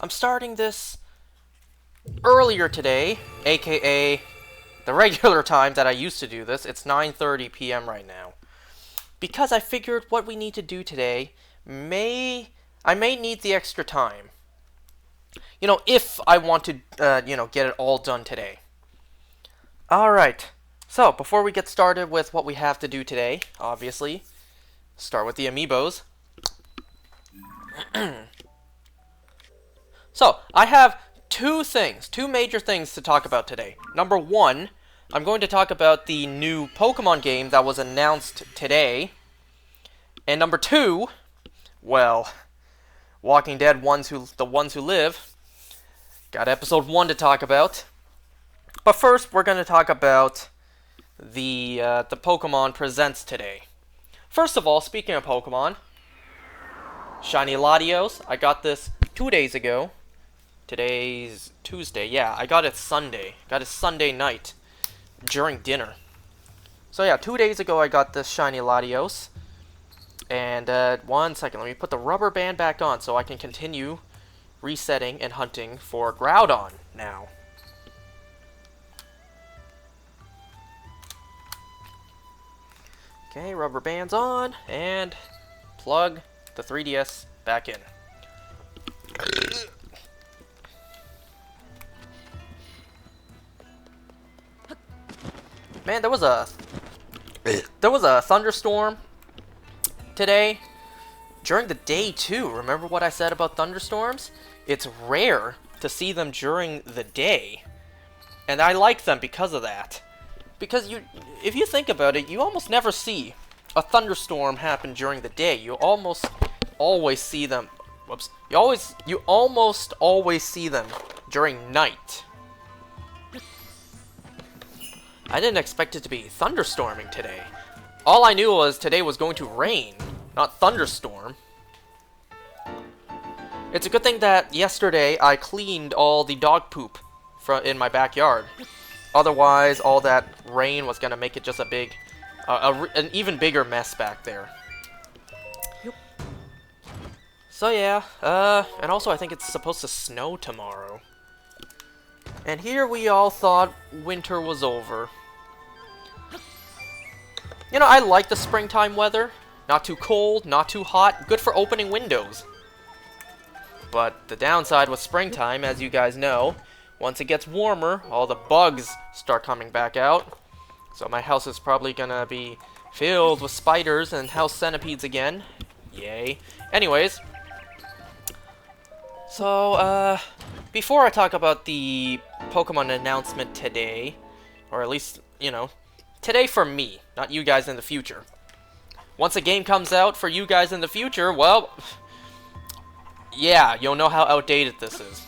I'm starting this earlier today, aka the regular time that I used to do this. It's 9:30 p.m. right now. Because I figured what we need to do today I may need the extra time. If I want to, get it all done today. Alright, so before we get started with what we have to do today, obviously, start with the amiibos. So, I have two major things to talk about today. Number one, I'm going to talk about the new Pokemon game that was announced today. And number two, well, Walking Dead, The Ones Who Live. Got episode 1 to talk about. But first, we're going to talk about the Pokemon Presents today. First of all, speaking of Pokemon, Shiny Latios. I got this 2 days ago. Today's Tuesday. Yeah, I got it Sunday. Got it Sunday night during dinner. So yeah, 2 days ago I got this Shiny Latios. And 1 second, let me put the rubber band back on so I can continue resetting and hunting for Groudon now. Okay, rubber band's on, and plug the 3DS back in. Man, there was a thunderstorm today during the day too. Remember what I said about thunderstorms? It's rare to see them during the day, and I like them because of that. Because if you think about it, you almost never see a thunderstorm happen during the day. You almost always see them. Whoops. You almost always see them during night. I didn't expect it to be thunderstorming today. All I knew was today was going to rain, not thunderstorm. It's a good thing that yesterday I cleaned all the dog poop in my backyard. Otherwise, all that rain was gonna make it just an even bigger mess back there. Yep. So yeah, and also I think it's supposed to snow tomorrow. And here we all thought winter was over. I like the springtime weather. Not too cold, not too hot, good for opening windows. But the downside with springtime, as you guys know, once it gets warmer, all the bugs start coming back out. So my house is probably gonna be filled with spiders and house centipedes again. Yay. Anyways. So, before I talk about the Pokemon announcement today, or at least, today for me, not you guys in the future. Once a game comes out for you guys in the future, well, yeah, you'll know how outdated this is.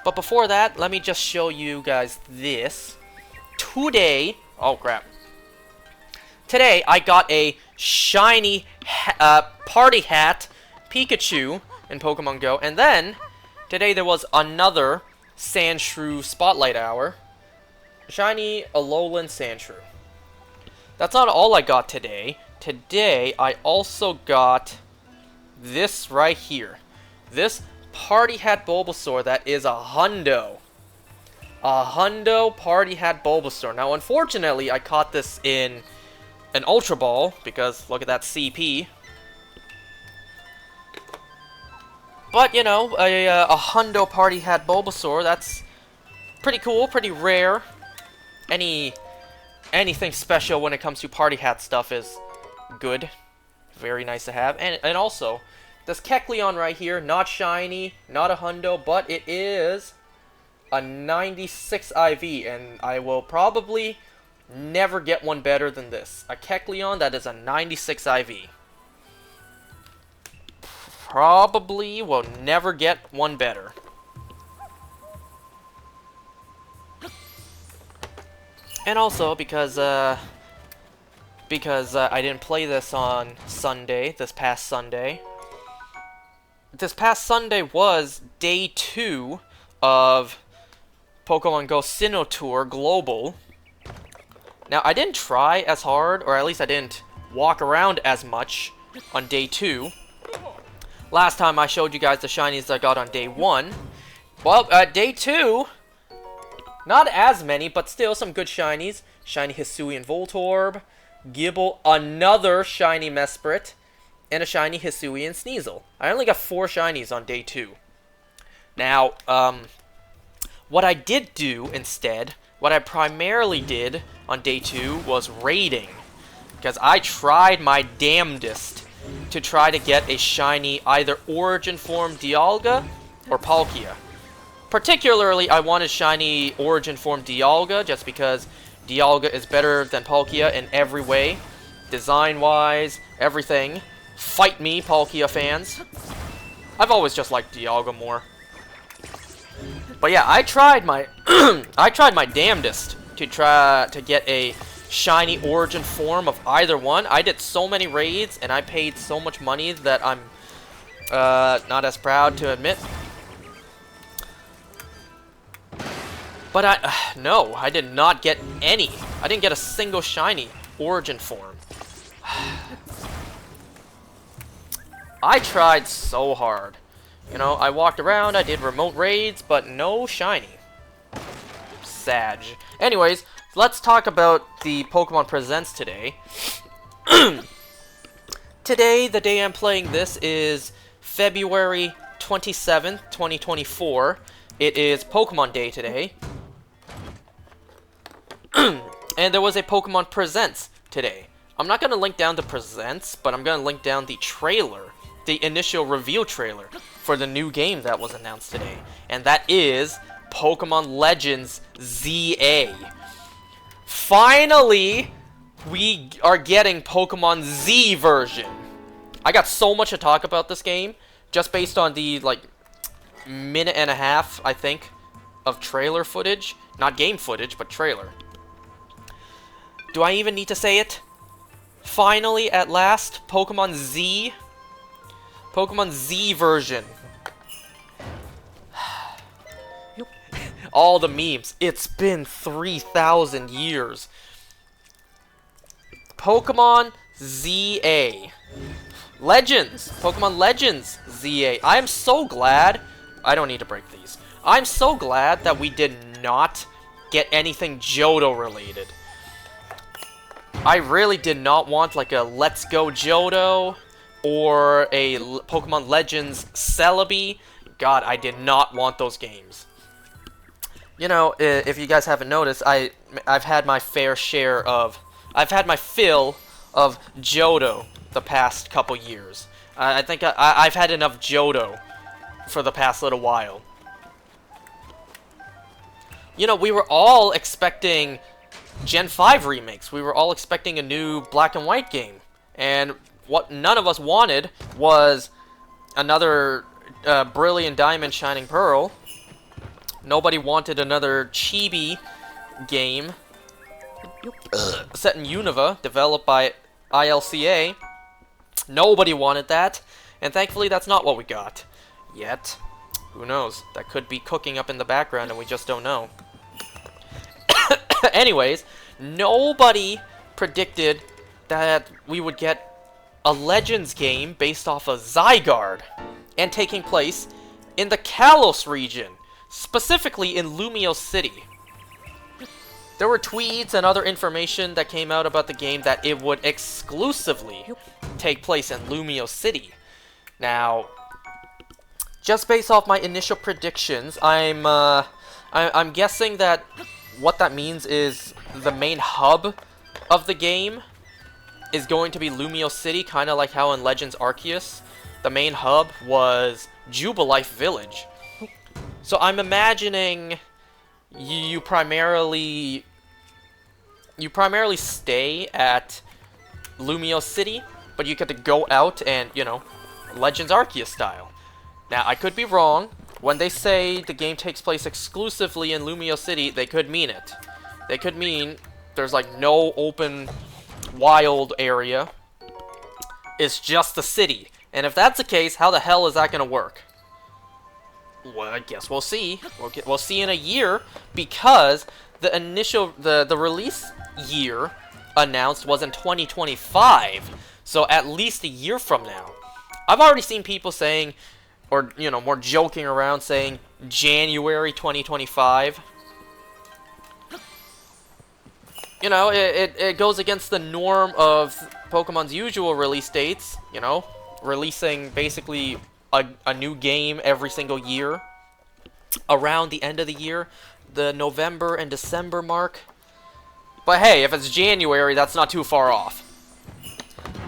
But before that, let me just show you guys this. Today, oh crap. Today, I got a shiny party hat Pikachu in Pokemon Go. And then, today there was another Sandshrew Spotlight Hour. Shiny Alolan Sandshrew. That's not all I got today. Today, I also got this right here. This Party Hat Bulbasaur that is a hundo. A hundo Party Hat Bulbasaur. Now, unfortunately, I caught this in an Ultra Ball, because look at that CP. But, a hundo Party Hat Bulbasaur, that's pretty cool, pretty rare. Anything special when it comes to Party Hat stuff is good. Very nice to have. And also, this Kecleon right here, not shiny, not a hundo, but it is a 96 IV, and I will probably never get one better than this. A Kecleon that is a 96 IV. Probably will never get one better. And also, because I didn't play this on Sunday, this past Sunday. This past Sunday was day 2 of Pokemon Go Sinnoh Tour Global. Now, I didn't try as hard, or at least I didn't walk around as much on day 2. last time I showed you guys the shinies I got on day 1. Well, day 2, not as many, but still some good shinies. Shiny Hisuian Voltorb, Gible, another shiny Mesprit, and a shiny Hisuian Sneasel. I only got 4 shinies on day 2. Now, what I did do instead, what I primarily did on day 2 was raiding. Because I tried my damnedest to try to get a shiny either Origin Form Dialga or Palkia. Particularly, I wanted shiny Origin Form Dialga just because Dialga is better than Palkia in every way. Design-wise, everything. Fight me, Palkia fans. I've always just liked Dialga more. But yeah, I tried my I tried my damnedest to try to get a shiny Origin Form of either one. I did so many raids and I paid so much money that I'm not as proud to admit. But no, I did not get any. I didn't get a single shiny Origin Form. I tried so hard. You know, I walked around, I did remote raids, but no shiny. Sag. Anyways, let's talk about the Pokemon Presents today. Today, the day I'm playing this is February 27th, 2024. It is Pokemon Day today. And there was a Pokemon Presents today. I'm not going to link down the Presents, but I'm going to link down the trailer, the initial reveal trailer for the new game that was announced today. And that is Pokemon Legends ZA. Finally, we are getting Pokemon Z version. I got so much to talk about this game, just based on the, like, minute and a half, I think, of trailer footage. Not game footage, but trailer. Do I even need to say it? Finally, at last, Pokemon Z. Pokemon Z version. All the memes. It's been 3,000 years. Pokemon ZA. Legends. Pokemon Legends ZA. I am so glad. I don't need to break these. I'm so glad that we did not get anything Johto related. I really did not want like a Let's Go Johto or a Pokemon Legends Celebi. God, I did not want those games. You know, if you guys haven't noticed, I've had my fair share of... I've had my fill of Johto the past couple years. I think I've had enough Johto for the past little while. You know, we were all expecting Gen 5 remakes. We were all expecting a new Black and White game. And what none of us wanted was another Brilliant Diamond Shining Pearl. Nobody wanted another Chibi game set in Unova, developed by ILCA. Nobody wanted that, and thankfully that's not what we got. Yet. Who knows? That could be cooking up in the background and we just don't know. Anyways, nobody predicted that we would get a Legends game based off of Zygarde and taking place in the Kalos region. Specifically in Lumiose City. There were tweets and other information that came out about the game that it would exclusively take place in Lumiose City. Now, just based off my initial predictions, I'm guessing that what that means is the main hub of the game is going to be Lumiose City, kind of like how in Legends Arceus, the main hub was Jubilife Village. So I'm imagining you primarily stay at Lumiose City, but you get to go out and, you know, Legends Arceus style. Now, I could be wrong. When they say the game takes place exclusively in Lumiose City, they could mean it. They could mean there's like no open wild area. It's just the city. And if that's the case, how the hell is that going to work? Well, I guess we'll see. We'll see in a year, because the initial the release year announced was in 2025. So at least a year from now, I've already seen people saying, or, you know, more joking around saying January 2025. You know, it goes against the norm of Pokemon's usual release dates, you know, releasing basically a new game every single year around the end of the year, the November and December mark. But hey, if it's January, that's not too far off.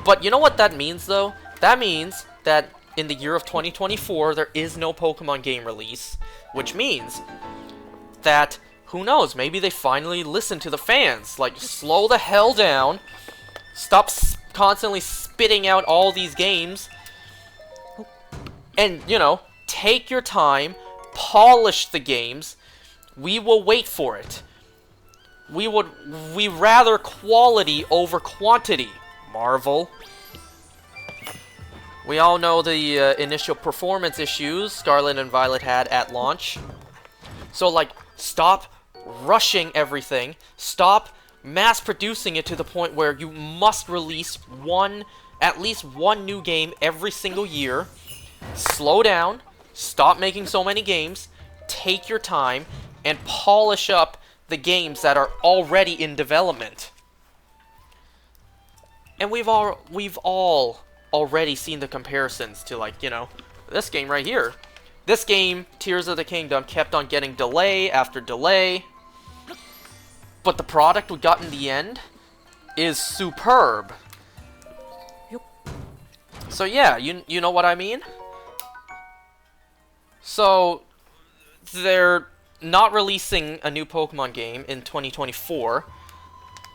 But you know what that means, though? That means that in the year of 2024, there is no Pokemon game release, which means that, who knows, maybe they finally listen to the fans. Like, slow the hell down, stop constantly spitting out all these games, and, you know, take your time, polish the games. We will wait for it. We rather quality over quantity, Marvel. We all know the initial performance issues Scarlet and Violet had at launch. So, like, stop rushing everything. Stop mass-producing it to the point where you must release at least one new game every single year. Slow down. Stop making so many games. Take your time and polish up the games that are already in development. And we've all already seen the comparisons to, like, you know, this game right here. This game, Tears of the Kingdom, kept on getting delay after delay. But the product we got in the end is superb. So yeah, you know what I mean? So they're not releasing a new Pokemon game in 2024.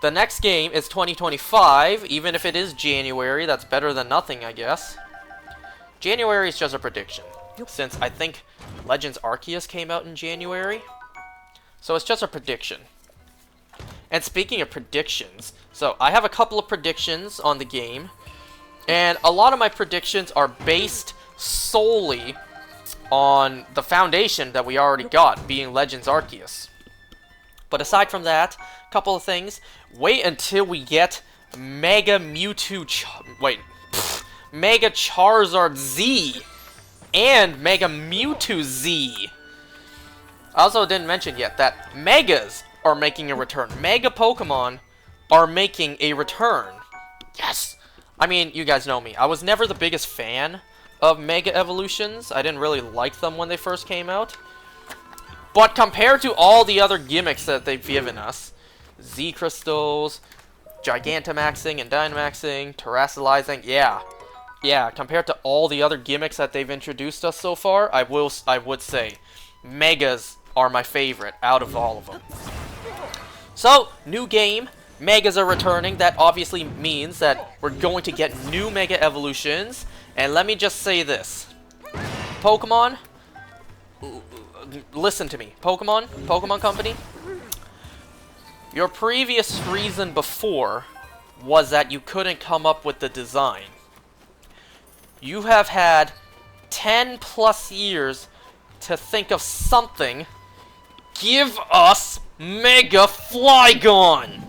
The next game is 2025, even if it is January. That's better than nothing, I guess. January is just a prediction, since I think Legends Arceus came out in January. So it's just a prediction. And speaking of predictions, so I have a couple of predictions on the game, and a lot of my predictions are based solely on the foundation that we already got, being Legends Arceus. But aside from that, a couple of things. Wait until we get Mega Mewtwo Mega Charizard Z and Mega Mewtwo Z. I also didn't mention yet that Megas are making a return. Mega Pokemon are making a return. Yes! I mean, you guys know me. I was never the biggest fan of Mega Evolutions. I didn't really like them when they first came out. But compared to all the other gimmicks that they've given us, Z Crystals, Gigantamaxing and Dynamaxing, Terrasolizing, yeah, compared to all the other gimmicks that they've introduced us so far, I would say Megas are my favorite out of all of them. So, new game, Megas are returning. That obviously means that we're going to get new Mega Evolutions. And let me just say this. Pokemon, listen to me. Pokemon Company, your previous reason before was that you couldn't come up with the design. You have had 10 plus years to think of something. Give us Mega Flygon!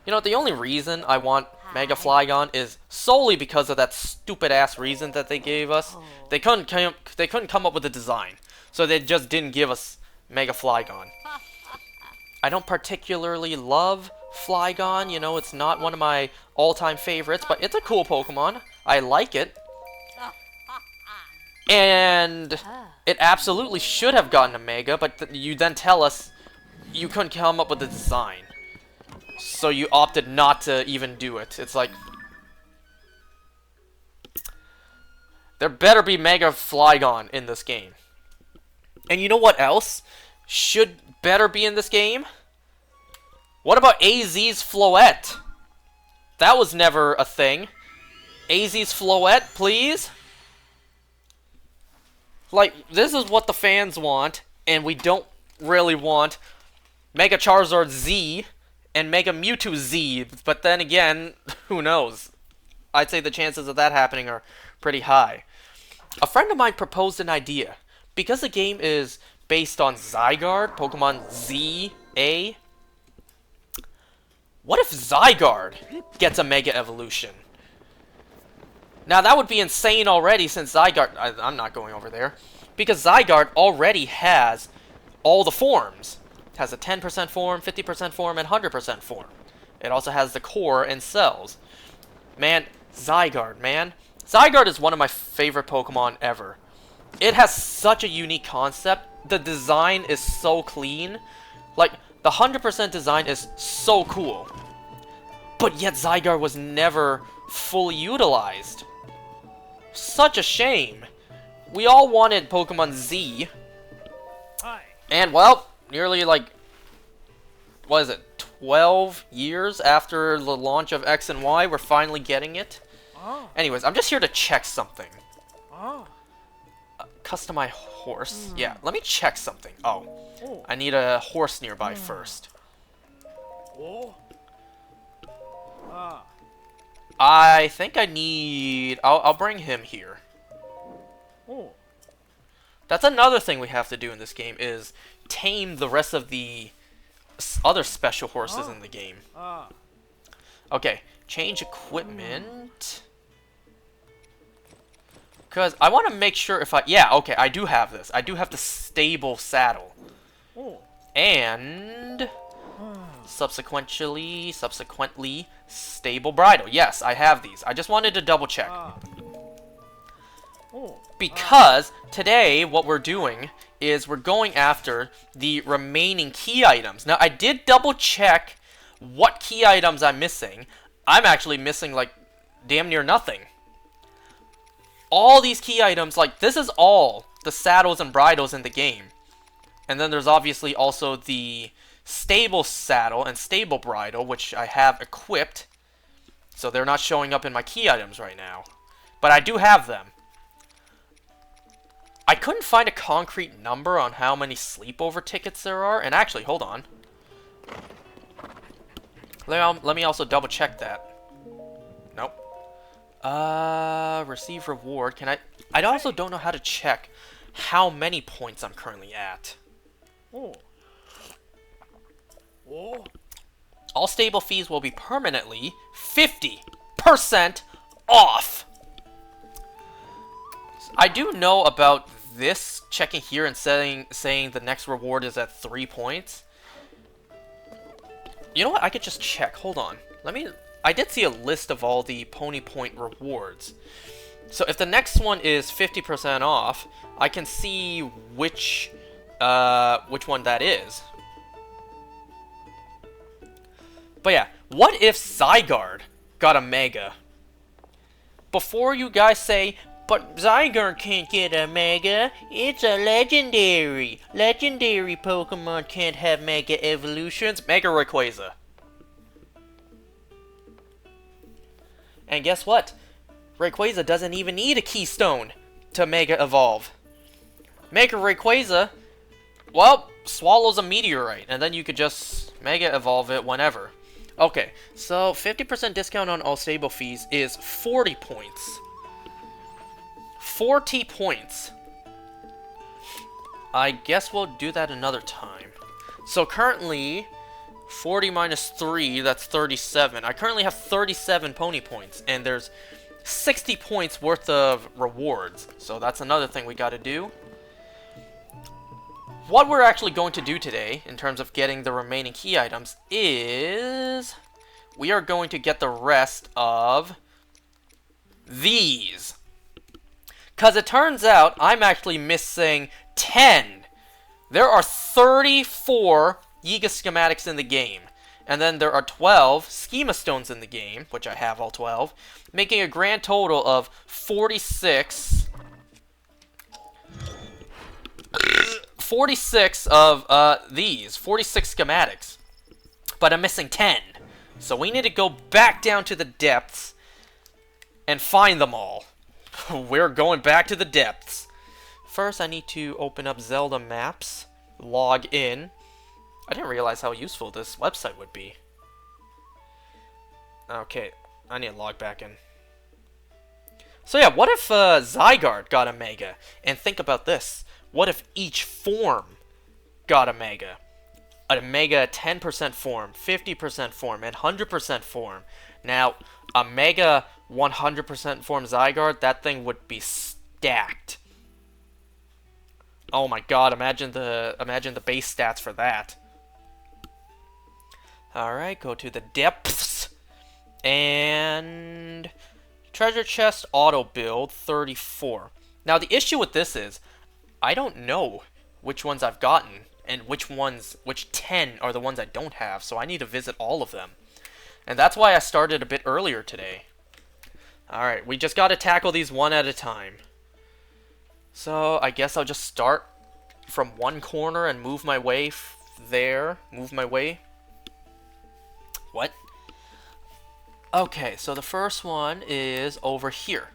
You know, the only reason I want Mega Flygon is solely because of that stupid-ass reason that they gave us. They couldn't come up with a design, so they just didn't give us Mega Flygon. I don't particularly love Flygon, you know, it's not one of my all-time favorites, but it's a cool Pokemon. I like it. And it absolutely should have gotten a Mega, but you then tell us you couldn't come up with a design. So you opted not to even do it. It's like, there better be Mega Flygon in this game. And you know what else should better be in this game? What about AZ's Floette? That was never a thing. AZ's Floette, please? Like, this is what the fans want, and we don't really want Mega Charizard Z and Mega Mewtwo Z, but then again, who knows? I'd say the chances of that happening are pretty high. A friend of mine proposed an idea. Because the game is based on Zygarde, Pokemon Z-A, what if Zygarde gets a Mega Evolution? Now, that would be insane already, since Zygarde... I'm not going over there. Because Zygarde already has all the forms. It has a 10% form, 50% form, and 100% form. It also has the core and cells. Man, Zygarde, man. Zygarde is one of my favorite Pokemon ever. It has such a unique concept. The design is so clean. Like, the 100% design is so cool. But yet Zygarde was never fully utilized. Such a shame. We all wanted Pokemon Z. And, well, nearly, like, what is it, 12 years after the launch of X and Y, we're finally getting it. Anyways, I'm just here to check something. Customize horse? Yeah, let me check something. Oh, I need a horse nearby first. I think I need... I'll bring him here. That's another thing we have to do in this game, is tame the rest of the other special horses in the game. Okay, change equipment. Because I want to make sure if I... Yeah, okay, I do have this. I do have the stable saddle. And... Subsequently, stable bridle. Yes, I have these. I just wanted to double check. Because today, what we're doing is we're going after the remaining key items. Now, I did double check what key items I'm missing. I'm actually missing, like, damn near nothing. All these key items, like, this is all the saddles and bridles in the game. And then there's obviously also the stable saddle and stable bridle, which I have equipped. So they're not showing up in my key items right now. But I do have them. I couldn't find a concrete number on how many sleepover tickets there are. And actually, hold on. Let me also double check that. Nope. Receive reward. Can I... I also don't know how to check how many points I'm currently at. All stable fees will be permanently 50% off. I do know about this, checking here and saying the next reward is at 3 points. You know what? I could just check. Hold on. I did see a list of all the Pony Point rewards. So if the next one is 50% off, I can see which one that is. But yeah, what if Zygarde got a Mega? Before you guys say, but Zygarde can't get a Mega, it's a legendary. Legendary Pokemon can't have Mega evolutions. Mega Rayquaza. And guess what? Rayquaza doesn't even need a Keystone to Mega Evolve. Mega Rayquaza, well, swallows a meteorite, and then you could just Mega Evolve it whenever. Okay, so 50% discount on all stable fees is 40 points. 40 points. I guess we'll do that another time. So currently, 40 minus 3, that's 37. I currently have 37 Pony Points, and there's 60 points worth of rewards. So that's another thing we gotta do. What we're actually going to do today, in terms of getting the remaining key items, is we are going to get the rest of these. Because it turns out I'm actually missing 10. There are 34 Yiga schematics in the game. And then there are 12 Schema Stones in the game, which I have all 12, making a grand total of 46... 46 of these. 46 schematics. But I'm missing 10. So we need to go back down to the depths and find them all. We're going back to the depths. First, I need to open up Zelda Maps, log in. I didn't realize how useful this website would be. Okay, I need to log back in. So yeah, what if Zygarde got a Mega? And think about this. What if each form got a Mega? A Mega 10% form, 50% form, and 100% form. Now, a Mega 100% form Zygarde, that thing would be stacked. Oh my god, imagine the base stats for that. Alright, go to the depths. And treasure chest auto build 34. Now the issue with this is I don't know which ones I've gotten and which 10 are the ones I don't have, so I need to visit all of them. And that's why I started a bit earlier today. Alright, we just gotta tackle these one at a time. So, I guess I'll just start from one corner and move my way there. Move my way. What? Okay, so the first one is over here.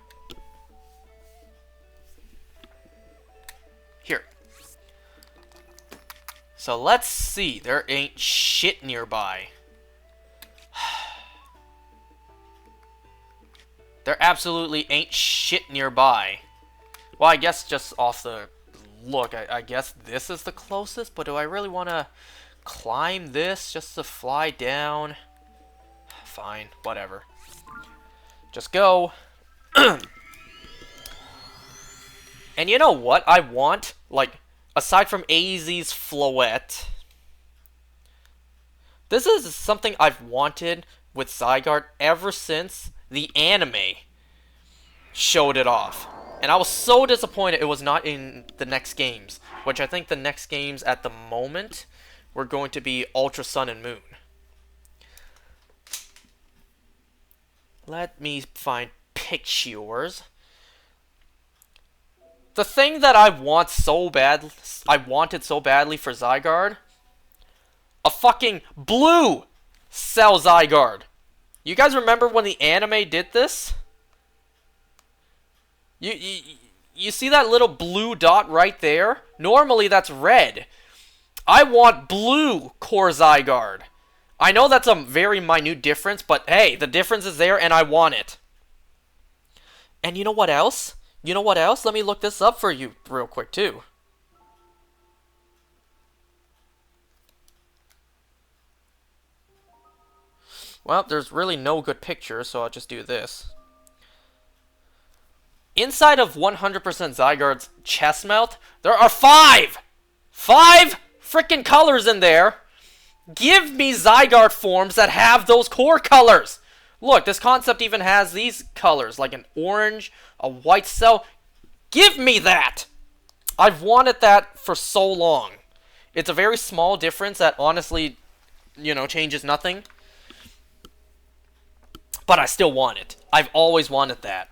Here. So let's see. There ain't shit nearby. There absolutely ain't shit nearby. Well, I guess just off the look, I guess this is the closest, but do I really want to climb this just to fly down? Fine, whatever. Just go. And you know what I want? Like, aside from AZ's Floette, this is something I've wanted with Zygarde ever since the anime showed it off. And I was so disappointed it was not in the next games, which I think the next games at the moment were going to be Ultra Sun and Moon. Let me find pictures. The thing that I wanted so badly for Zygarde, a fucking blue Cell Zygarde. You guys remember when the anime did this? You see that little blue dot right there? Normally that's red. I want blue Core Zygarde. I know that's a very minute difference, but hey, the difference is there and I want it. And you know what else? You know what else? Let me look this up for you real quick too. Well, there's really no good picture, so I'll just do this. Inside of 100% Zygarde's chest melt, there are 5 freaking colors in there. Give me Zygarde forms that have those core colors. Look, this concept even has these colors, like an orange, a white cell. Give me that! I've wanted that for so long. It's a very small difference that honestly, you know, changes nothing. But I still want it. I've always wanted that.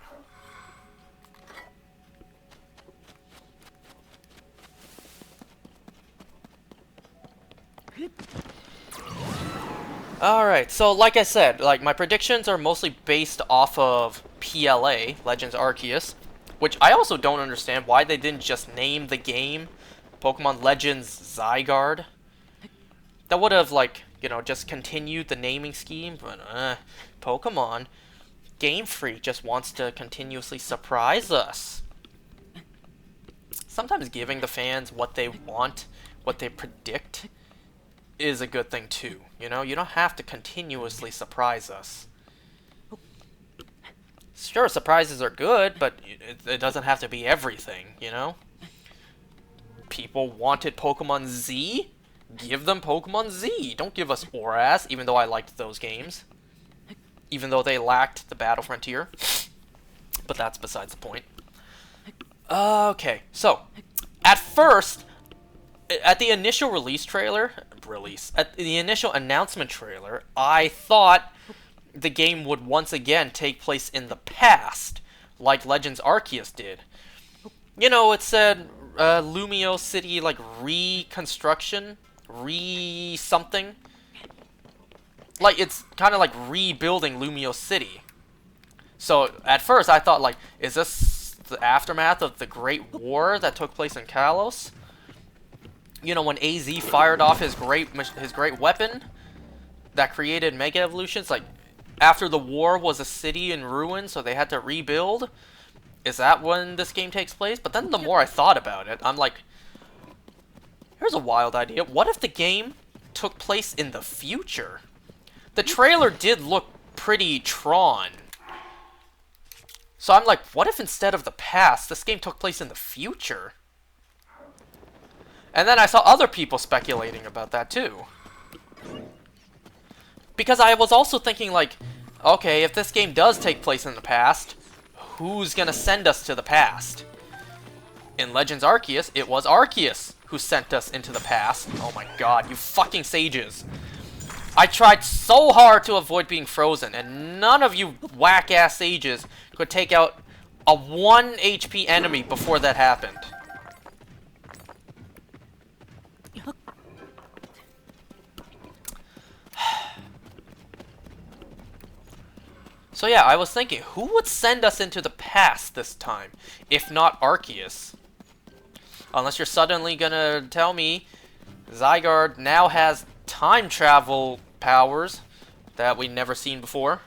Alright, so like I said, like my predictions are mostly based off of PLA, Legends Arceus, which I also don't understand why they didn't just name the game Pokemon Legends Zygarde. That would have, like, you know, just continued the naming scheme, but Pokemon Game Freak just wants to continuously surprise us. Sometimes giving the fans what they want, what they predict, is a good thing too. You know, you don't have to continuously surprise us. Sure, surprises are good, but it doesn't have to be everything, you know? People wanted Pokemon Z? Give them Pokemon Z. Don't give us ORAS, even though I liked those games. Even though they lacked the Battle Frontier. But that's besides the point. Okay, so, at first, at the initial at the initial announcement trailer, I thought the game would once again take place in the past, like Legends Arceus did. You know, it said Lumio City, like, reconstruction, something. Like, it's kind of like rebuilding Lumio City. So, at first, I thought, like, is this the aftermath of the Great War that took place in Kalos? You know, when AZ fired off his great weapon that created Mega Evolutions, like, after the war was a city in ruins, so they had to rebuild? Is that when this game takes place? But then the more I thought about it, I'm like, here's a wild idea. What if the game took place in the future? The trailer did look pretty Tron. So I'm like, what if instead of the past, this game took place in the future? And then I saw other people speculating about that too. Because I was also thinking like, okay, if this game does take place in the past, who's gonna send us to the past? In Legends Arceus, it was Arceus who sent us into the past. Oh my god, you fucking sages. I tried so hard to avoid being frozen, and none of you whack-ass sages could take out a 1 HP enemy before that happened. So yeah, I was thinking, who would send us into the past this time, if not Arceus? Unless you're suddenly gonna tell me Zygarde now has time travel powers that we've never seen before.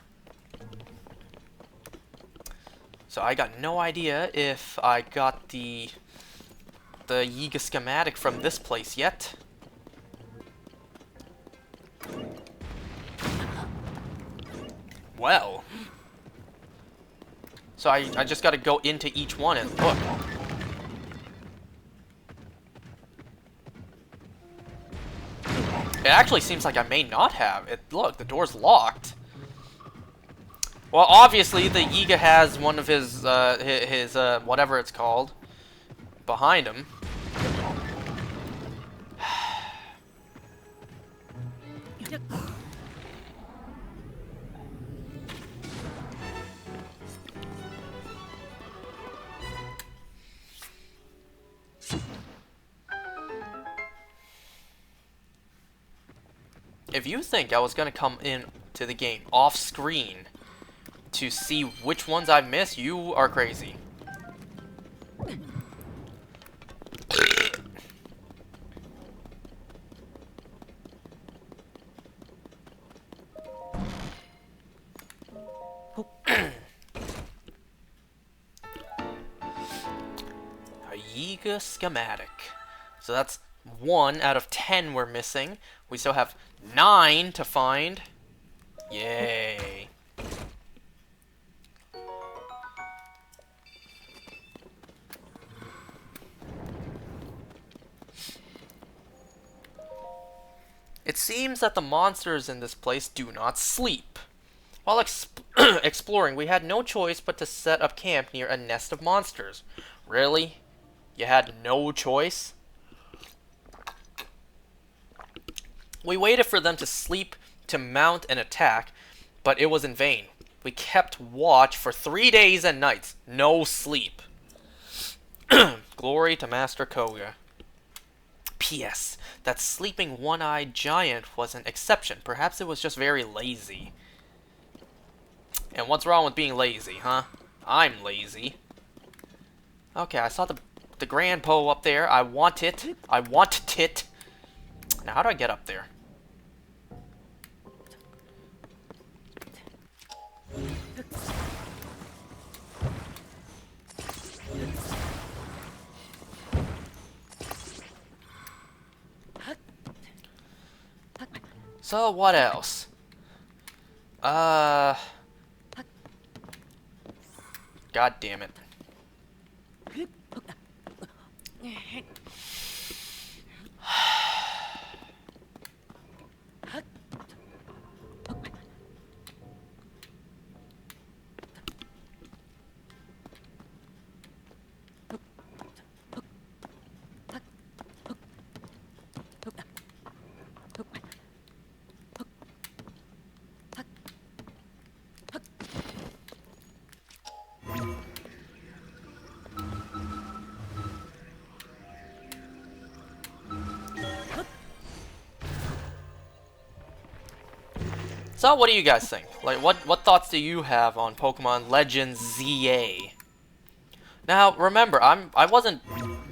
So I got no idea if I got the Yiga schematic from this place yet. Well. So I just gotta go into each one and look. It actually seems like I may not have. Look, the door's locked. Well, obviously, the Yiga has one of his whatever it's called, behind him. If you think I was gonna come in to the game off screen to see which ones I've missed, you are crazy. A Yiga schematic. So that's 1 out of 10 we're missing. We still have 9 to find. Yay. It seems that the monsters in this place do not sleep. While exploring, we had no choice but to set up camp near a nest of monsters. Really? You had no choice? We waited for them to sleep to mount an attack, but it was in vain. We kept watch for 3 days and nights. No sleep. Glory to Master Koga. P.S. That sleeping one-eyed giant was an exception. Perhaps it was just very lazy. And what's wrong with being lazy, huh? I'm lazy. Okay, I saw the Grand Po up there. I want it. I want it. Now, how do I get up there? So, what else? God damn it. So, what do you guys think? Like, what thoughts do you have on Pokemon Legends ZA? Now, remember, I wasn't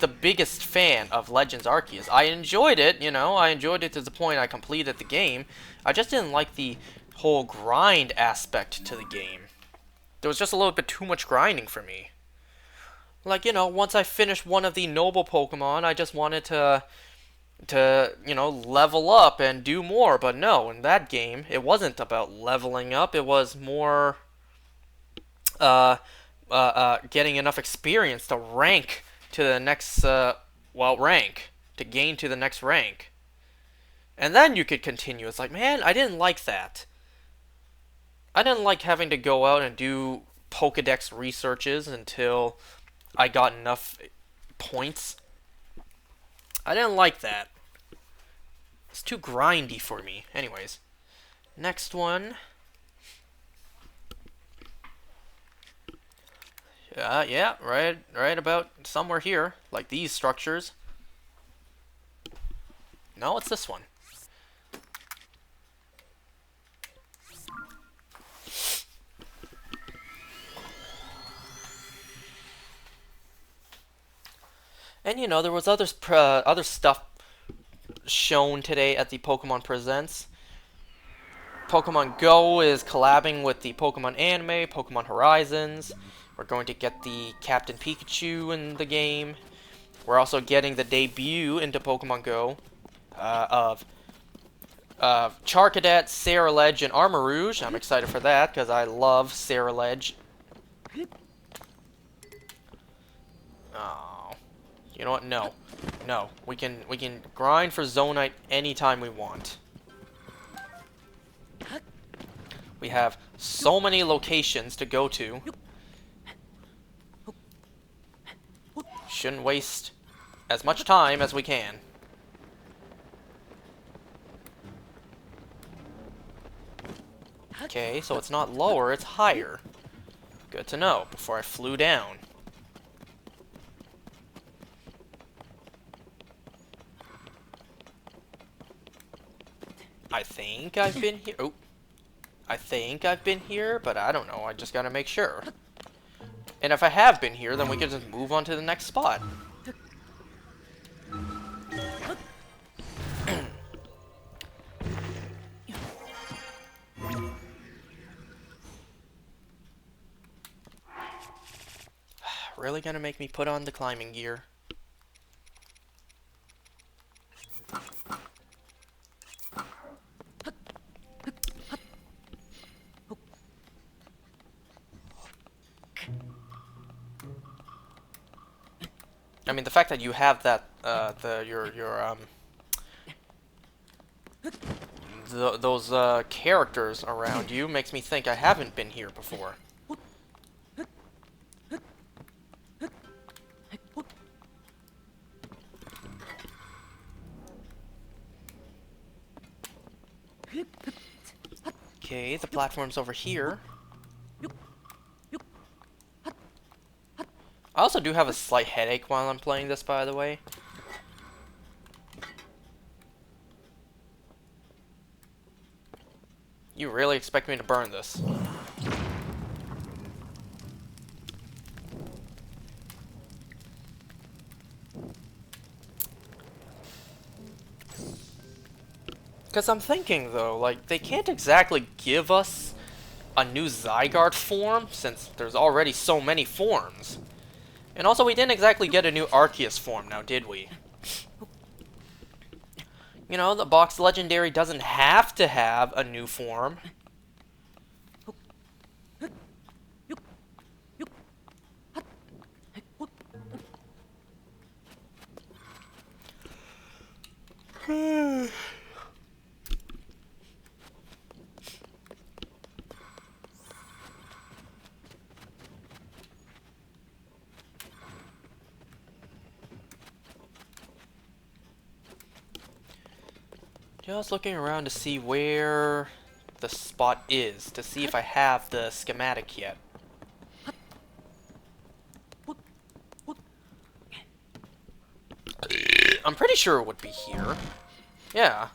the biggest fan of Legends Arceus. I enjoyed it, you know, I enjoyed it to the point I completed the game. I just didn't like the whole grind aspect to the game. There was just a little bit too much grinding for me. Like, you know, once I finished one of the noble Pokemon, I just wanted to you know, level up and do more. But no, in that game, it wasn't about leveling up. It was more, getting enough experience to rank to the next, rank. To gain to the next rank. And then you could continue. It's like, man, I didn't like that. I didn't like having to go out and do Pokedex researches until I got enough points. I didn't like that. It's too grindy for me. Anyways, next one. Yeah, right about somewhere here, like these structures. No, it's this one. And you know, there was other stuff shown today at the Pokemon Presents. Pokemon Go is collabing with the Pokemon anime, Pokemon Horizons. We're going to get the Captain Pikachu in the game. We're also getting the debut into Pokemon Go of Charcadet, Ceruledge, and Armarouge. I'm excited for that because I love Ceruledge. Oh, you know what? No, we can grind for Zonite anytime we want. We have so many locations to go to. Shouldn't waste as much time as we can. Okay, so it's not lower, it's higher. Good to know, before I flew down. I think I've been here. Oh. I think I've been here, but I don't know. I just gotta make sure. And if I have been here, then we can just move on to the next spot. Really gonna make me put on the climbing gear. I mean, the fact that you have that, those characters around you makes me think I haven't been here before. Okay, the platform's over here. I also do have a slight headache while I'm playing this, by the way. You really expect me to burn this? Because I'm thinking, though, like, they can't exactly give us a new Zygarde form, since there's already so many forms. And also, we didn't exactly get a new Arceus form now, did we? You know, the box legendary doesn't have to have a new form. Just looking around to see where the spot is, to see if I have the schematic yet. I'm pretty sure it would be here. Yeah,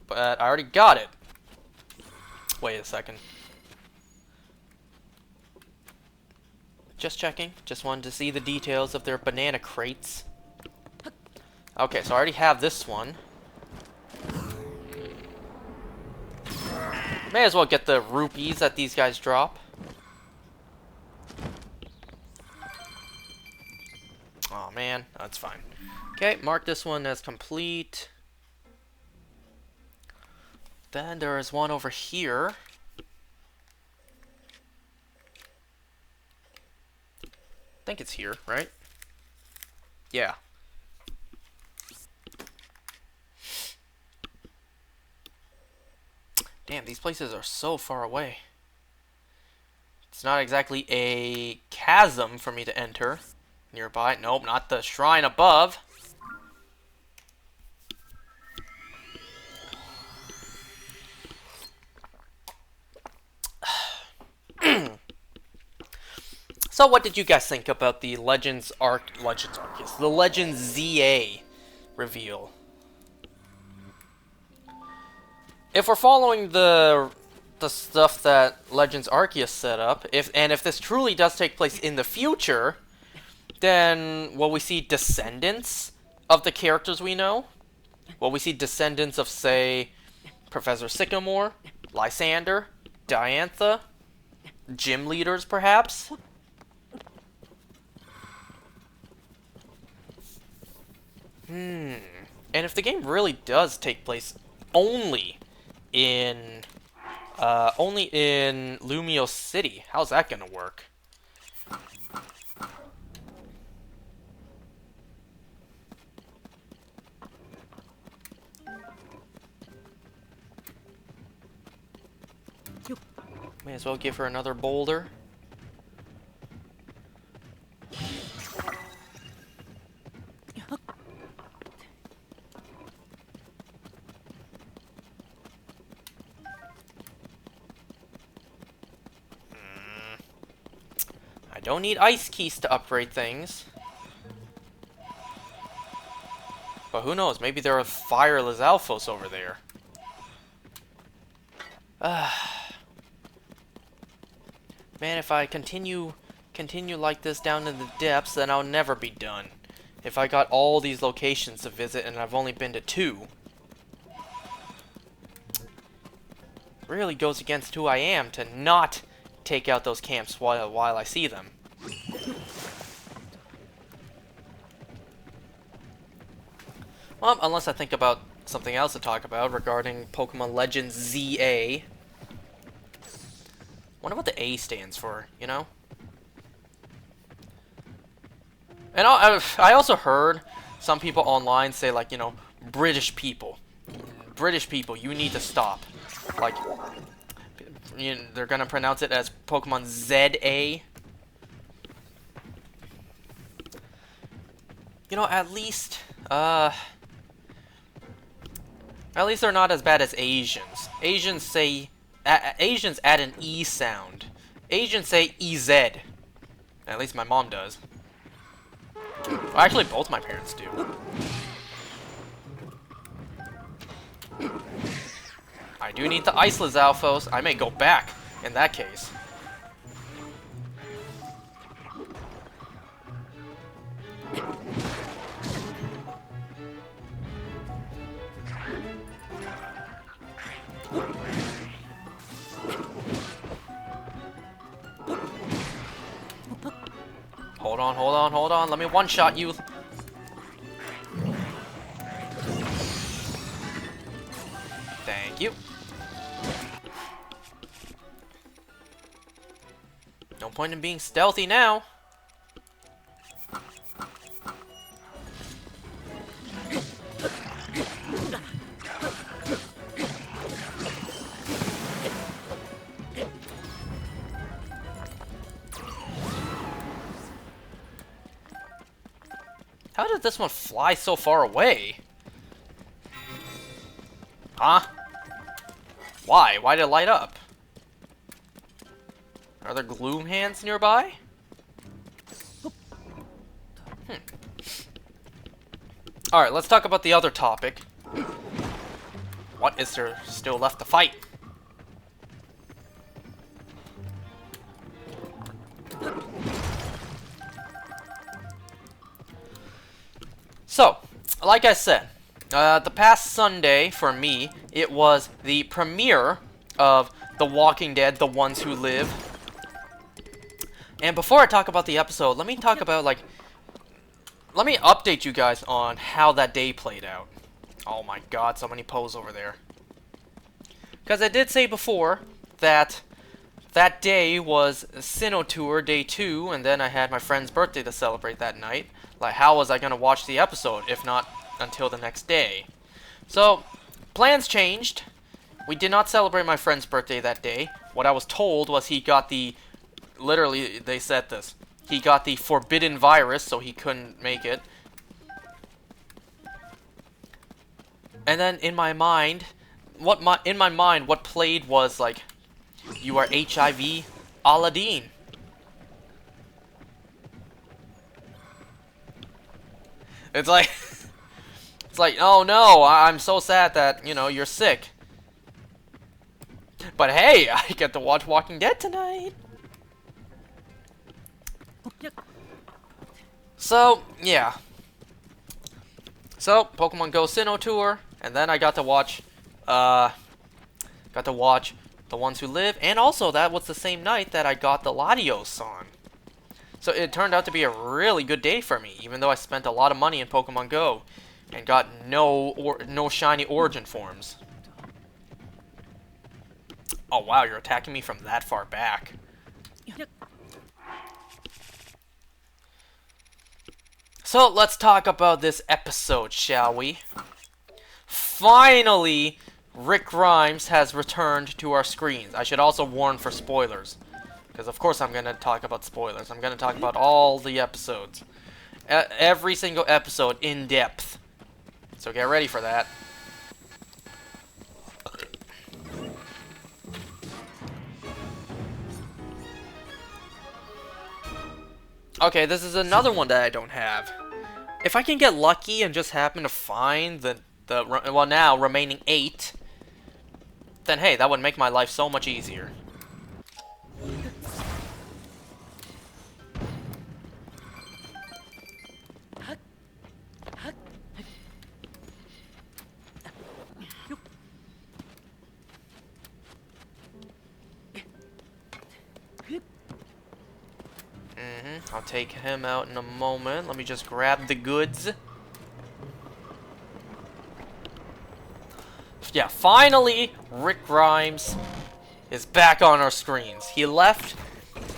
but I already got it. Wait a second. Just checking. Just wanted to see the details of their banana crates. Okay, so I already have this one. May as well get the rupees that these guys drop. Oh man, that's fine. Okay, mark this one as complete. Then there is one over here. think it's here, right? Yeah. Damn, these places are so far away. It's not exactly a chasm for me to enter nearby. Nope, not the shrine above. So what did you guys think about the Legends Arceus, the Legends ZA reveal? If we're following the stuff that Legends Arceus set up, if this truly does take place in the future, then will we see descendants of the characters we know? Will we see descendants of, say, Professor Sycamore, Lysander, Diantha, gym leaders, perhaps? And if the game really does take place only in Lumio City, how's that gonna work? May as well give her another boulder. I don't need ice keys to upgrade things. But who knows, maybe there are fire Lizalfos over there. Man, if I continue like this down in the depths, then I'll never be done. If I got all these locations to visit and I've only been to 2. Really goes against who I am to not take out those camps while I see them. Well, unless I think about something else to talk about regarding Pokemon Legends ZA. Wonder what the A stands for, you know? And I also heard some people online say, like, you know, British people, you need to stop. Like, they're gonna pronounce it as Pokemon ZA. You know, at least they're not as bad as Asians. Asians add an E sound. Asians say EZ. At least my mom does. Well, actually, both my parents do. I do need the Ice Lizalfos. I may go back in that case. Hold on. Let me one-shot you. Thank you. No point in being stealthy now. How did this one fly so far away? Huh? Why? Why did it light up? Are there gloom hands nearby? Alright, let's talk about the other topic. What is there still left to fight? So, like I said, the past Sunday, for me, it was the premiere of The Walking Dead, The Ones Who Live. And before I talk about the episode, let me talk about, like, let me update you guys on how that day played out. Oh my god, so many posts over there. Because I did say before that that day was Sinnoh Tour Day 2, and then I had my friend's birthday to celebrate that night. Like, how was I going to watch the episode, if not until the next day? So, plans changed. We did not celebrate my friend's birthday that day. What I was told was he got the... Literally, they said this. He got the forbidden virus, so he couldn't make it. And then in my mind, what played was like, you are HIV Aladdin. It's like, oh no, I'm so sad that, you know, you're sick. But hey, I get to watch Walking Dead tonight. So, yeah. So, Pokemon Go Sinnoh Tour, and then I got to watch, The Ones Who Live, and also that was the same night that I got the Latios on. So it turned out to be a really good day for me, even though I spent a lot of money in Pokemon Go and got no shiny origin forms. Oh wow, you're attacking me from that far back. So let's talk about this episode, shall we? Finally, Rick Grimes has returned to our screens. I should also warn for spoilers, because of course I'm going to talk about spoilers. I'm going to talk about all the episodes. Every single episode in depth. So get ready for that. Okay, this is another one that I don't have. If I can get lucky and just happen to find the well, now remaining 8, then hey, that would make my life so much easier. I'll take him out in a moment. Let me just grab the goods. Yeah, finally, Rick Grimes is back on our screens. He left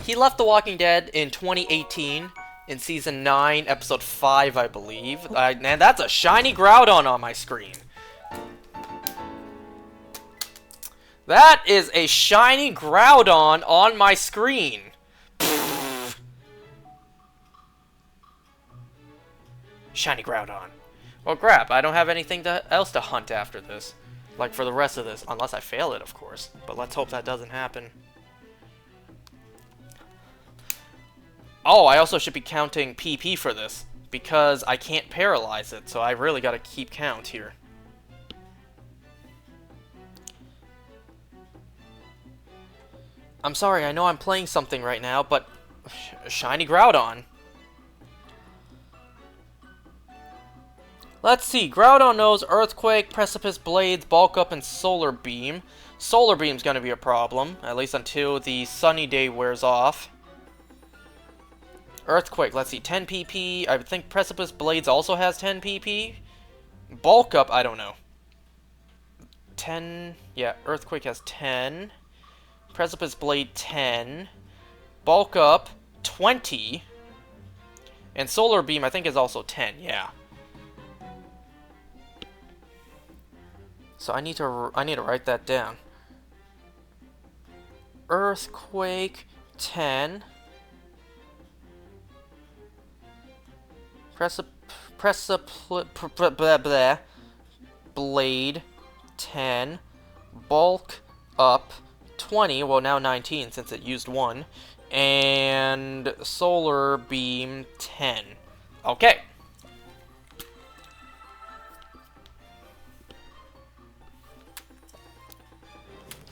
The Walking Dead in 2018 in Season 9, Episode 5, I believe. And that's a shiny Groudon on my screen. That is a shiny Groudon on my screen. Shiny Groudon. Well, crap, I don't have anything else to hunt after this. Like, for the rest of this. Unless I fail it, of course. But let's hope that doesn't happen. Oh, I also should be counting PP for this. Because I can't paralyze it, so I really gotta keep count here. I'm sorry, I know I'm playing something right now, but... Shiny Groudon. Let's see, Groudon knows Earthquake, Precipice Blades, Bulk Up, and Solar Beam. Solar Beam's gonna be a problem, at least until the sunny day wears off. Earthquake, let's see, 10 PP. I think Precipice Blades also has 10 PP. Bulk Up, I don't know. 10, yeah, Earthquake has 10. Precipice Blade, 10. Bulk Up, 20. And Solar Beam, I think, is also 10, yeah. So I need to write that down. Earthquake 10. Blade 10. Bulk Up 20. Well, now 19 since it used 1. And Solar Beam 10. Okay.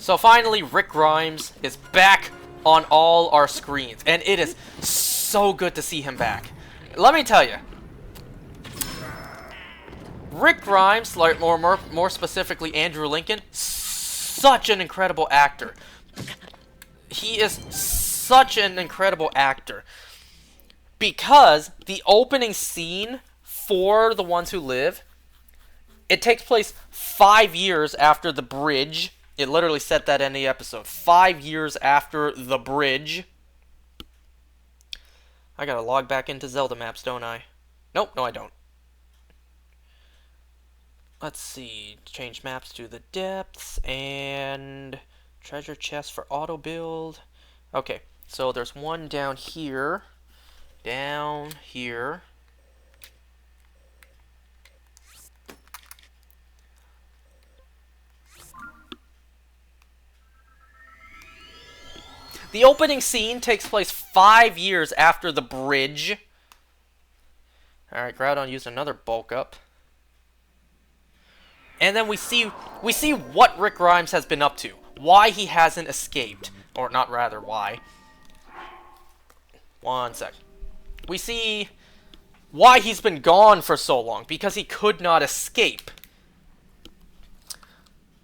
So finally, Rick Grimes is back on all our screens, and it is so good to see him back. Let me tell you, Rick Grimes, like more specifically Andrew Lincoln, such an incredible actor. He is such an incredible actor because the opening scene for The Ones Who Live, it takes place 5 years after the bridge It literally said that in the episode. 5 years after the bridge. I gotta log back into Zelda maps, don't I? Nope, no I don't. Let's see. Change maps to the depths and treasure chest for auto build. Okay, so there's one down here. Down here. The opening scene takes place 5 years after the bridge. Alright, Groudon used another bulk up. And then we see what Rick Grimes has been up to. Why he hasn't escaped. Or not rather, why. One sec. We see why he's been gone for so long. Because he could not escape.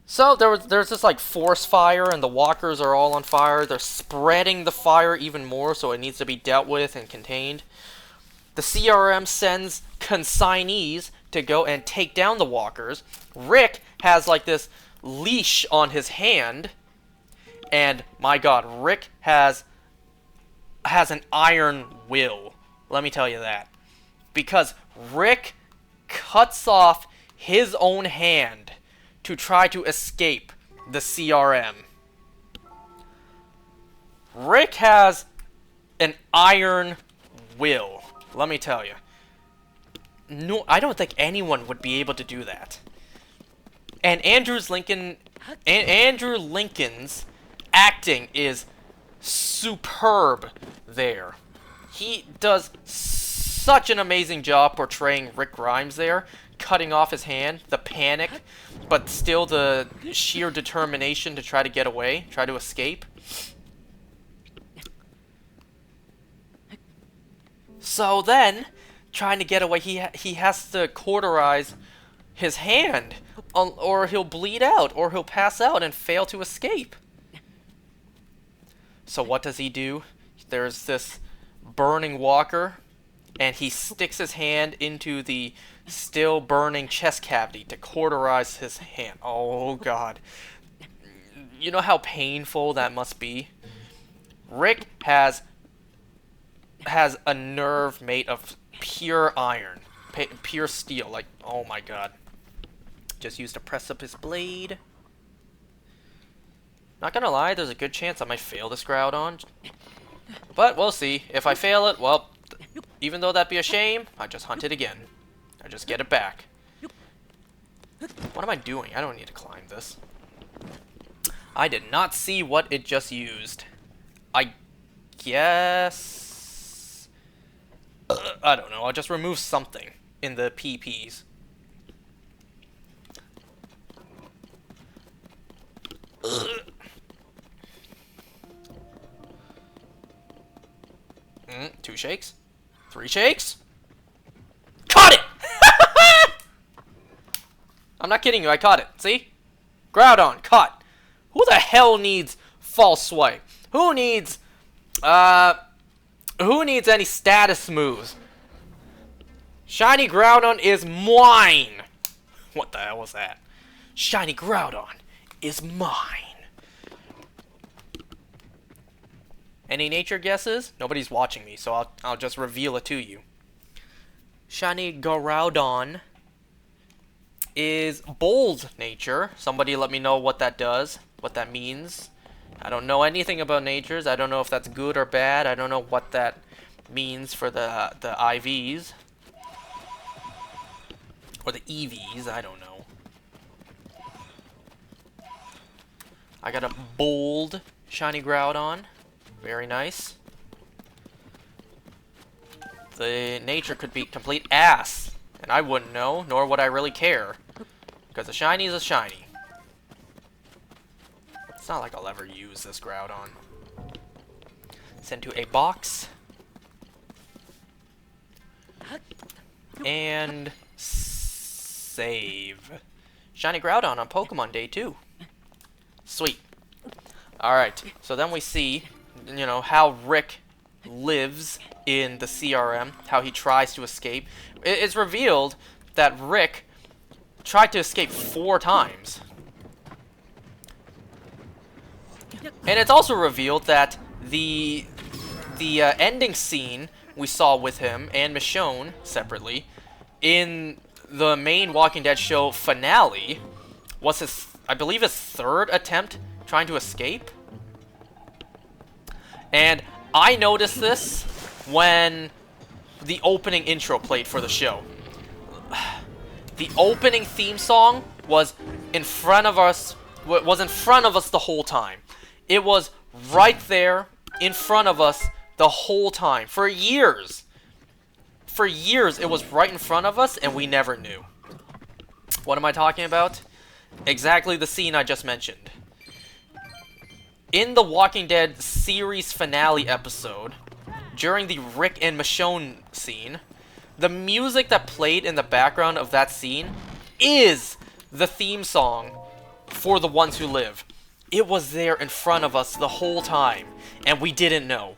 So there's this like forest fire and the walkers are all on fire. They're spreading the fire even more, so it needs to be dealt with and contained. The CRM sends consignees to go and take down the walkers. Rick has like this leash on his hand. And my god, Rick has an iron will. Let me tell you that. Because Rick cuts off his own hand to try to escape the CRM. Rick has an iron will. Let me tell you. No, I don't think anyone would be able to do that. And Andrew Lincoln's acting is superb there. He does such an amazing job portraying Rick Grimes there, cutting off his hand, the panic, but still the sheer determination to try to get away, try to escape. So then, trying to get away, he has to cauterize his hand, or he'll bleed out, or he'll pass out and fail to escape. So what does he do? There's this burning walker, and he sticks his hand into the still burning chest cavity to cauterize his hand. Oh god. You know how painful that must be? Rick has a nerve made of pure iron, pure steel. Like, oh my god. Just used to press up his blade. Not gonna lie, there's a good chance I might fail this Groudon. But we'll see. If I fail it, well, even though that'd be a shame, I just hunt it again. I just get it back. What am I doing? I don't need to climb this. I did not see what it just used. I guess... I don't know. I'll just remove something in the PPs. Two shakes. 3 shakes. Caught it! I'm not kidding you. I caught it. See? Groudon, caught. Who the hell needs false swipe? Who needs any status moves? Shiny Groudon is mine. What the hell was that? Shiny Groudon is mine. Any nature guesses? Nobody's watching me, so I'll just reveal it to you. Shiny Groudon is bold nature. Somebody let me know what that does, what that means. I don't know anything about natures. I don't know if that's good or bad. I don't know what that means for the IVs. Or the EVs, I don't know. I got a bold Shiny Groudon. Very nice. The nature could be complete ass, and I wouldn't know, nor would I really care. Because a shiny is a shiny. It's not like I'll ever use this Groudon. Send to a box. And save. Shiny Groudon on Pokemon Day 2. Sweet. Alright, so then we see, you know, how Rick lives in the CRM, how he tries to escape. It's revealed that Rick tried to escape 4 times. And it's also revealed that the ending scene we saw with him and Michonne separately in the main Walking Dead show finale was his, I believe, his third attempt trying to escape. And I noticed this when the opening intro played for the show. The opening theme song was in front of us the whole time. It was right there in front of us the whole time. For years. For years, it was right in front of us, and we never knew. What am I talking about? Exactly the scene I just mentioned. In the Walking Dead series finale episode, during the Rick and Michonne scene, the music that played in the background of that scene is the theme song for The Ones Who Live. It was there in front of us the whole time, and we didn't know.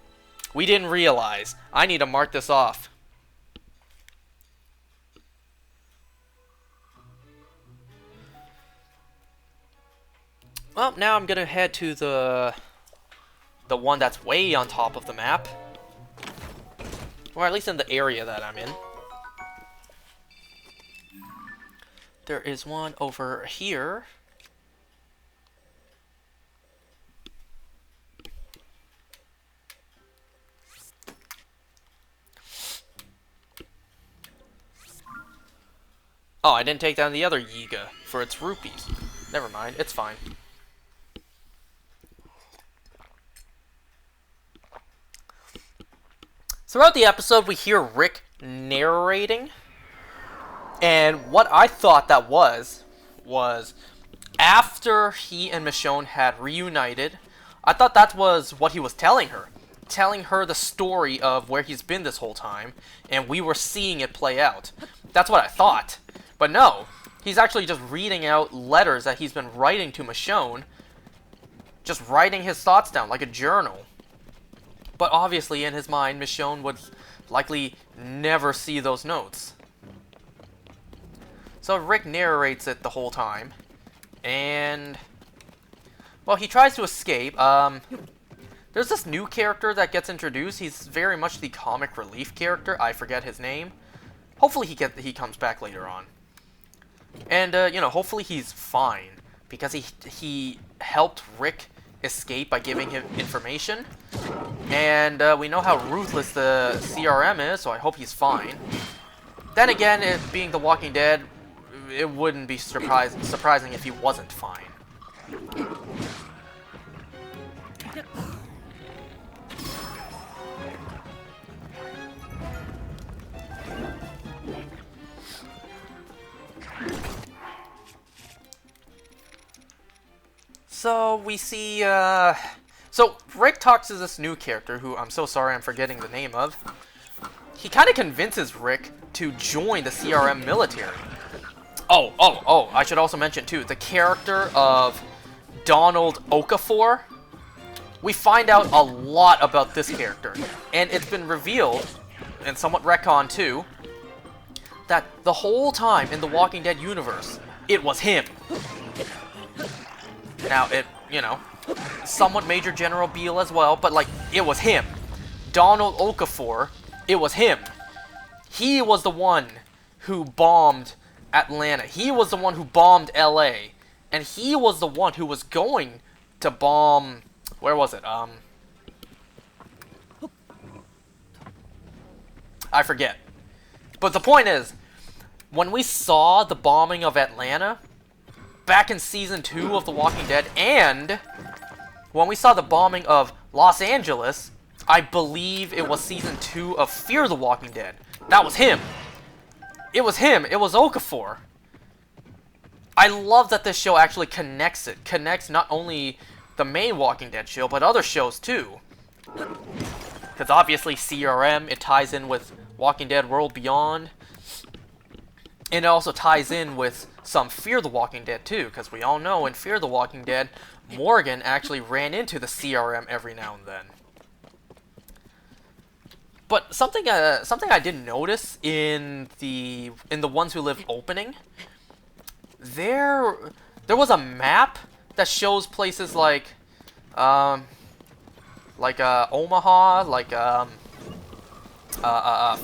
We didn't realize. I need to mark this off. Well, now I'm gonna head to the one that's way on top of the map. Or at least in the area that I'm in. There is one over here. Oh, I didn't take down the other Yiga for its rupees. Never mind, it's fine. Throughout the episode, we hear Rick narrating, and what I thought that was after he and Michonne had reunited, I thought that was what he was telling her the story of where he's been this whole time, and we were seeing it play out. That's what I thought. But no, he's actually just reading out letters that he's been writing to Michonne, just writing his thoughts down like a journal. But obviously, in his mind, Michonne would likely never see those notes. So Rick narrates it the whole time. And, well, he tries to escape. There's this new character that gets introduced. He's very much the comic relief character. I forget his name. Hopefully he comes back later on. And, you know, hopefully he's fine. Because he helped Rick escape by giving him information. And we know how ruthless the CRM is, so I hope he's fine. Then again, it being The Walking Dead, it wouldn't be surprising if he wasn't fine. So we see, so Rick talks to this new character, who I'm so sorry I'm forgetting the name of. He kind of convinces Rick to join the CRM military. Oh, I should also mention too, the character of Donald Okafor. We find out a lot about this character, and it's been revealed, and somewhat retconned too, that the whole time in the Walking Dead universe, it was him. Now, it, you know, somewhat Major General Beale as well, but, like, it was him. Donald Okafor, it was him. He was the one who bombed Atlanta. He was the one who bombed LA. And he was the one who was going to bomb... Where was it? I forget. But the point is, when we saw the bombing of Atlanta back in Season 2 of The Walking Dead, and when we saw the bombing of Los Angeles, I believe it was Season 2 of Fear the Walking Dead. That was him. It was him. It was Okafor. I love that this show actually connects it. Connects not only the main Walking Dead show, but other shows too. Because obviously CRM, it ties in with Walking Dead World Beyond. And it also ties in with some Fear the Walking Dead too, because we all know in Fear the Walking Dead, Morgan actually ran into the CRM every now and then. But something I did notice in the Ones Who Live opening, there was a map that shows places like like Omaha, like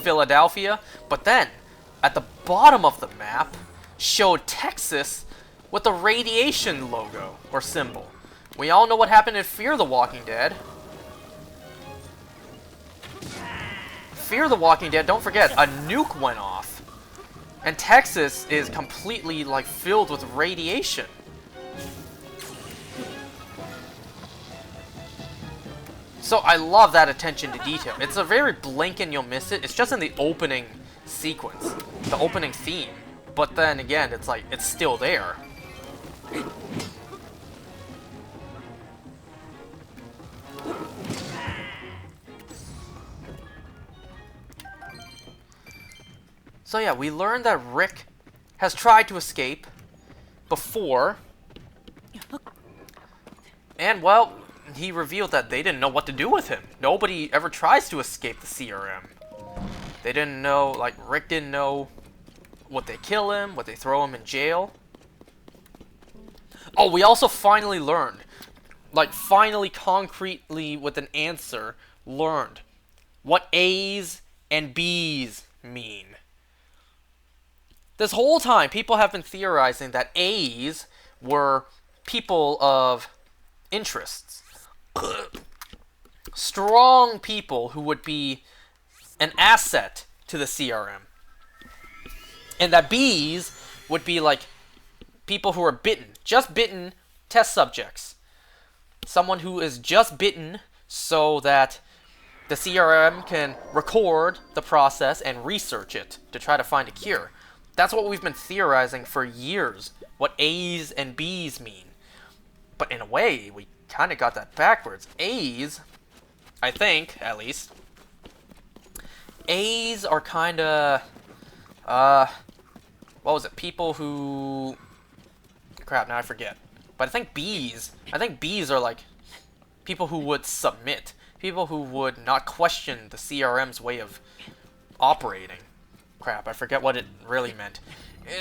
Philadelphia. But then, at the bottom of the map, showed Texas with the radiation logo, or symbol. We all know what happened in Fear the Walking Dead. Fear the Walking Dead, don't forget, a nuke went off. And Texas is completely, like, filled with radiation. So I love that attention to detail. It's a very blink and you'll miss it. It's just in the opening sequence, the opening theme. But then again, it's like, it's still there. So yeah, we learned that Rick has tried to escape before. And well, he revealed that they didn't know what to do with him. Nobody ever tries to escape the CRM. They didn't know, like, Rick didn't know, would they kill him? Would they throw him in jail? Oh, we also finally learned, like, finally concretely with an answer, learned what A's and B's mean. This whole time, people have been theorizing that A's were people of interests. Strong people who would be an asset to the CRM. And that B's would be like people who are bitten, just bitten test subjects. Someone who is just bitten so that the CRM can record the process and research it to try to find a cure. That's what we've been theorizing for years, what A's and B's mean. But in a way, we kind of got that backwards. A's, I think, at least, A's are kind of, what was it? People who, crap, now I forget. But I think B's are like people who would submit. People who would not question the CRM's way of operating. Crap, I forget what it really meant.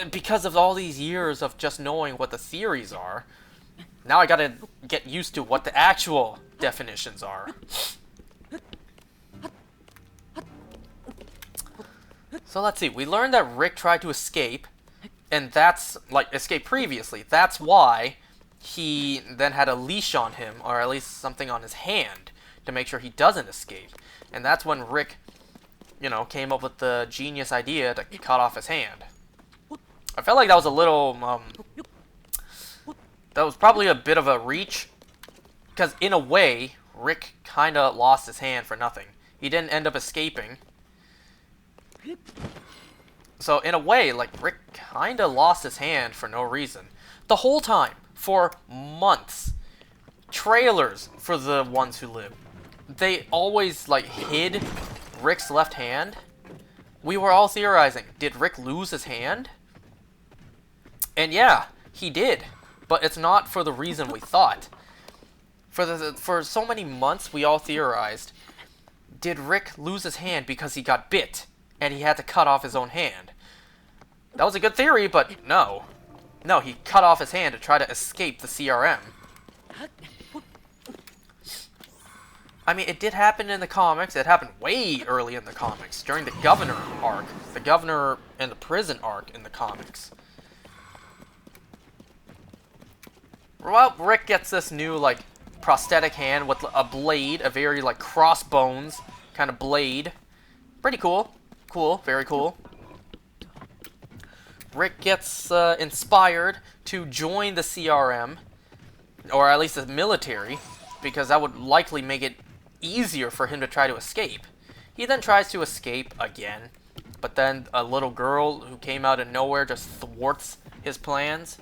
And because of all these years of just knowing what the theories are, now I gotta get used to what the actual definitions are. So let's see, we learned that Rick tried to escape, and that's, like, escape previously. That's why he then had a leash on him, or at least something on his hand, to make sure he doesn't escape. And that's when Rick, you know, came up with the genius idea to cut off his hand. I felt like that was a little, that was probably a bit of a reach, because in a way, Rick kind of lost his hand for nothing. He didn't end up escaping. So in a way, like, Rick kind of lost his hand for no reason. The whole time, for months. Trailers for the ones who live. They always, like, hid Rick's left hand. We were all theorizing, did Rick lose his hand? And yeah, he did. But it's not for the reason we thought. For so many months, we all theorized, did Rick lose his hand because he got bit and he had to cut off his own hand? That was a good theory, but no. No, he cut off his hand to try to escape the CRM. I mean, it did happen in the comics. It happened way early in the comics, during the Governor arc. The Governor and the prison arc in the comics. Well, Rick gets this new, like, prosthetic hand with a blade, a very, like, crossbones kind of blade. Pretty cool. Cool, very cool. Rick gets inspired to join the CRM, or at least the military, because that would likely make it easier for him to try to escape. He then tries to escape again, but then a little girl who came out of nowhere just thwarts his plans.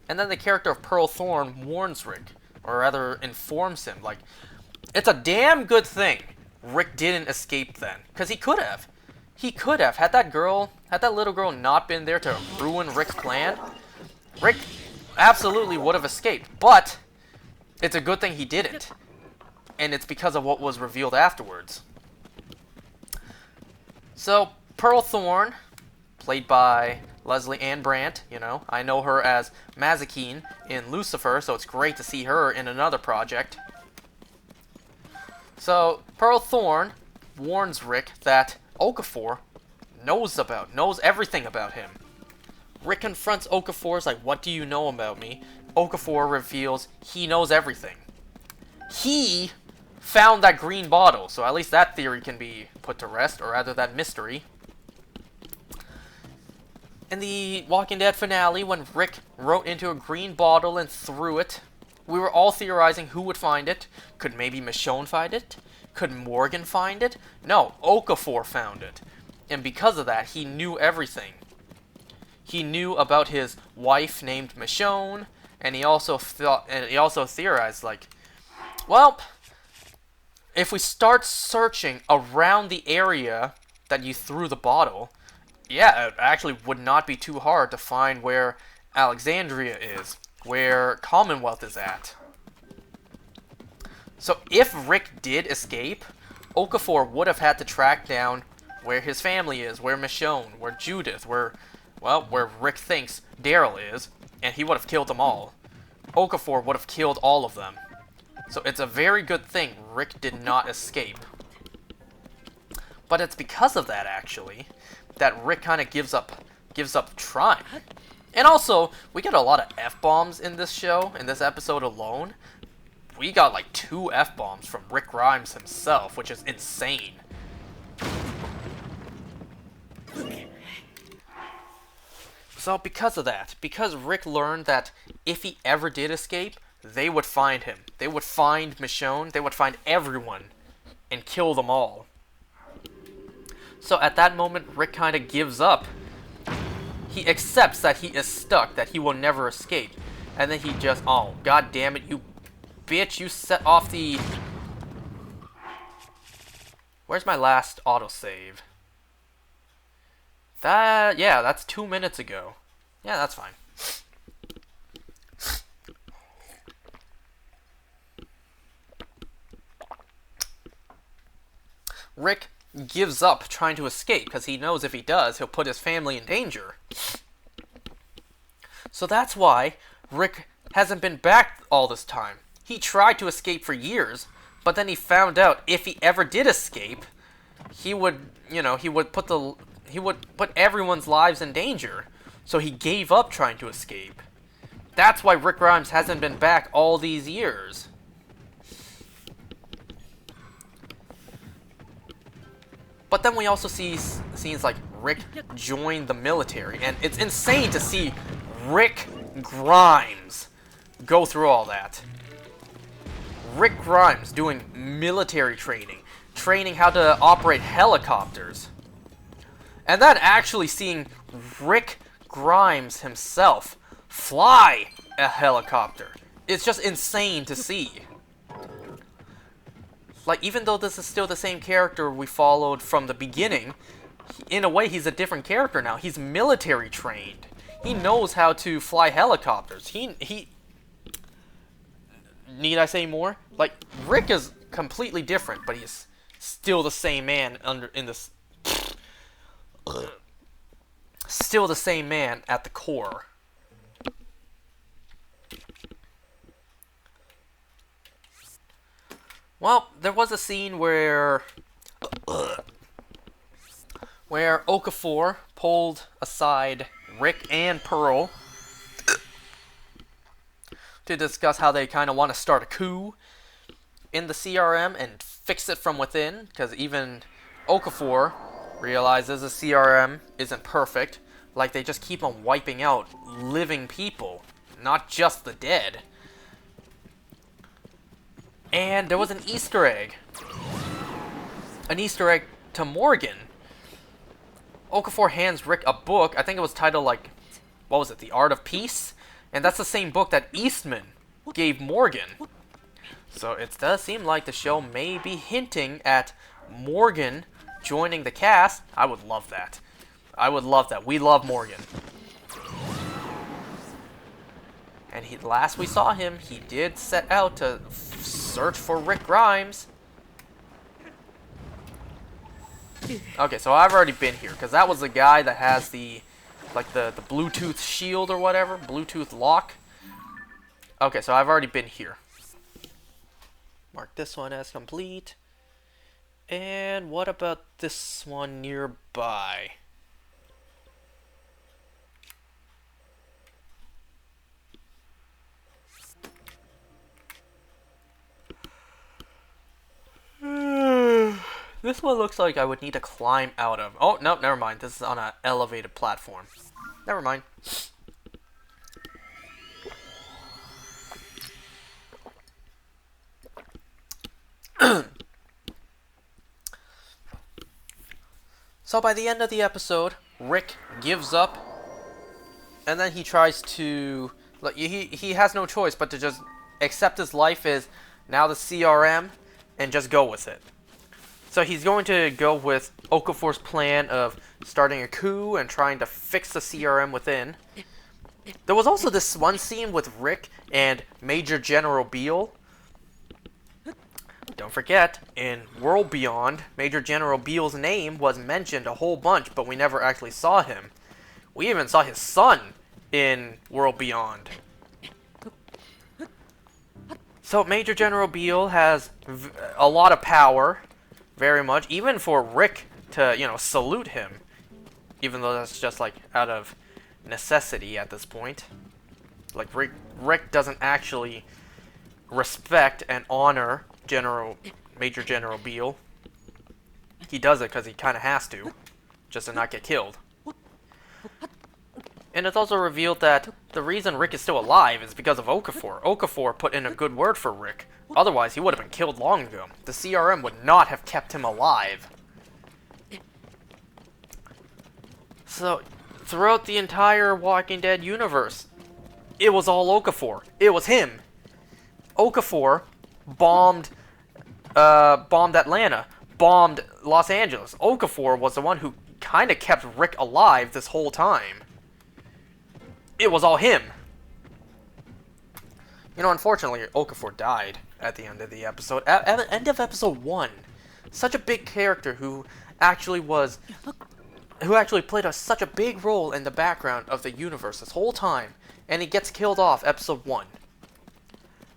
And then the character of Pearl Thorne warns Rick, or rather informs him, like, it's a damn good thing Rick didn't escape then, because he could have. He could have. Had that little girl not been there to ruin Rick's plan, Rick absolutely would have escaped. But it's a good thing he didn't. And it's because of what was revealed afterwards. So, Pearl Thorne, played by Leslie Ann Brandt, you know. I know her as Mazikeen in Lucifer, so it's great to see her in another project. So, Pearl Thorne warns Rick that Okafor knows everything about him. Rick confronts Okafor's like, what do you know about me? Okafor reveals he knows everything. He found that green bottle, so at least that theory can be put to rest, or rather that mystery. In the Walking Dead finale, when Rick wrote into a green bottle and threw it, we were all theorizing who would find it. Could maybe Michonne find it? Could Morgan find it? No, Okafor found it. And because of that, he knew everything. He knew about his wife named Michonne, and he also theorized, like, well, if we start searching around the area that you threw the bottle, yeah, it actually would not be too hard to find where Alexandria is, where Commonwealth is at. So if Rick did escape, Okafor would have had to track down where his family is, where Michonne, where Judith, where Rick thinks Daryl is, and he would have killed them all. Okafor would have killed all of them. So it's a very good thing Rick did not escape. But it's because of that, actually, that Rick kind of gives up trying. And also, we get a lot of F-bombs in this show, in this episode alone. We got like 2 F-bombs from Rick Grimes himself, which is insane. So because of that, because Rick learned that if he ever did escape, they would find him. They would find Michonne, they would find everyone, and kill them all. So at that moment, Rick kind of gives up. He accepts that he is stuck, that he will never escape. And then he just, oh, god damn it, you bitch, you set off the... Where's my last autosave? Yeah, that's 2 minutes ago. Yeah, that's fine. Rick gives up trying to escape because he knows if he does, he'll put his family in danger. So that's why Rick hasn't been back all this time. He tried to escape for years, but then he found out if he ever did escape, he would put everyone's lives in danger. So he gave up trying to escape. That's why Rick Grimes hasn't been back all these years. But then we also see scenes like Rick join the military, and it's insane to see Rick Grimes go through all that. Rick Grimes doing military training how to operate helicopters. And then actually seeing Rick Grimes himself fly a helicopter. It's just insane to see. Like, even though this is still the same character we followed from the beginning, in a way he's a different character now. He's military trained. He knows how to fly helicopters. He need I say more? Like, Rick is completely different, but he's still the same man still the same man at the core. Well, there was a scene where Okafor pulled aside Rick and Pearl to discuss how they kind of want to start a coup in the CRM and fix it from within, because even Okafor realizes the CRM isn't perfect. Like, they just keep on wiping out living people, not just the dead. And there was an Easter egg. An Easter egg to Morgan. Okafor hands Rick a book. I think it was titled, like, what was it? The Art of Peace? And that's the same book that Eastman gave Morgan. So it does seem like the show may be hinting at Morgan joining the cast. I would love that. I would love that. We love Morgan. And last we saw him, he did set out to search for Rick Grimes. Okay, so I've already been here, because that was the guy that has the like the Bluetooth shield or whatever, Bluetooth lock. Okay, so I've already been here. Mark this one as complete. And what about this one nearby? This one looks like I would need to climb out of. Oh, no, never mind. This is on an elevated platform. Never mind. So by the end of the episode, Rick gives up, and then he tries to... Like, he has no choice but to just accept his life as now the CRM and just go with it. So he's going to go with Okafor's plan of starting a coup and trying to fix the CRM within. There was also this one scene with Rick and Major General Beale. Don't forget, in World Beyond, Major General Beale's name was mentioned a whole bunch, but we never actually saw him. We even saw his son in World Beyond. So Major General Beale has a lot of power. Very much, even for Rick to, salute him. Even though that's just, like, out of necessity at this point. Like, Rick doesn't actually respect and honor Major General Beale. He does it because he kind of has to, just to not get killed. And it's also revealed that the reason Rick is still alive is because of Okafor. Okafor put in a good word for Rick. Otherwise, he would have been killed long ago. The CRM would not have kept him alive. So, throughout the entire Walking Dead universe, it was all Okafor. It was him. Okafor bombed Atlanta, bombed Los Angeles. Okafor was the one who kind of kept Rick alive this whole time. It was all him. Unfortunately, Okafor died at the end of the episode. At the end of episode 1. Such a big character who actually played such a big role in the background of the universe this whole time. And he gets killed off episode 1.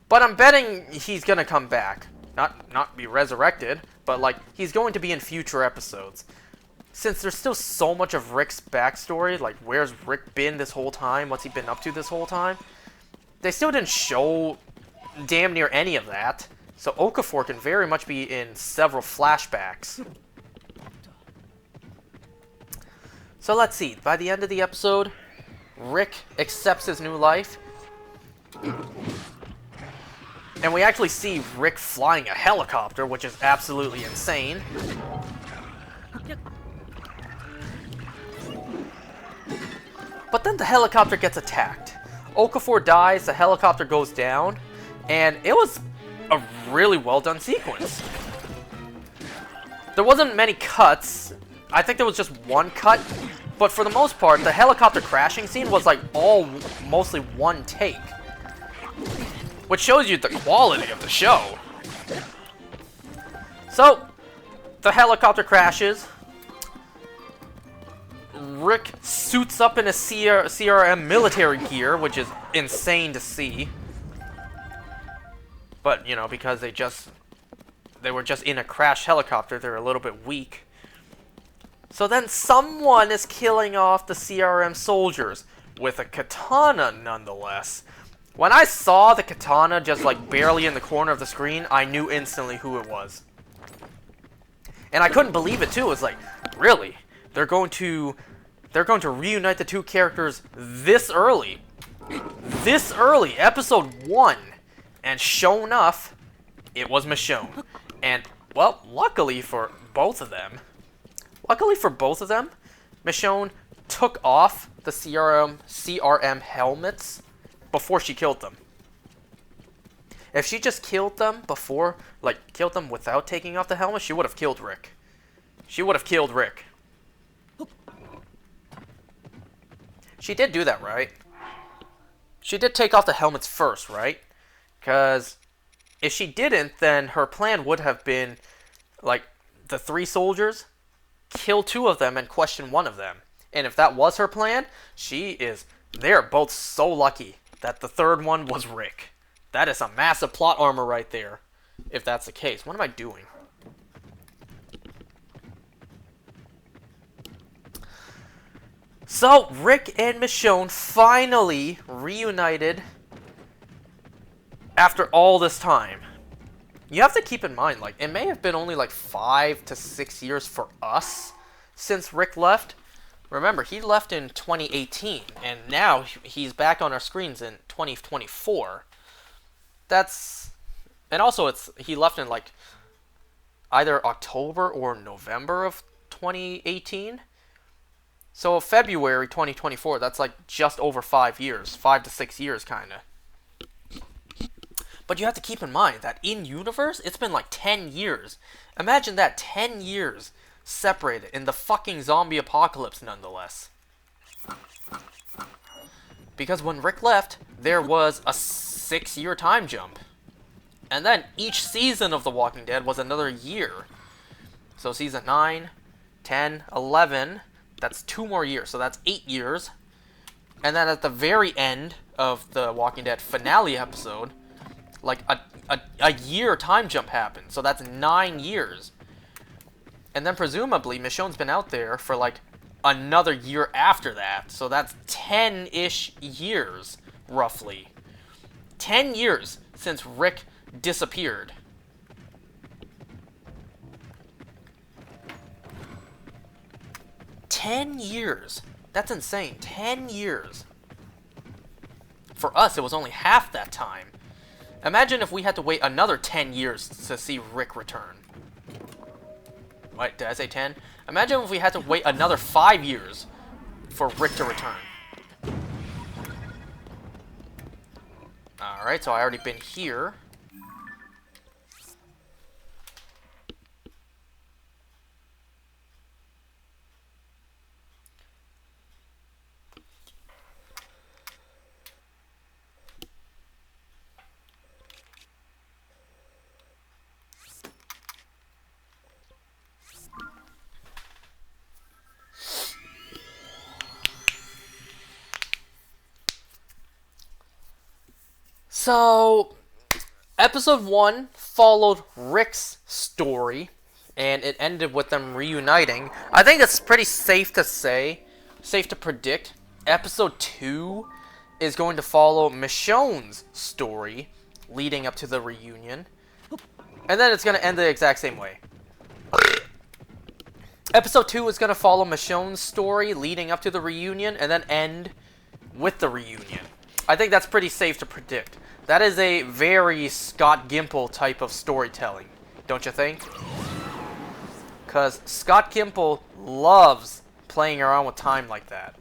But I'm betting he's gonna come back. Not be resurrected, but like, he's going to be in future episodes. Since there's still so much of Rick's backstory, like where's Rick been this whole time, what's he been up to this whole time, they still didn't show damn near any of that. So Okafor can very much be in several flashbacks. So let's see, by the end of the episode, Rick accepts his new life. And we actually see Rick flying a helicopter, which is absolutely insane. But then the helicopter gets attacked. Okafor dies, the helicopter goes down, and it was a really well done sequence. There wasn't many cuts. I think there was just one cut, but for the most part, the helicopter crashing scene was like mostly one take. Which shows you the quality of the show. So, the helicopter crashes. Rick suits up in a CRM military gear, which is insane to see. But, because they were just in a crashed helicopter, they're a little bit weak. So then someone is killing off the CRM soldiers with a katana nonetheless. When I saw the katana just like barely in the corner of the screen, I knew instantly who it was. And I couldn't believe it too. It was like, really? They're going to reunite the two characters this early. This early, episode 1. And sure enough, it was Michonne. And, well, luckily for both of them, Michonne took off the CRM helmets before she killed them. If she just killed them without taking off the helmet, she would have killed Rick. She did do that, right? She did take off the helmets first, right? Because if she didn't, then her plan would have been, like, the 3 soldiers, kill 2 of them and question 1 of them. And if that was her plan, they're both so lucky that the third one was Rick. That is a massive plot armor right there, if that's the case. What am I doing? So, Rick and Michonne finally reunited after all this time. You have to keep in mind, like, it may have been only like 5 to 6 years for us since Rick left. Remember, he left in 2018, and now he's back on our screens in 2024. And also he left in like either October or November of 2018. So February 2024, that's like just over 5 years, 5 to 6 years kind of. But you have to keep in mind that in universe, it's been like 10 years. Imagine that, 10 years separated in the fucking zombie apocalypse nonetheless. Because when Rick left, there was a 6-year time jump. And then each season of The Walking Dead was another year. So season 9, 10, 11, that's 2 more years, so that's 8 years. And then at the very end of The Walking Dead finale episode, like a year time jump happened, so that's 9 years. And then presumably Michonne's been out there for like another year after that, so that's 10-ish years, roughly. 10 years since Rick disappeared. $10 years. That's insane. 10 years. For us, it was only half that time. Imagine if we had to wait another 10 years to see Rick return. Wait, did I say 10? Imagine if we had to wait another 5 years for Rick to return. Alright, so I already been here. So, episode 1 followed Rick's story, and it ended with them reuniting. I think it's pretty safe to say, safe to predict, episode 2 is going to follow Michonne's story leading up to the reunion. And then it's going to end the exact same way. Episode 2 is going to follow Michonne's story leading up to the reunion, and then end with the reunion. I think that's pretty safe to predict. That is a very Scott Gimple type of storytelling, don't you think? Because Scott Gimple loves playing around with time like that.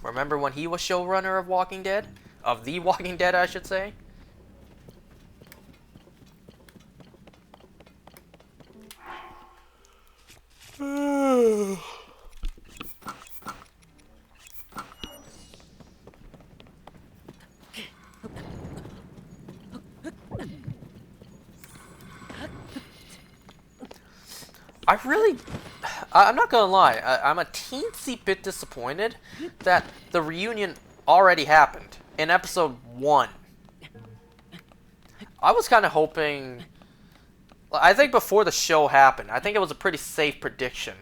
Remember when he was showrunner of Walking Dead? Of The Walking Dead, I should say? I'm not gonna lie, I'm a teensy bit disappointed that the reunion already happened in episode 1. I was kind of hoping, I think before the show happened, I think it was a pretty safe prediction.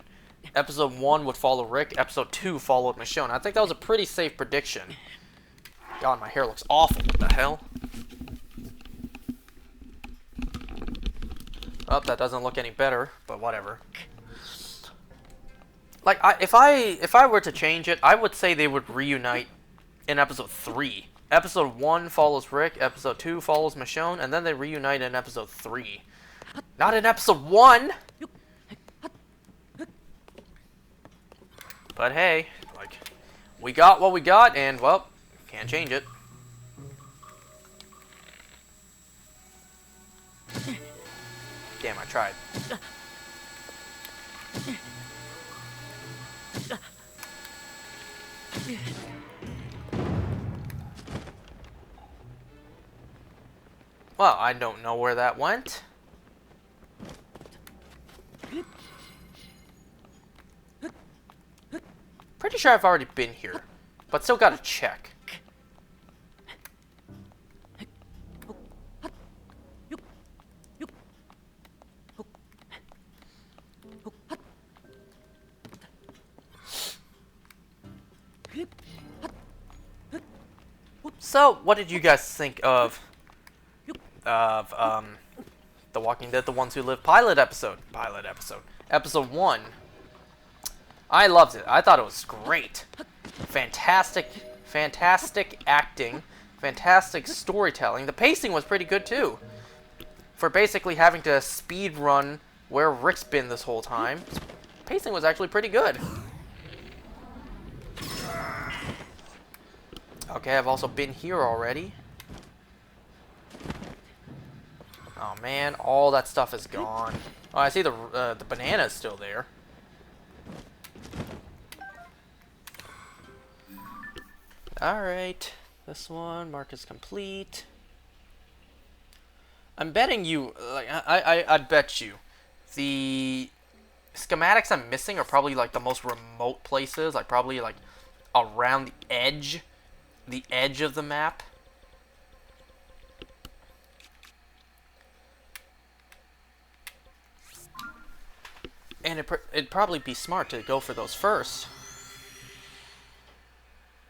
Episode 1 would follow Rick, episode 2 followed Michonne. I think that was a pretty safe prediction. God, my hair looks awful, what the hell? Oh, that doesn't look any better, but whatever. Like, if I were to change it, I would say they would reunite in episode 3. Episode 1 follows Rick, episode 2 follows Michonne, and then they reunite in episode 3. Not in episode 1! But hey, like, we got what we got, and, well, can't change it. Damn, I tried. Well, I don't know where that went. sure I've already been here, but still gotta check. So, what did you guys think of The Walking Dead: The Ones Who Live pilot episode? Episode 1. I loved it. I thought it was great. Fantastic acting, fantastic storytelling. The pacing was pretty good too. For basically having to speed run where Rick's been this whole time, pacing was actually pretty good. Okay, I've also been here already. Oh man, all that stuff is gone. Oh, I see the banana is still there. Alright, this one, mark is complete. I'm betting you, like, I'd bet you, the schematics I'm missing are probably, like, the most remote places, like, probably, like, around the edge of the map. And it'd probably be smart to go for those first.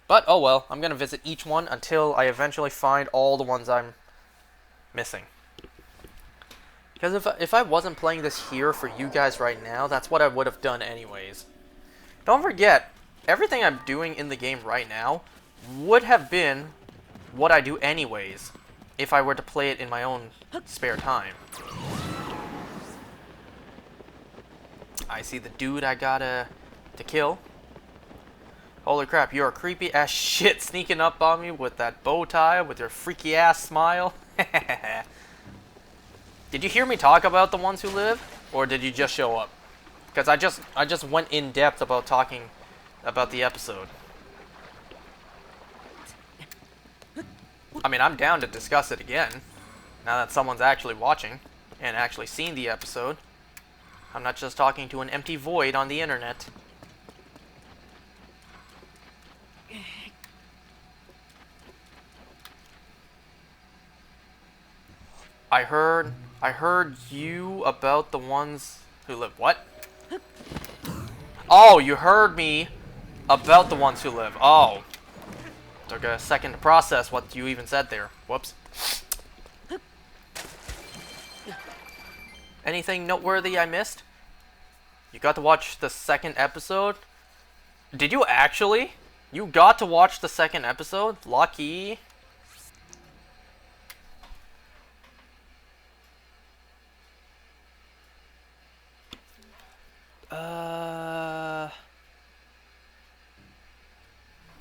But, oh well, I'm going to visit each one until I eventually find all the ones I'm missing. Because if I wasn't playing this here for you guys right now, that's what I would have done anyways. Don't forget, everything I'm doing in the game right now would have been what I do anyways if I were to play it in my own spare time. I see the dude I gotta to kill. Holy crap, you're a creepy ass shit sneaking up on me with that bow tie, with your freaky ass smile. Did you hear me talk about The Ones Who Live? Or did you just show up? Because I just went in depth about talking about the episode. I mean, I'm down to discuss it again, now that someone's actually watching and actually seen the episode. I'm not just talking to an empty void on the internet. I heard you about The Ones Who Live. What? Oh, you heard me about The Ones Who Live. Oh. Took a second to process what you even said there. Whoops. Anything noteworthy I missed? You got to watch the second episode? Did you actually? You got to watch the second episode? Lucky.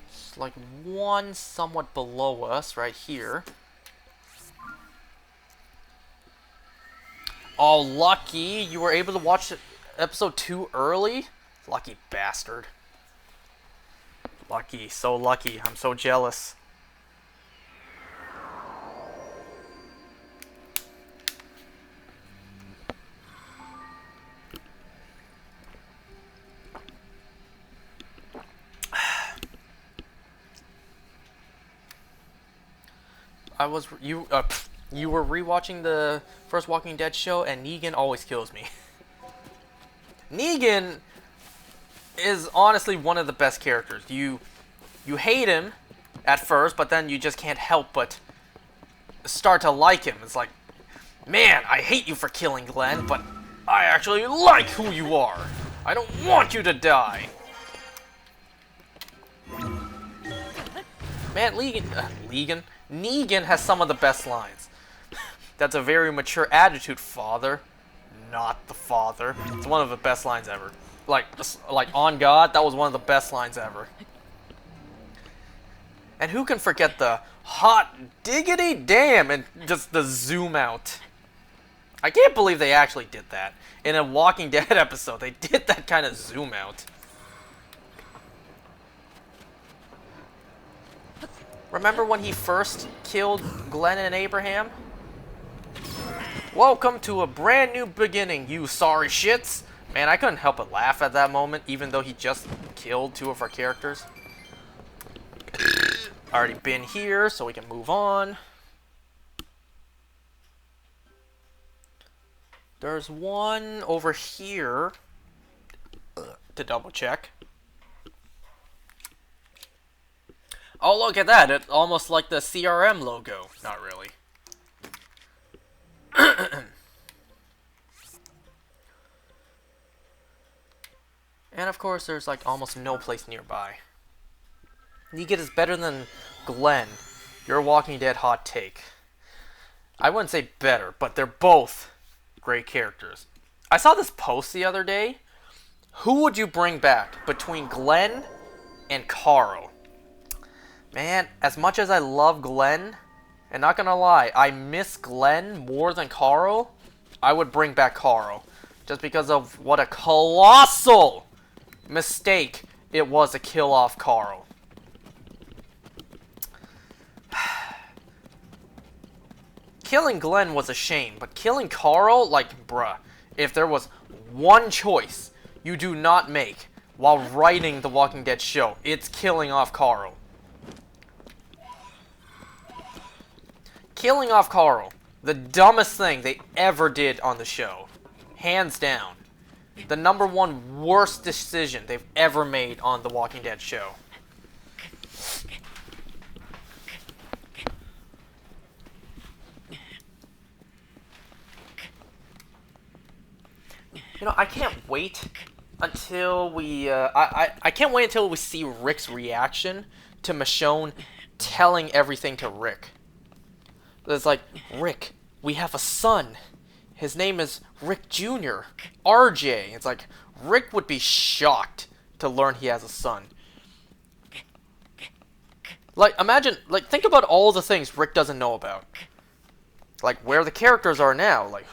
It's like one somewhat below us right here. Oh, lucky. You were able to watch episode 2 early? Lucky bastard. Lucky. So lucky. I'm so jealous. You were rewatching the first Walking Dead show, and Negan always kills me. Negan is honestly one of the best characters. You hate him at first, but then you just can't help but start to like him. It's like, man, I hate you for killing Glenn, but I actually like who you are. I don't want you to die. Man, Negan has some of the best lines. That's a very mature attitude, father. Not the father. It's one of the best lines ever. Like on God, that was one of the best lines ever. And who can forget the hot diggity damn and just the zoom out. I can't believe they actually did that. In a Walking Dead episode, they did that kind of zoom out. Remember when he first killed Glenn and Abraham? Welcome to a brand new beginning, you sorry shits. Man, I couldn't help but laugh at that moment, even though he just killed 2 of our characters. Already been here, so we can move on. There's one over here to double check. Oh, look at that. It's almost like the CRM logo. Not really. And of course, there's like almost no place nearby. Negan is better than Glenn. Your Walking Dead hot take. I wouldn't say better, but they're both great characters. I saw this post the other day. Who would you bring back between Glenn and Carl? Man, as much as I love Glenn, and not gonna lie, I miss Glenn more than Carl, I would bring back Carl. Just because of what a colossal mistake it was to kill off Carl. Killing Glenn was a shame, but killing Carl, like, bruh, if there was one choice you do not make while writing the Walking Dead show, it's killing off Carl. Killing off Carl, the dumbest thing they ever did on the show. Hands down. The #1 worst decision they've ever made on the Walking Dead show. You know, I can't wait until we, I can't wait until we see Rick's reaction to Michonne telling everything to Rick. It's like, Rick, we have a son. His name is Rick Jr., RJ. It's like, Rick would be shocked to learn he has a son. Like, imagine, like, think about all the things Rick doesn't know about. Like, where the characters are now, like,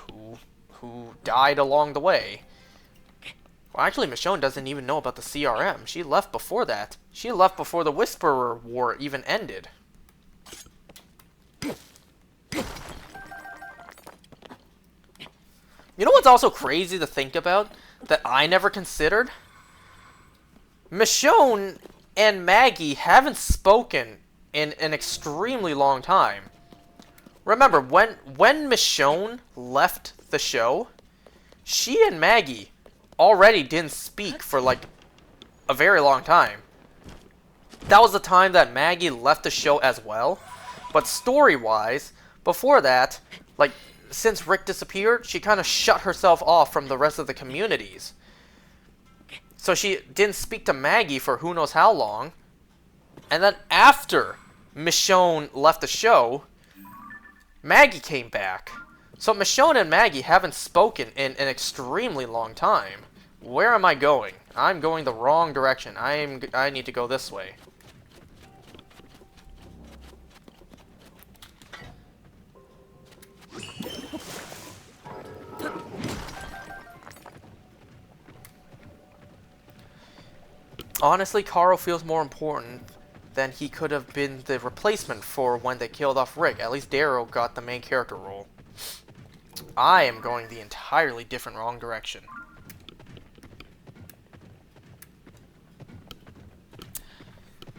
who died along the way. Well, actually, Michonne doesn't even know about the CRM. She left before that. She left before the Whisperer War even ended. You know what's also crazy to think about that I never considered? Michonne and Maggie haven't spoken in an extremely long time. Remember, when Michonne left the show, she and Maggie already didn't speak for like a very long time. That was the time that Maggie left the show as well. But story-wise, before that, like, since Rick disappeared, she kind of shut herself off from the rest of the communities. So she didn't speak to Maggie for who knows how long. And then after Michonne left the show, Maggie came back. So Michonne and Maggie haven't spoken in an extremely long time. Where am I going? I'm going the wrong direction. I need to go this way. Honestly, Carl feels more important than he could have been the replacement for when they killed off Rick. At least Daryl got the main character role. I am going the entirely different wrong direction.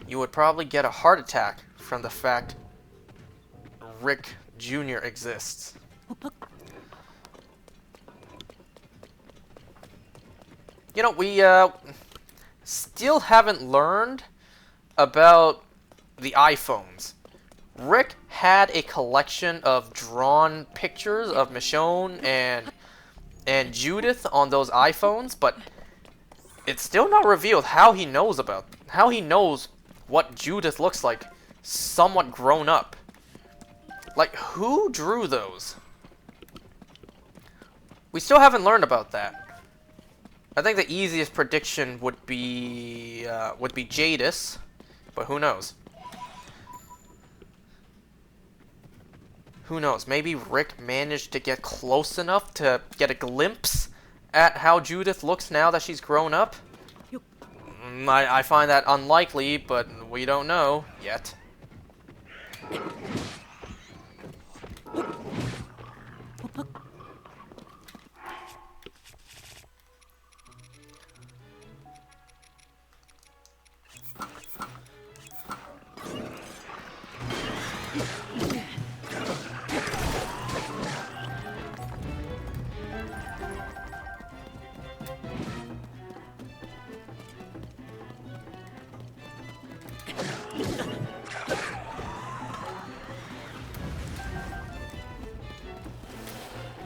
You would probably get a heart attack from the fact Rick Jr. exists. You know, we still haven't learned about the iPhones. Rick had a collection of drawn pictures of Michonne and Judith on those iPhones, but it's still not revealed how he knows what Judith looks like, somewhat grown up. Like, who drew those? We still haven't learned about that. I think the easiest prediction would be Jadis, but who knows? Who knows? Maybe Rick managed to get close enough to get a glimpse at how Judith looks now that she's grown up. I find that unlikely, but we don't know yet.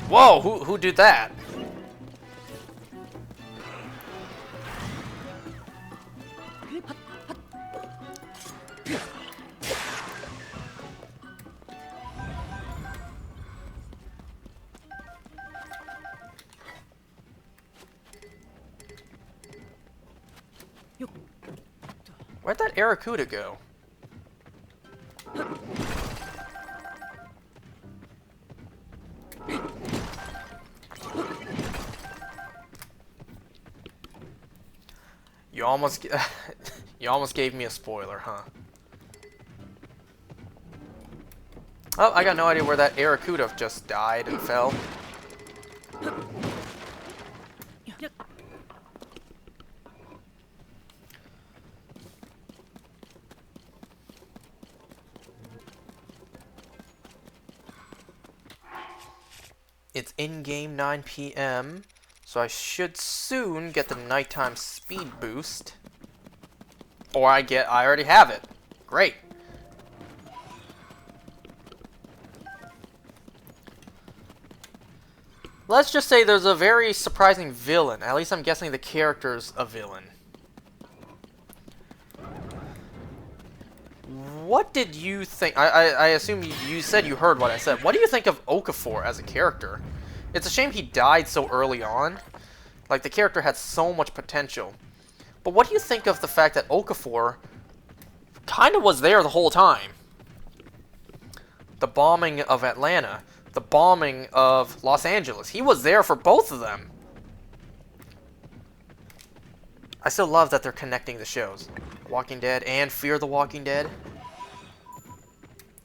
Whoa, who did that? Where'd that Aracuda go? You almost you almost gave me a spoiler, huh? Oh, I got no idea where that Aracuda just died and fell. It's in-game 9 p.m. So I should soon get the nighttime speed boost. Or I already have it. Great. Let's just say there's a very surprising villain. At least I'm guessing the character's a villain. What did you think? I assume you said you heard what I said. What do you think of Okafor as a character? It's a shame he died so early on. Like, the character had so much potential. But what do you think of the fact that Okafor kind of was there the whole time? The bombing of Atlanta, the bombing of Los Angeles. He was there for both of them. I still love that they're connecting the shows. Walking Dead and Fear the Walking Dead.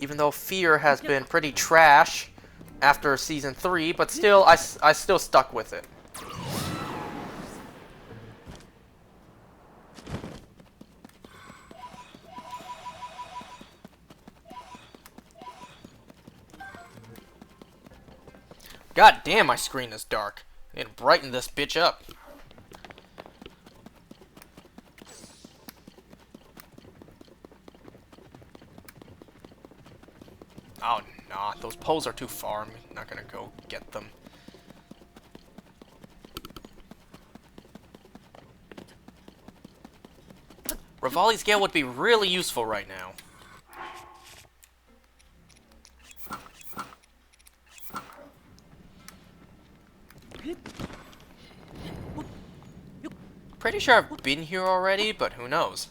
Even though Fear has been pretty trash after season 3, but still, I still stuck with it. God damn, my screen is dark. I need to brighten this bitch up. Oh, nah. Those poles are too far. I'm not gonna go get them. Revali's Gale would be really useful right now. Pretty sure I've been here already, but who knows?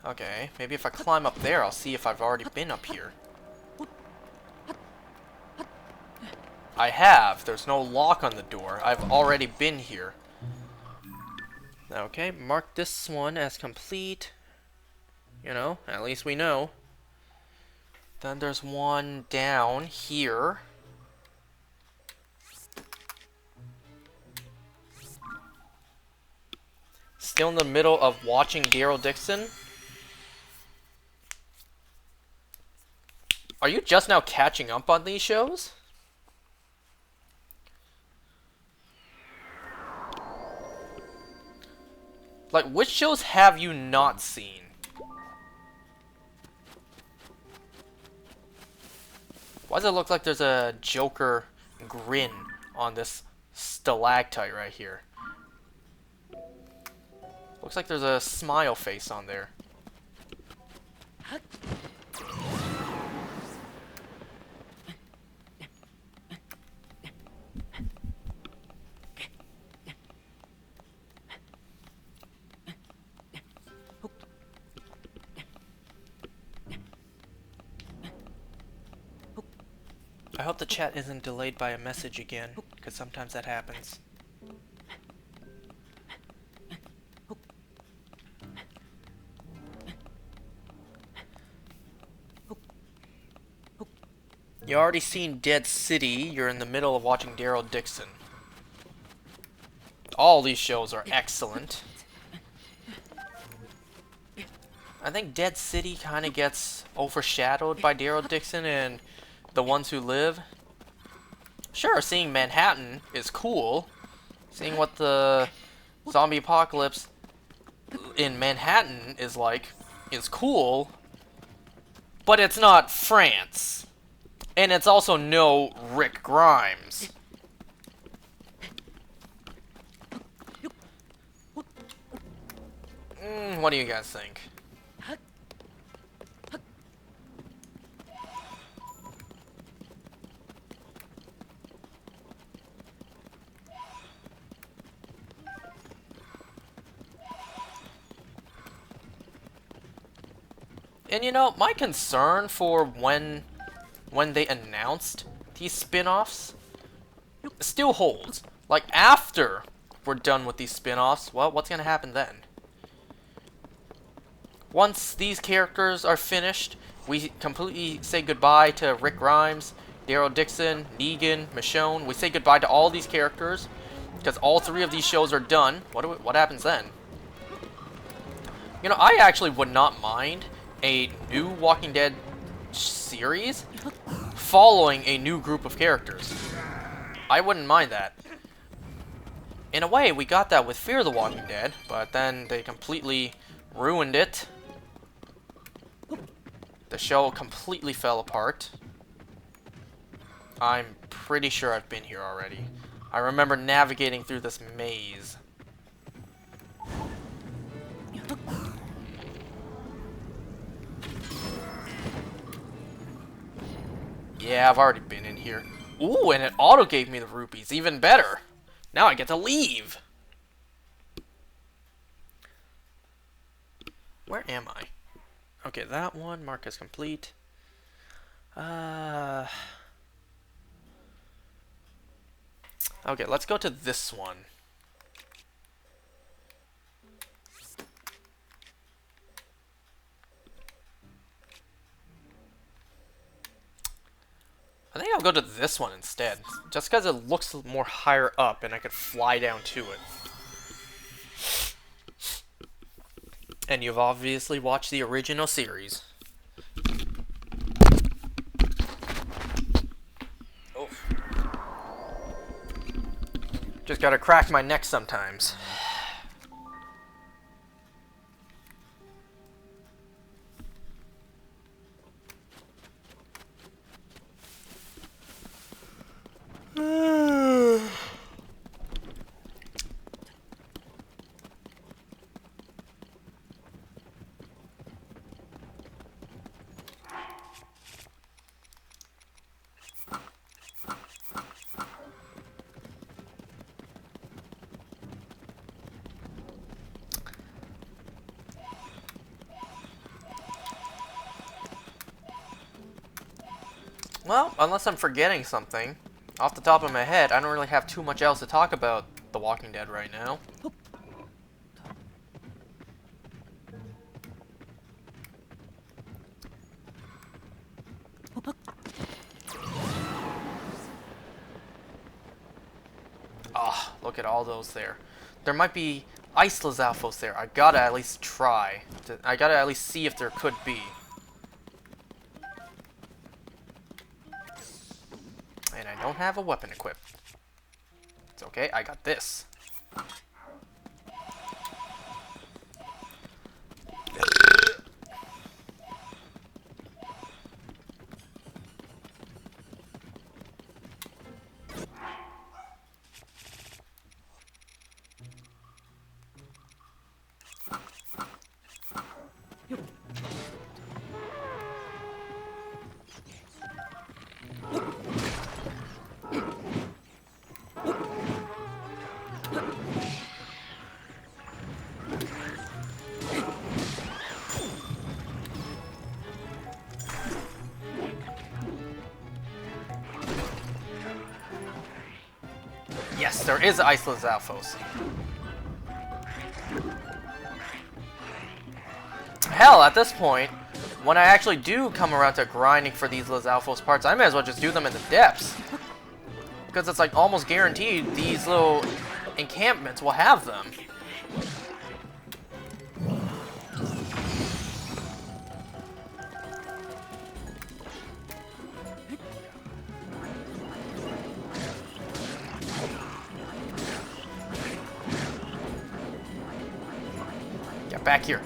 Okay, maybe if I climb up there, I'll see if I've already been up here. I have. There's no lock on the door. I've already been here. Okay, mark this one as complete. You know, at least we know. Then there's one down here. Still in the middle of watching Daryl Dixon. Are you just now catching up on these shows? Like, which shows have you not seen? Why does it look like there's a Joker grin on this stalactite right here? Looks like there's a smile face on there. I hope the chat isn't delayed by a message again, because sometimes that happens. You already seen Dead City. You're in the middle of watching Daryl Dixon. All these shows are excellent. I think Dead City kind of gets overshadowed by Daryl Dixon and The Ones Who Live. Sure, seeing Manhattan is cool. Seeing what the zombie apocalypse in Manhattan is like is cool. But it's not France. And it's also no Rick Grimes. What do you guys think? And you know, my concern for when they announced these spin-offs still holds. Like, after we're done with these spin-offs, well, what's gonna happen then? Once these characters are finished, we completely say goodbye to Rick Grimes, Daryl Dixon, Negan, Michonne. We say goodbye to all these characters because all three of these shows are done. What happens then? You know, I actually would not mind a new Walking Dead series following a new group of characters. I wouldn't mind that. In a way, we got that with Fear the Walking Dead, but then they completely ruined it. The show completely fell apart. I'm pretty sure I've been here already. I remember navigating through this maze. Yeah, I've already been in here. Ooh, and it auto gave me the rupees. Even better. Now I get to leave. Where am I? Okay, that one. Mark is complete. Okay, let's go to this one. I think I'll go to this one instead, just because it looks more higher up and I could fly down to it. And you've obviously watched the original series. Oh. Just gotta crack my neck sometimes. Well, unless I'm forgetting something, off the top of my head, I don't really have too much else to talk about The Walking Dead right now. Ah, look at all those there. There might be Islas Alphos there. I gotta at least try. I gotta at least see if there could be. And I don't have a weapon equipped. It's okay, I got this. Yes, there is Islas Alphos. Hell, at this point, when I actually do come around to grinding for these Lizalfos parts, I may as well just do them in the depths. Because it's like almost guaranteed these little encampments will have them. Get back here.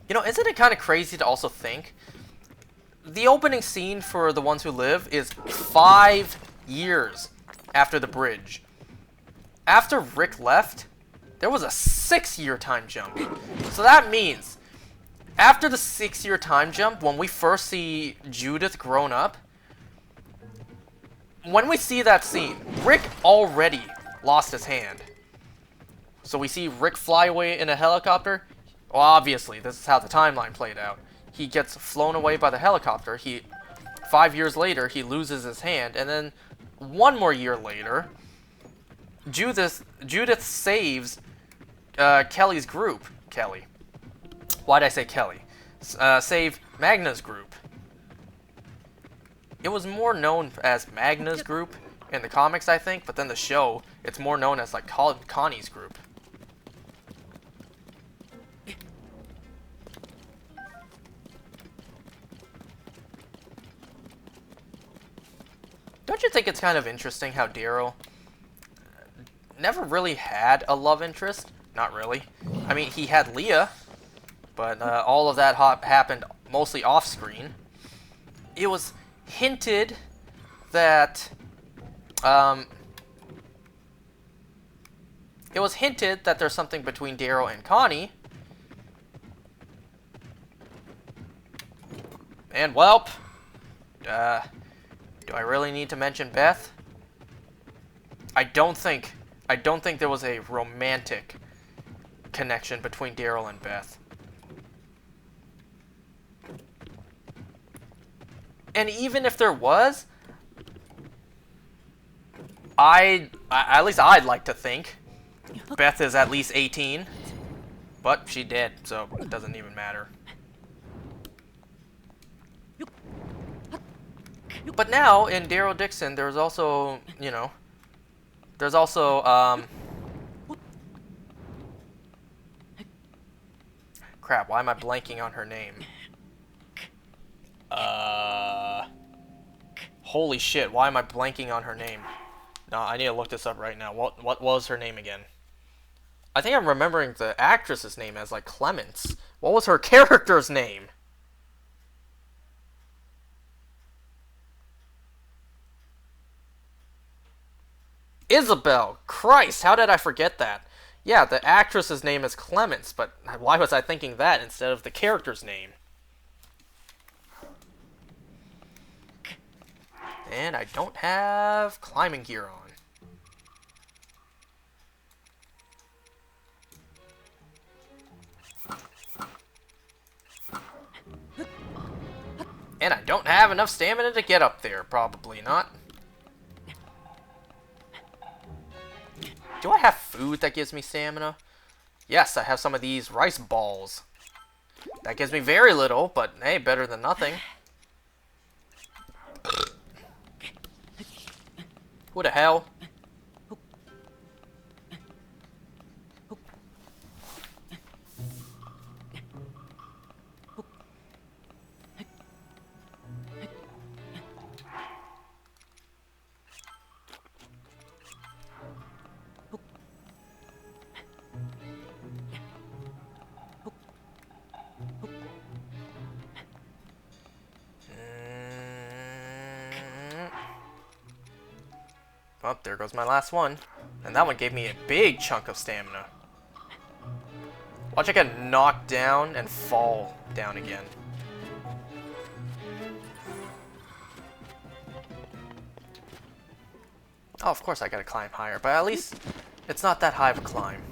You know, isn't it kind of crazy to also think the opening scene for The Ones Who Live is 5 years after the bridge. After Rick left, there was a 6-year time jump. So that means after the 6-year time jump, when we first see Judith grown up, when we see that scene, Rick already lost his hand. So we see Rick fly away in a helicopter. Well, obviously, this is how the timeline played out. He gets flown away by the helicopter. 5 years later, he loses his hand, and then 1 more year later, Judith saves Kelly's group. Kelly. Why'd I say Kelly? Save Magna's group. It was more known as Magna's group in the comics, I think, but then the show, it's more known as like Connie's group. Don't you think it's kind of interesting how Daryl never really had a love interest? Not really. I mean, he had Leah, but all of that happened mostly off-screen. It was hinted that there's something between Daryl and Connie. And welp, do I really need to mention Beth? I don't think there was a romantic connection between Daryl and Beth. And even if there was, at least I'd like to think Beth is at least 18, but she did, so it doesn't even matter. But now, in Daryl Dixon, there's also, you know, crap, why am I blanking on her name? Holy shit, why am I blanking on her name? No, I need to look this up right now. What was her name again? I think I'm remembering the actress's name as, like, Clements. What was her character's name? Isabel! Christ, how did I forget that? Yeah, the actress's name is Clements, but why was I thinking that instead of the character's name? And I don't have climbing gear on. And I don't have enough stamina to get up there, probably not. Do I have food that gives me stamina? Yes, I have some of these rice balls. That gives me very little, but hey, better than nothing. Who the hell? Oh, there goes my last one. And that one gave me a big chunk of stamina. Watch I get knocked down and fall down again. Oh, of course I gotta climb higher, but at least it's not that high of a climb.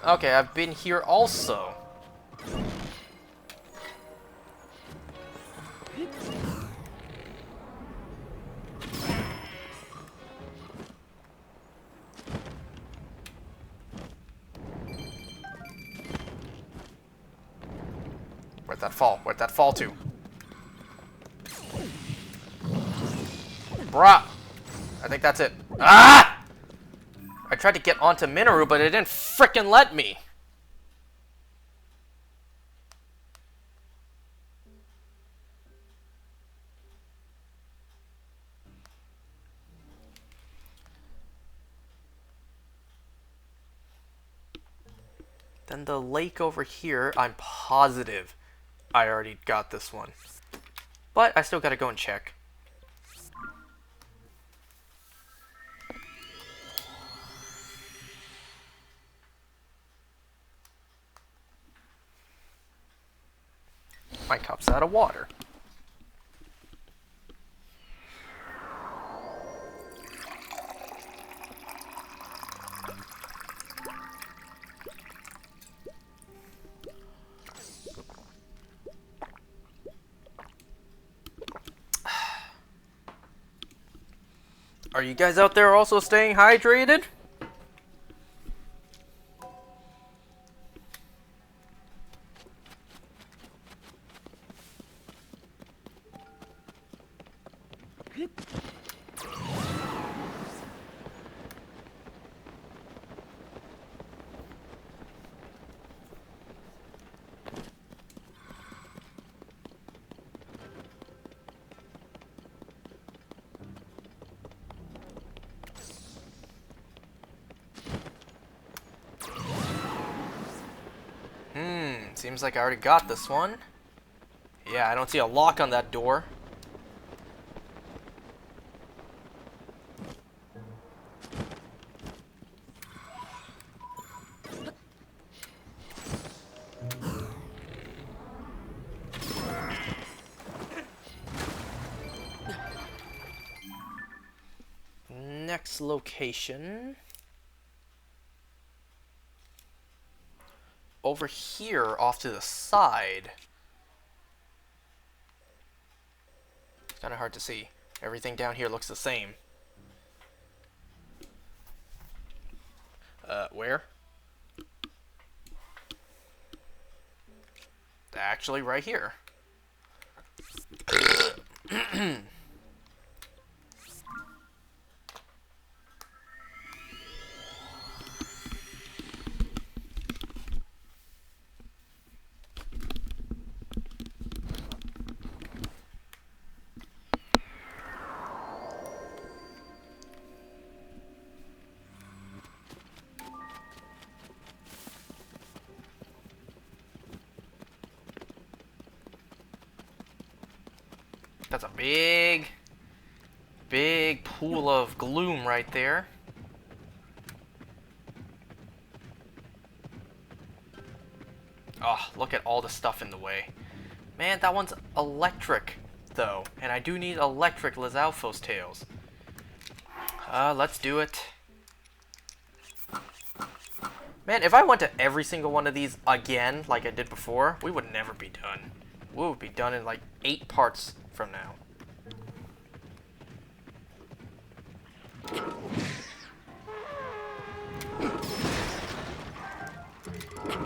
Okay, I've been here also. Where'd that fall? Where'd that fall to? Bruh! I think that's it. Ah! I tried to get onto Minoru, but it didn't frickin' let me. Then the lake over here, I'm positive I already got this one. But I still gotta go and check. My cup's out of water. Are you guys out there also staying hydrated? Seems like I already got this one. Yeah, I don't see a lock on that door. Next location. Over here, off to the side. It's kind of hard to see. Everything down here looks the same. Where? Actually, right here. That's a big pool of gloom right there. Oh, look at all the stuff in the way. Man, that one's electric, though. And I do need electric Lizalfos tails. Let's do it. Man, if I went to every single one of these again, like I did before, we would never be done. We would be done in like 8 parts from now.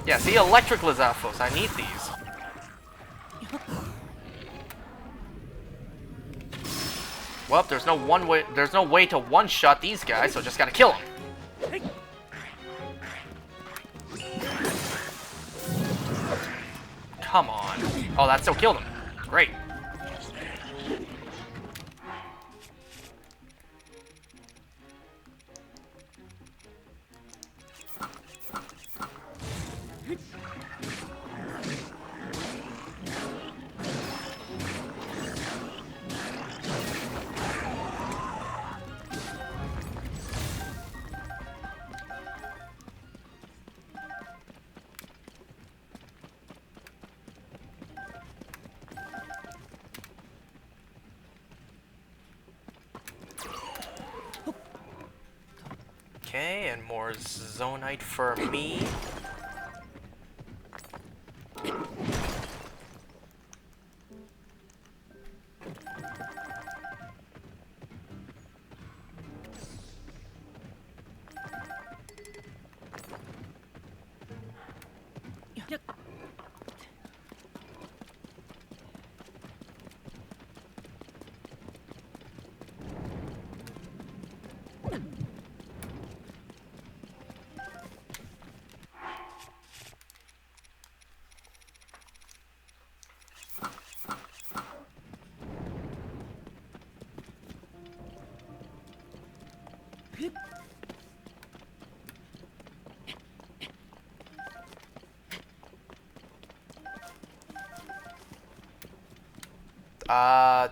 Yeah, see, electric Lizalfos, I need these. Well, there's no way to one-shot these guys, so just gotta kill them. Come on. Oh, that still killed him. Great. Okay, and more Zonite for me.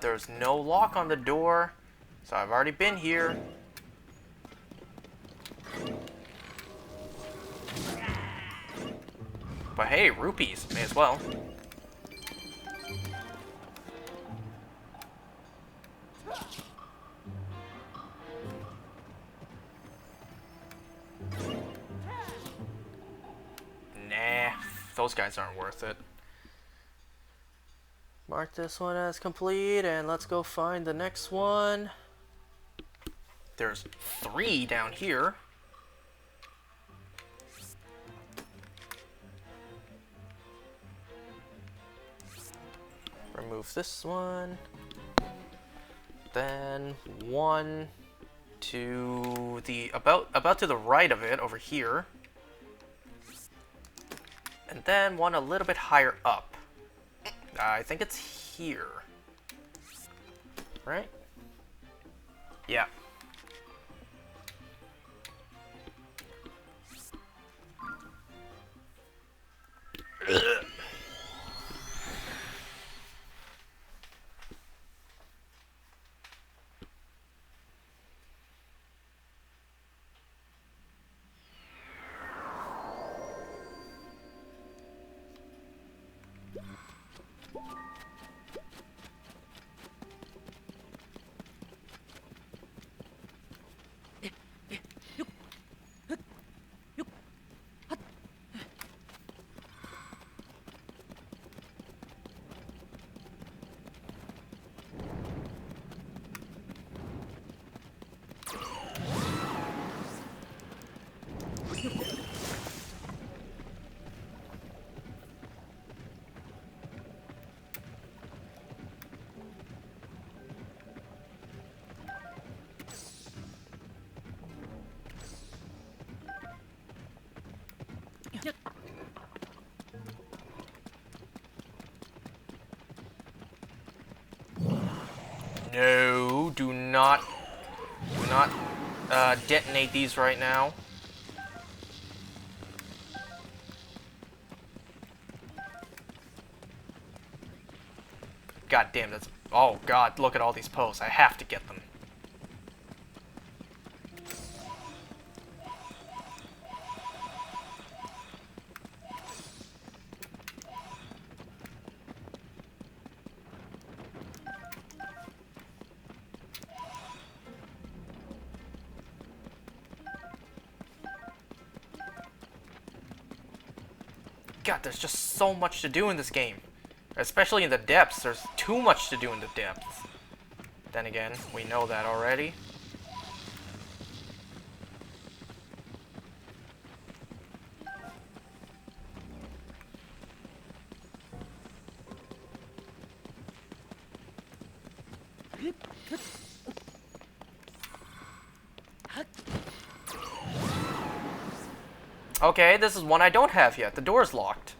There's no lock on the door, so I've already been here. But hey, rupees, may as well. Nah, those guys aren't worth it. Mark this one as complete, and let's go find the next one. There's 3 down here. Remove this one. Then 1 to the about to the right of it over here. And then one a little bit higher up. I think it's here. Right? Yeah. No, do not detonate these right now. God damn, that's... Oh god, look at all these posts. I have to get them. God, there's just so much to do in this game. Especially in the depths. There's too much to do in the depths. Then again, we know that already. Okay, this is one I don't have yet. The door's locked.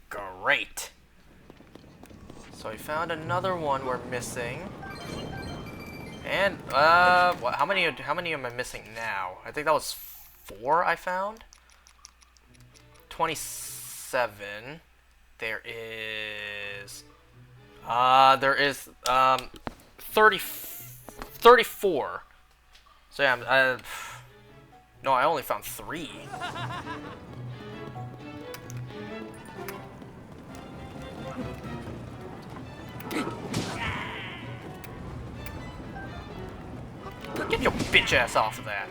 Great. So we found another one we're missing. And what, how many am I missing now? I think that was 4 I found. 27. There is 34. So yeah, no, I only found 3. Get your bitch ass off of that.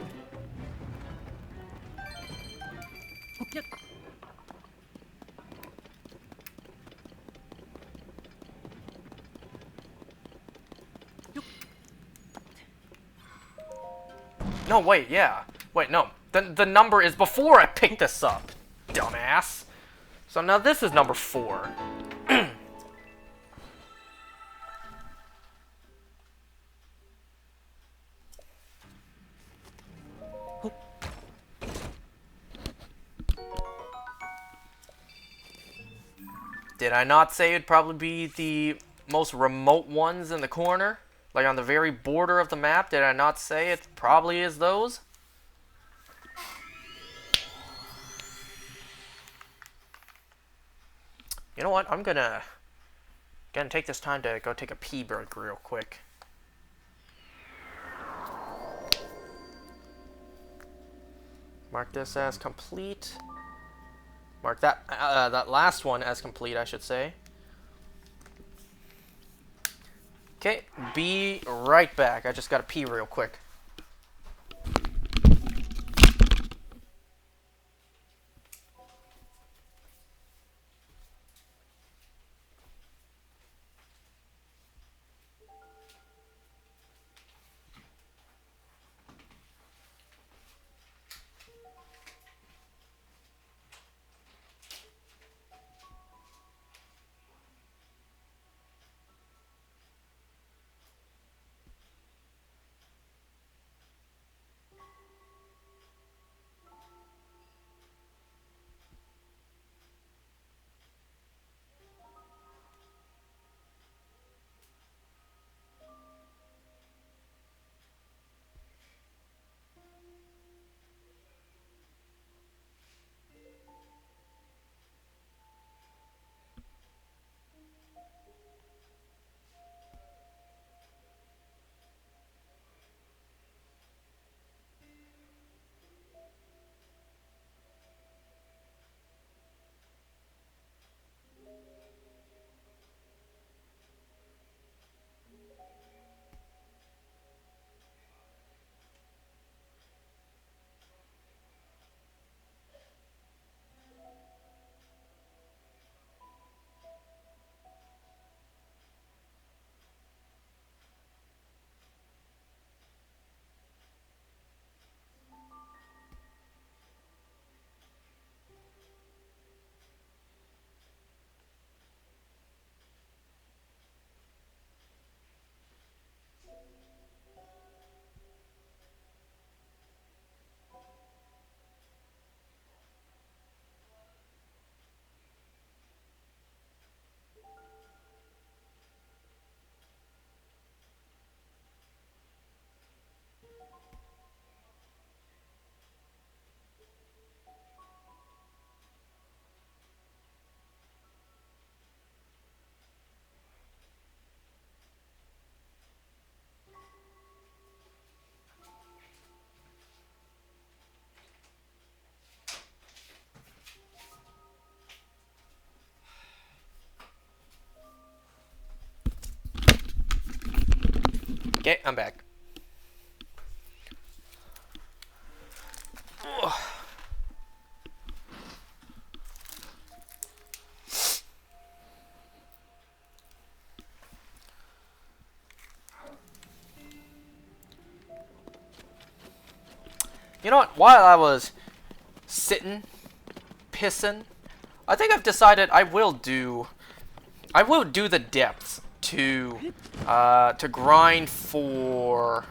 No, wait, yeah. Wait, no. The number is before I picked this up, dumbass. So now this is number 4. Did I not say it'd probably be the most remote ones in the corner? Like on the very border of the map? Did I not say it probably is those? You know what? I'm gonna take this time to go take a pee break real quick. Mark this as complete. Mark that that last one as complete, I should say. Okay, be right back. I just gotta pee real quick. Okay, I'm back. Ugh. You know what? While I was sitting, pissing, I think I've decided I will do the depths to grind for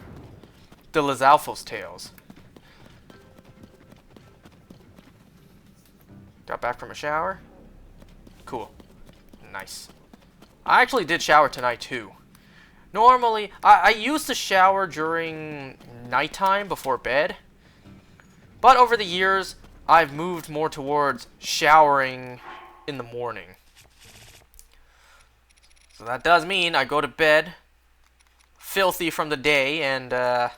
the Lizalfos Tales. Got back from a shower. Cool. Nice. I actually did shower tonight too. Normally, I used to shower during nighttime before bed. But over the years, I've moved more towards showering in the morning. So that does mean I go to bed filthy from the day and, well,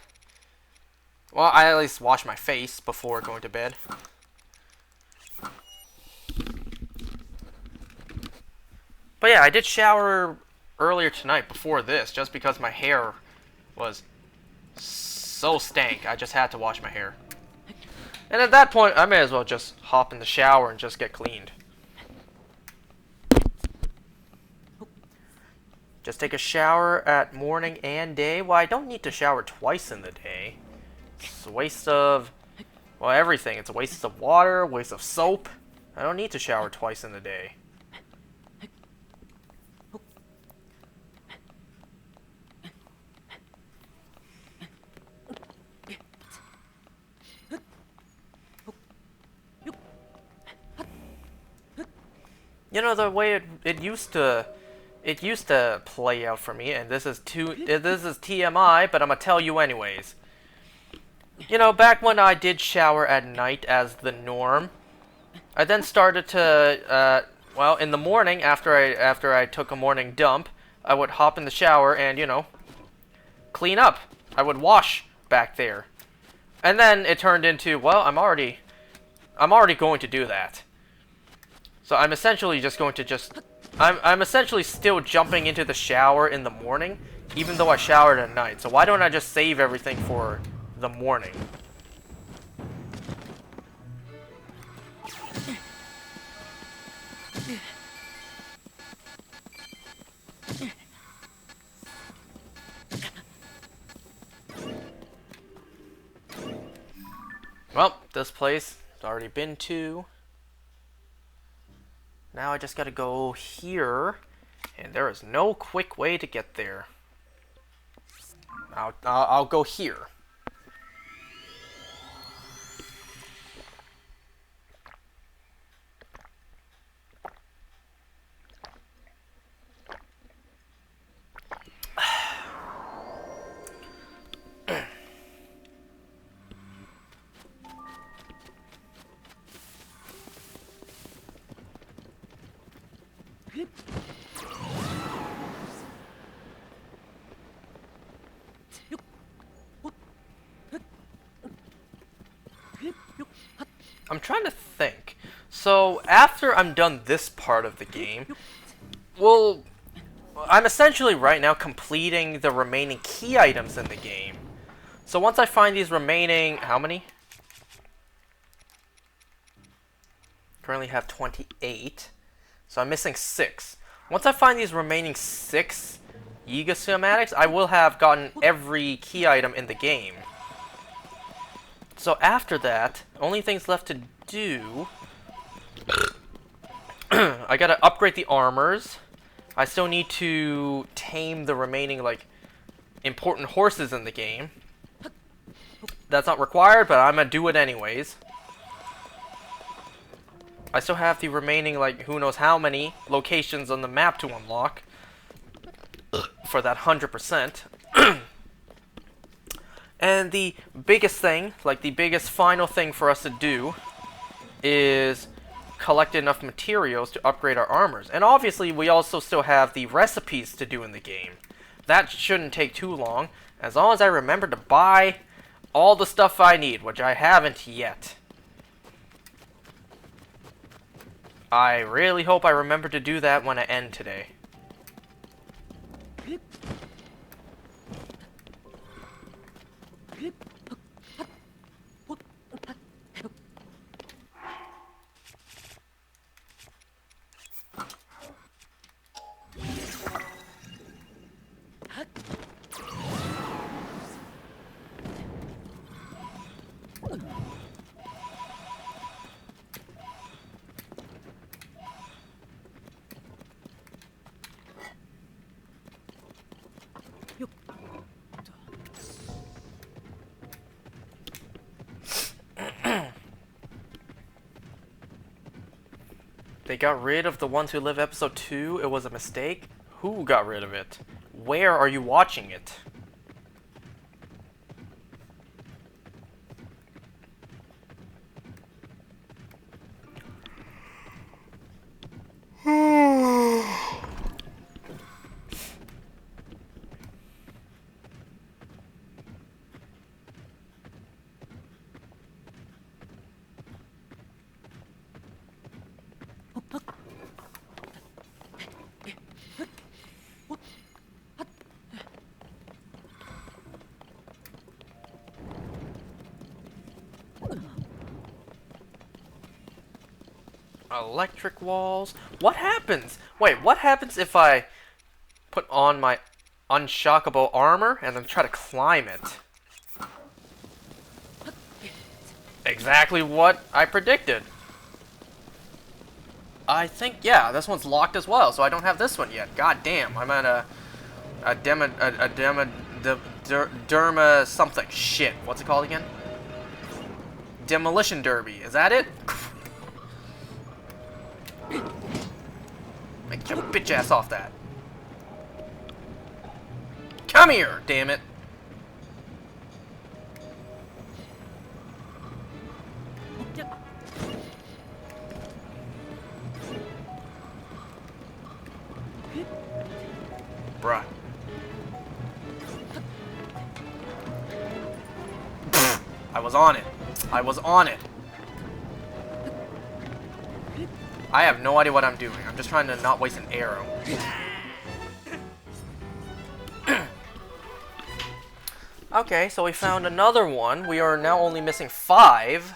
I at least wash my face before going to bed. But yeah, I did shower earlier tonight before this, just because my hair was so stank. I just had to wash my hair. And at that point, I may as well just hop in the shower and just get cleaned. Just take a shower at morning and day. Well, I don't need to shower twice in the day. It's a waste of, well, everything. It's a waste of water, waste of soap. I don't need to shower twice in the day. You you know, the way it used to play out for me, and this is TMI, but I'm gonna tell you anyways. You know, back when I did shower at night as the norm, I then started to, well, in the morning after I took a morning dump, I would hop in the shower and, you know, clean up. I would wash back there. And then it turned into, well, I'm already going to do that. So I'm essentially just going to I'm essentially still jumping into the shower in the morning, even though I showered at night. So why don't I just save everything for the morning? Well, this place I've already been to. Now I just gotta go here, and there is no quick way to get there. I'll go here. I'm trying to think. So, after I'm done this part of the game, well, I'm essentially right now completing the remaining key items in the game. So once I find these remaining, how many? Currently have 28. So I'm missing 6. Once I find these remaining 6 Yiga cinematics, I will have gotten every key item in the game. So after that, only things left to do, I gotta upgrade the armors. I still need to tame the remaining, like, important horses in the game. That's not required, but I'm gonna do it anyways. I still have the remaining, like, who knows how many locations on the map to unlock for that 100%. And the biggest thing, like the biggest final thing for us to do, is collect enough materials to upgrade our armors. And obviously, we also still have the recipes to do in the game. That shouldn't take too long, as long as I remember to buy all the stuff I need, which I haven't yet. I really hope I remember to do that when I end today. They got rid of the Ones Who Live episode 2. It was a mistake. Who got rid of it? Where are you watching it? Electric walls. What happens? Wait, what happens if I put on my unshockable armor and then try to climb it? Exactly what I predicted. I think, yeah, this one's locked as well, so I don't have this one yet. God damn, I'm at derma something. Shit, what's it called again? Demolition Derby. Is that it? Make your bitch ass off that. Come here, damn it. Bruh. I was on it. I was on it. I have no idea what I'm doing. I'm just trying to not waste an arrow. Okay, so we found another one. We are now only missing 5.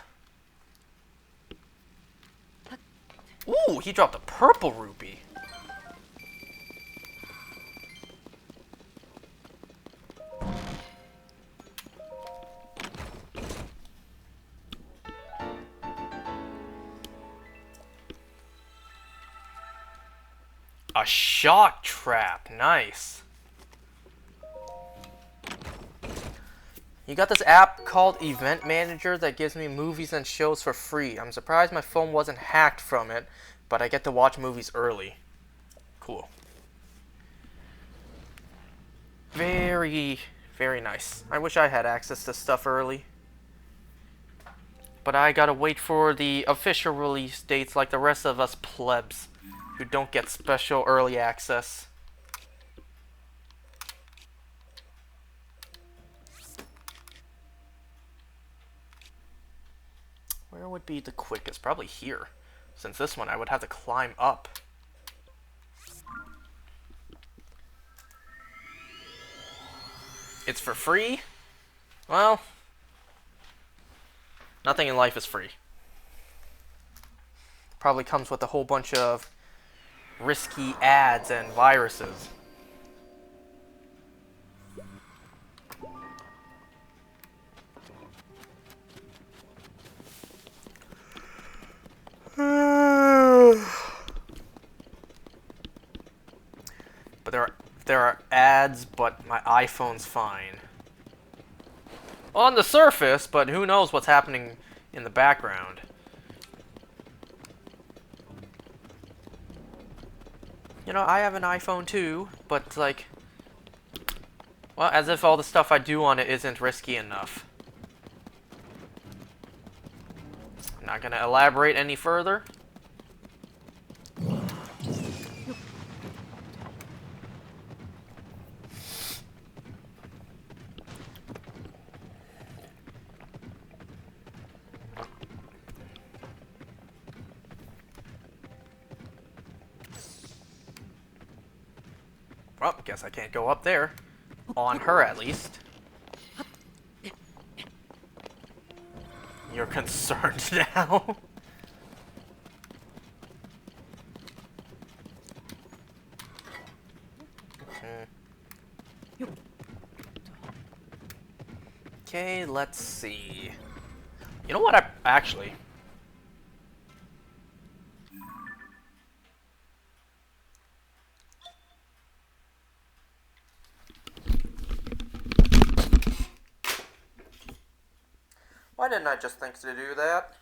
Ooh, he dropped a purple rupee. A shock trap. Nice. You got this app called Event Manager that gives me movies and shows for free. I'm surprised my phone wasn't hacked from it, but I get to watch movies early. Cool. Very, very nice. I wish I had access to stuff early. But I gotta wait for the official release dates like the rest of us plebs who don't get special early access. Where would be the quickest? Probably here. Since this one I would have to climb up. It's for free? Well, nothing in life is free. Probably comes with a whole bunch of risky ads and viruses. But there are ads, but my iPhone's fine. On the surface, but who knows what's happening in the background. You know, I have an iPhone too, but like, well, as if all the stuff I do on it isn't risky enough. I'm not gonna elaborate any further. Well, guess I can't go up there. On her, at least. You're concerned now? Okay, let's see. You know what, actually... Why didn't I just think to do that?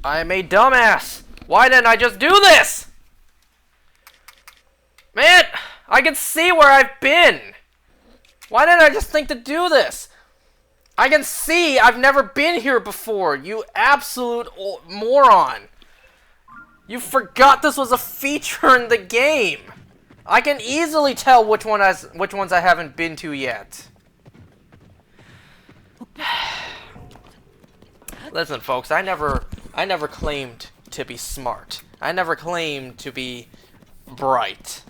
I am a dumbass! Why didn't I just do this? Man, I can see where I've been! Why didn't I just think to do this? I can see I've never been here before, you absolute moron! You forgot this was a feature in the game. I can easily tell which ones I haven't been to yet. Listen, folks, I never claimed to be smart. I never claimed to be bright.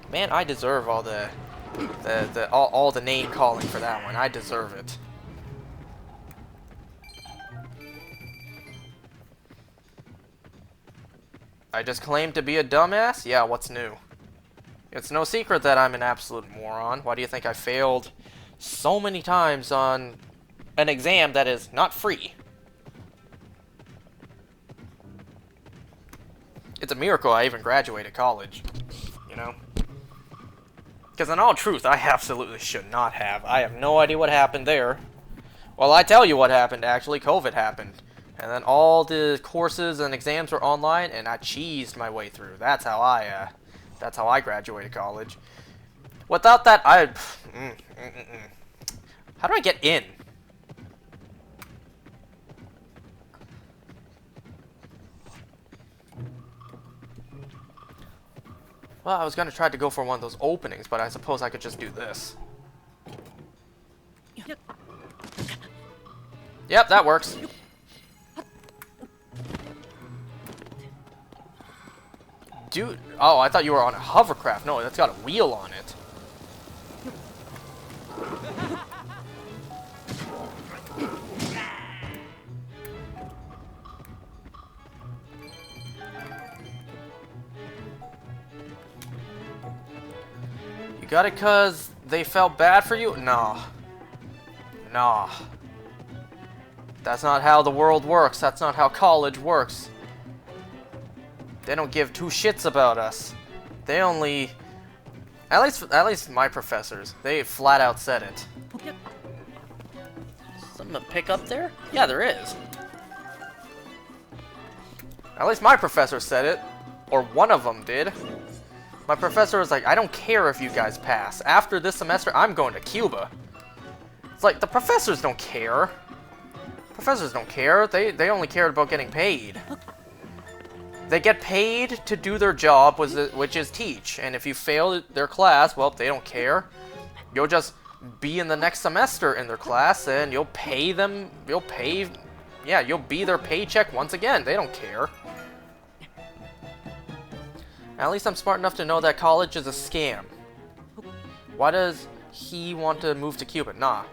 Man, I deserve all all the name calling for that one. I deserve it. I just claimed to be a dumbass? Yeah, what's new? It's no secret that I'm an absolute moron. Why do you think I failed so many times on an exam that is not free. It's a miracle I even graduated college, you know? Because in all truth, I absolutely should not have. I have no idea what happened there. Well, I tell you what happened, actually. COVID happened. And then all the courses and exams were online, and I cheesed my way through. That's how I graduated college. Without that, How do I get in? Well, I was gonna try to go for one of those openings, but I suppose I could just do this. Yep, that works. Dude, oh, I thought you were on a hovercraft. No, that's got a wheel on it. You got it 'cause they felt bad for you? Nah. Nah. That's not how the world works. That's not how college works. They don't give two shits about us. They only... At least my professors, they flat out said it. Something to pick up there? Yeah, there is. At least my professor said it. Or one of them did. My professor was like, I don't care if you guys pass. After this semester, I'm going to Cuba. It's like, the professors don't care. Professors don't care. They only cared about getting paid. They get paid to do their job, which is teach. And if you fail their class, well, they don't care. You'll just be in the next semester in their class, and you'll pay them. You'll be their paycheck once again. They don't care. At least I'm smart enough to know that college is a scam. Why does he want to move to Cuba? Nah,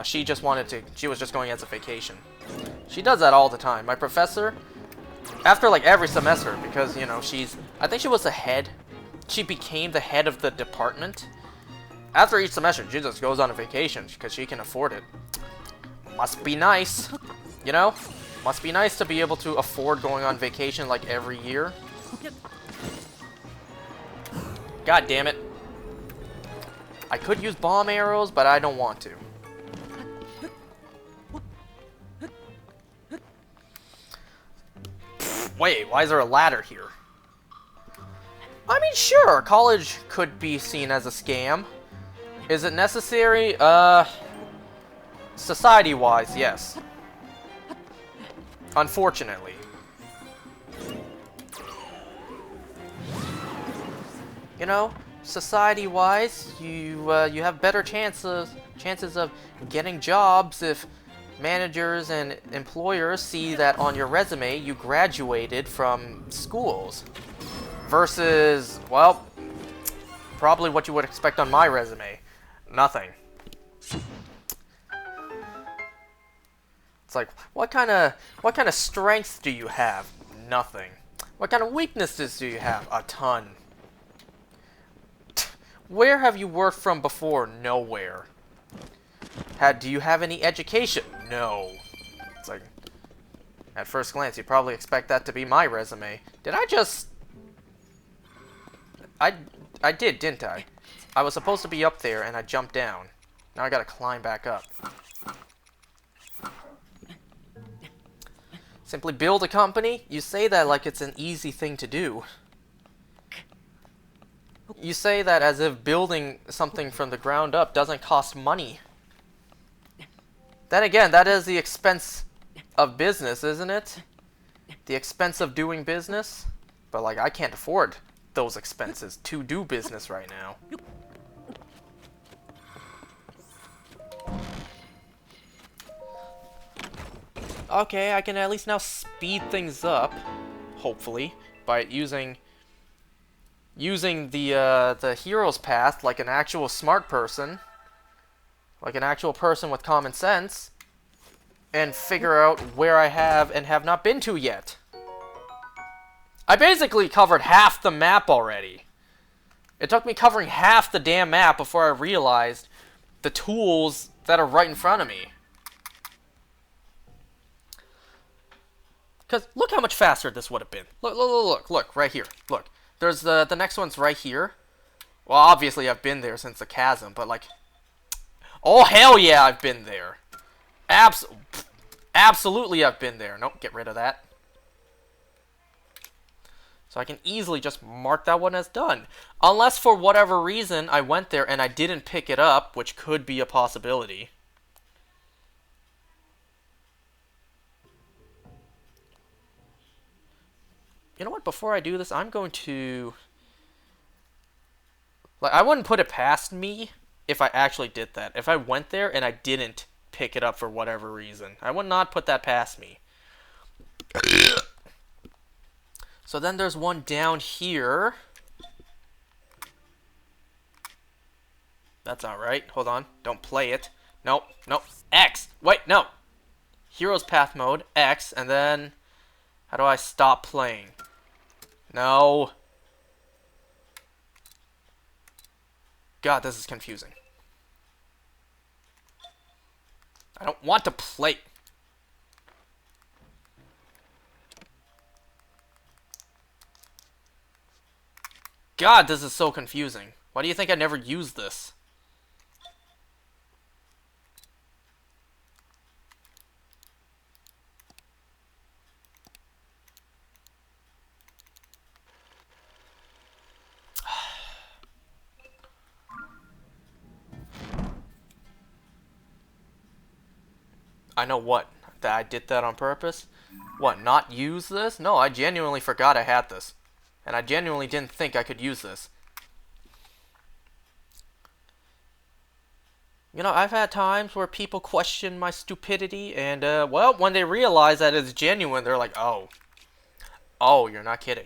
she was just going as a vacation. She does that all the time. My professor, after like every semester, because, you know, I think she was the head. She became the head of the department. After each semester, she just goes on a vacation because she can afford it. Must be nice, you know? Must be nice to be able to afford going on vacation like every year. God damn it. I could use bomb arrows, but I don't want to. Wait, why is there a ladder here? I mean, sure, college could be seen as a scam. Is it necessary? Society-wise, yes. Unfortunately. You know, society-wise, you have better chances of getting jobs if managers and employers see that on your resume you graduated from schools. Versus, well, probably what you would expect on my resume. Nothing. It's like, what kind of strengths do you have? Nothing. What kind of weaknesses do you have? A ton. Where have you worked from before? Nowhere. Do you have any education? No. It's like, at first glance, you probably expect that to be my resume. Did I just... I did, didn't I? I was supposed to be up there, and I jumped down. Now I gotta climb back up. Simply build a company? You say that like it's an easy thing to do. You say that as if building something from the ground up doesn't cost money. Then again, that is the expense of business, isn't it? The expense of doing business? But, like, I can't afford those expenses to do business right now. Okay, I can at least now speed things up, hopefully, by using the hero's path like an actual smart person, like an actual person with common sense, and figure out where I have and have not been to yet. I basically covered half the map already. It took me covering half the damn map before I realized the tools that are right in front of me. Because look how much faster this would have been. Look, right here. Look. There's the next one's right here. Well, obviously I've been there since the chasm, but like... Oh, hell yeah, I've been there. Absolutely I've been there. Nope, get rid of that. So I can easily just mark that one as done. Unless for whatever reason I went there and I didn't pick it up, which could be a possibility. You know what? Before I do this, I'm going to... Like, I wouldn't put it past me if I actually did that. If I went there and I didn't pick it up for whatever reason. I would not put that past me. So then there's one down here. That's alright. Hold on. Don't play it. Nope. Nope. X. Wait, no. Heroes Path Mode. X. And then... How do I stop playing? No. God, this is confusing. I don't want to play... God, this is so confusing. Why do you think I never used this? I know what? That I did that on purpose? What, not use this? No, I genuinely forgot I had this. And I genuinely didn't think I could use this. You know, I've had times where people question my stupidity, and, well, when they realize that it's genuine, they're like, oh. Oh, you're not kidding.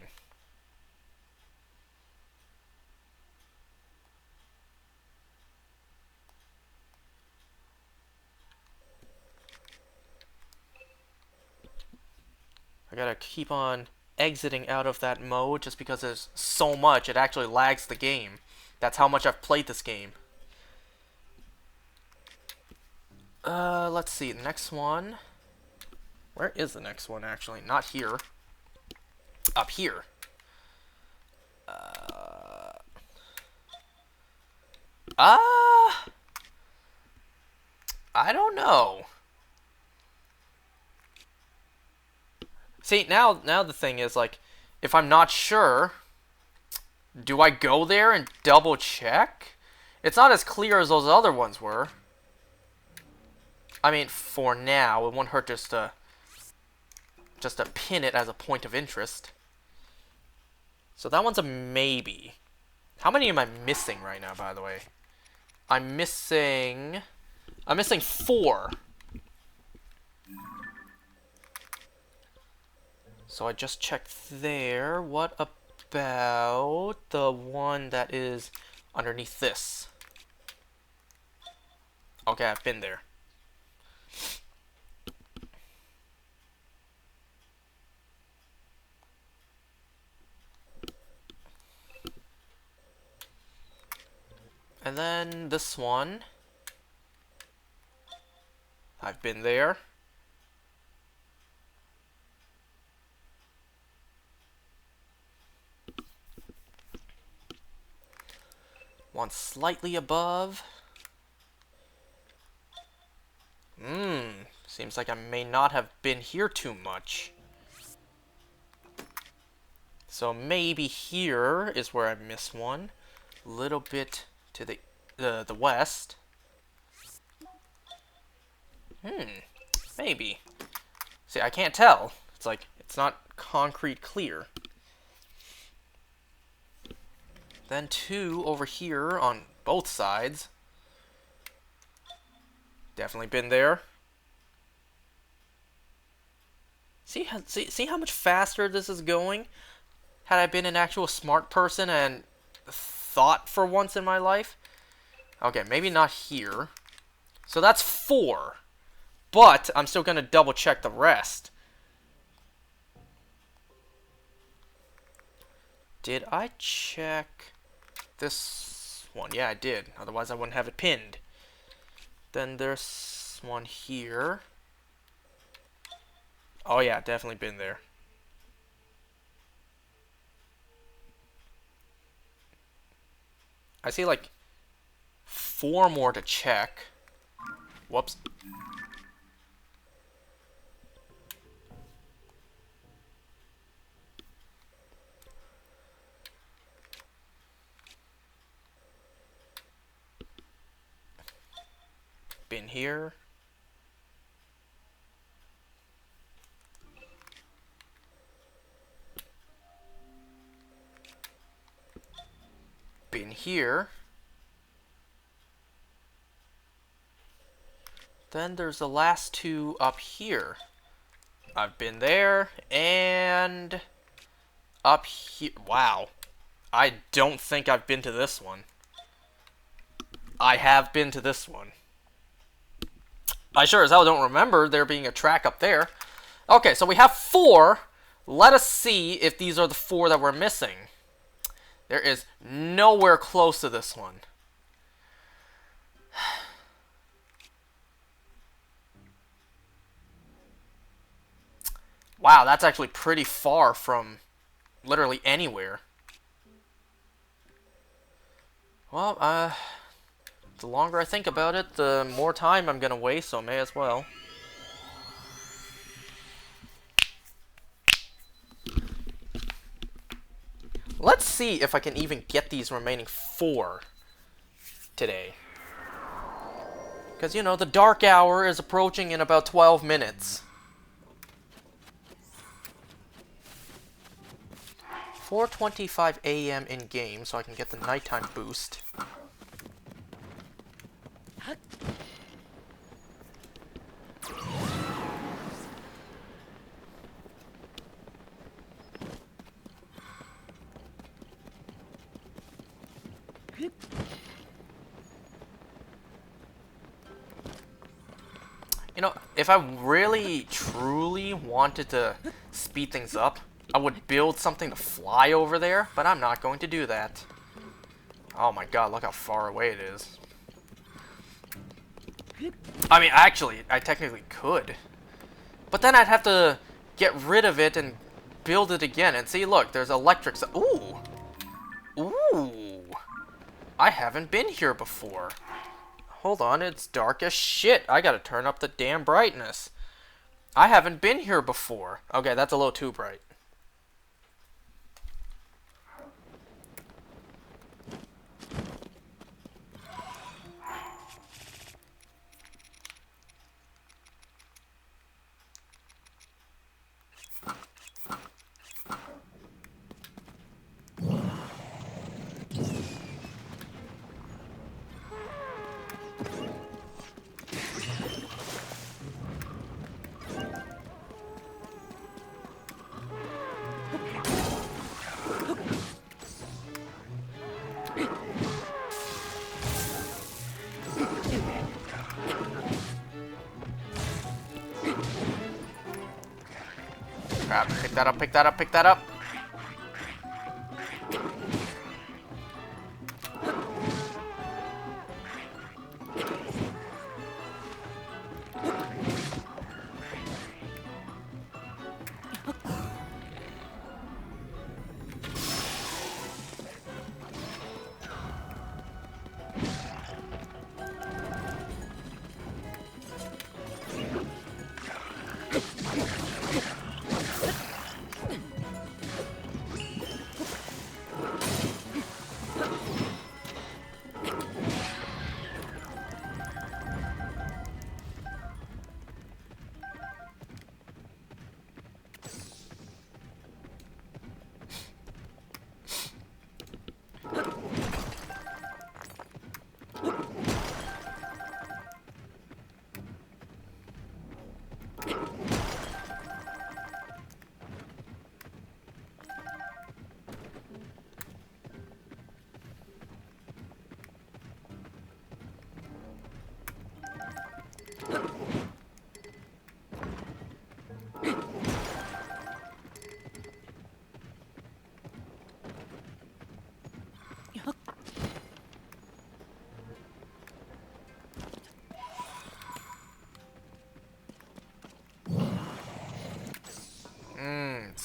I gotta keep on exiting out of that mode just because there's so much, it actually lags the game. That's how much I've played this game. Let's see, the next one. Where is the next one, actually? Not here. Up here. I don't know. See, now the thing is, like, if I'm not sure, do I go there and double check? It's not as clear as those other ones were. I mean, for now, it won't hurt just to pin it as a point of interest. So that one's a maybe. How many am I missing right now, by the way? I'm missing 4. So I just checked there. What about the one that is underneath this? Okay, I've been there. And then this one. I've been there. One slightly above. Seems like I may not have been here too much. So maybe here is where I missed one. A little bit to the west. Maybe. See, I can't tell. It's like, it's not concrete clear. Then 2 over here on both sides. Definitely been there. See how much faster this is going? Had I been an actual smart person and thought for once in my life? Okay, maybe not here. So that's 4. But I'm still going to double check the rest. Did I check this one? Yeah, I did. Otherwise, I wouldn't have it pinned. Then there's one here. Oh yeah, definitely been there. I see like 4 more to check. Whoops. Been here. Been here. Then there's the last 2 up here. I've been there, and up here. Wow. I don't think I've been to this one. I have been to this one. I sure as hell don't remember there being a track up there. Okay, so we have 4. Let us see if these are the 4 that we're missing. There is nowhere close to this one. Wow, that's actually pretty far from literally anywhere. Well, the longer I think about it, the more time I'm gonna waste, so may as well. Let's see if I can even get these remaining 4 today. Because, you know, the dark hour is approaching in about 12 minutes. 4:25 a.m. in game, so I can get the nighttime boost. You know, if I really, truly wanted to speed things up, I would build something to fly over there, but I'm not going to do that. Oh my god, look how far away it is. I mean, actually, I technically could. But then I'd have to get rid of it and build it again. And see, look, there's electric... Ooh! Ooh! I haven't been here before. Hold on, it's dark as shit. I gotta turn up the damn brightness. I haven't been here before. Okay, that's a little too bright. Crap, pick that up, pick that up, pick that up.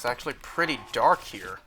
It's actually pretty dark here.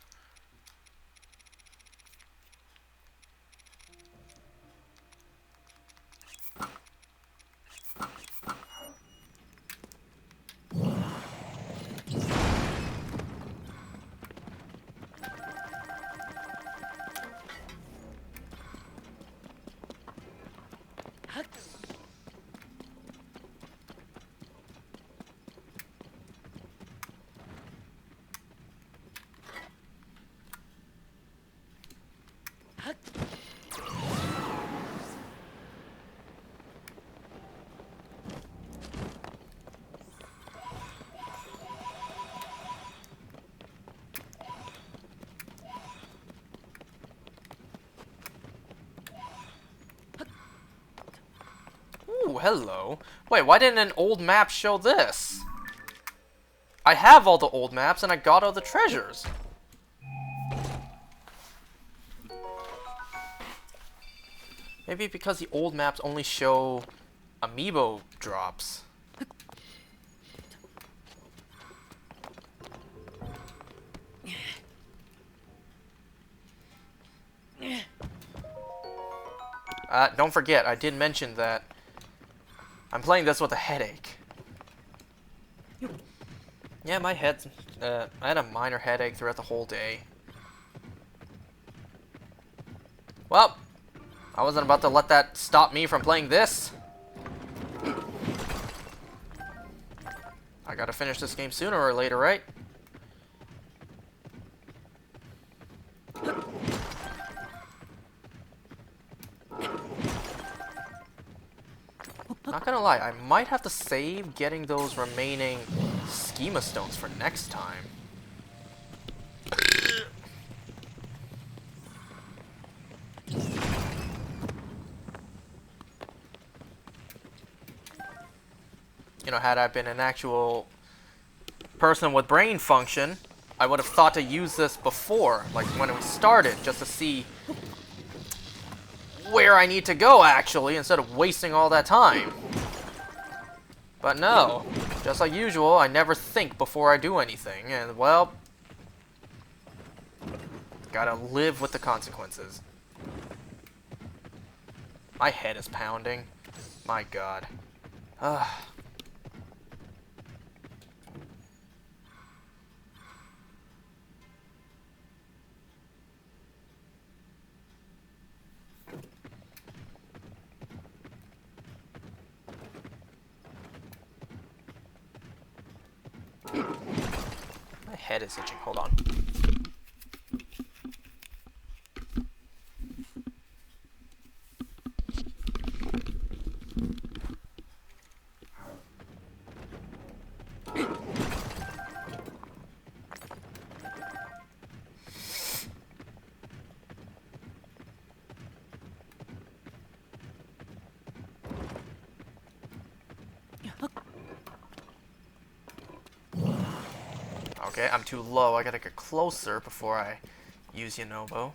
Ooh, hello. Wait, why didn't an old map show this? I have all the old maps and I got all the treasures. Maybe because the old maps only show amiibo drops. Don't forget, I did mention that I'm playing this with a headache. Yeah, my head's... I had a minor headache throughout the whole day. Well, I wasn't about to let that stop me from playing this. I gotta finish this game sooner or later, right? Not gonna lie, I might have to save getting those remaining schema stones for next time. You know, had I been an actual person with brain function, I would have thought to use this before, like when we started, just to see where I need to go, actually, instead of wasting all that time. But no, just like usual, I never think before I do anything, and well, gotta live with the consequences. My head is pounding. My god. Ugh. My head is itching. Hold on. Okay, I'm too low. I gotta get closer before I use Yunobo.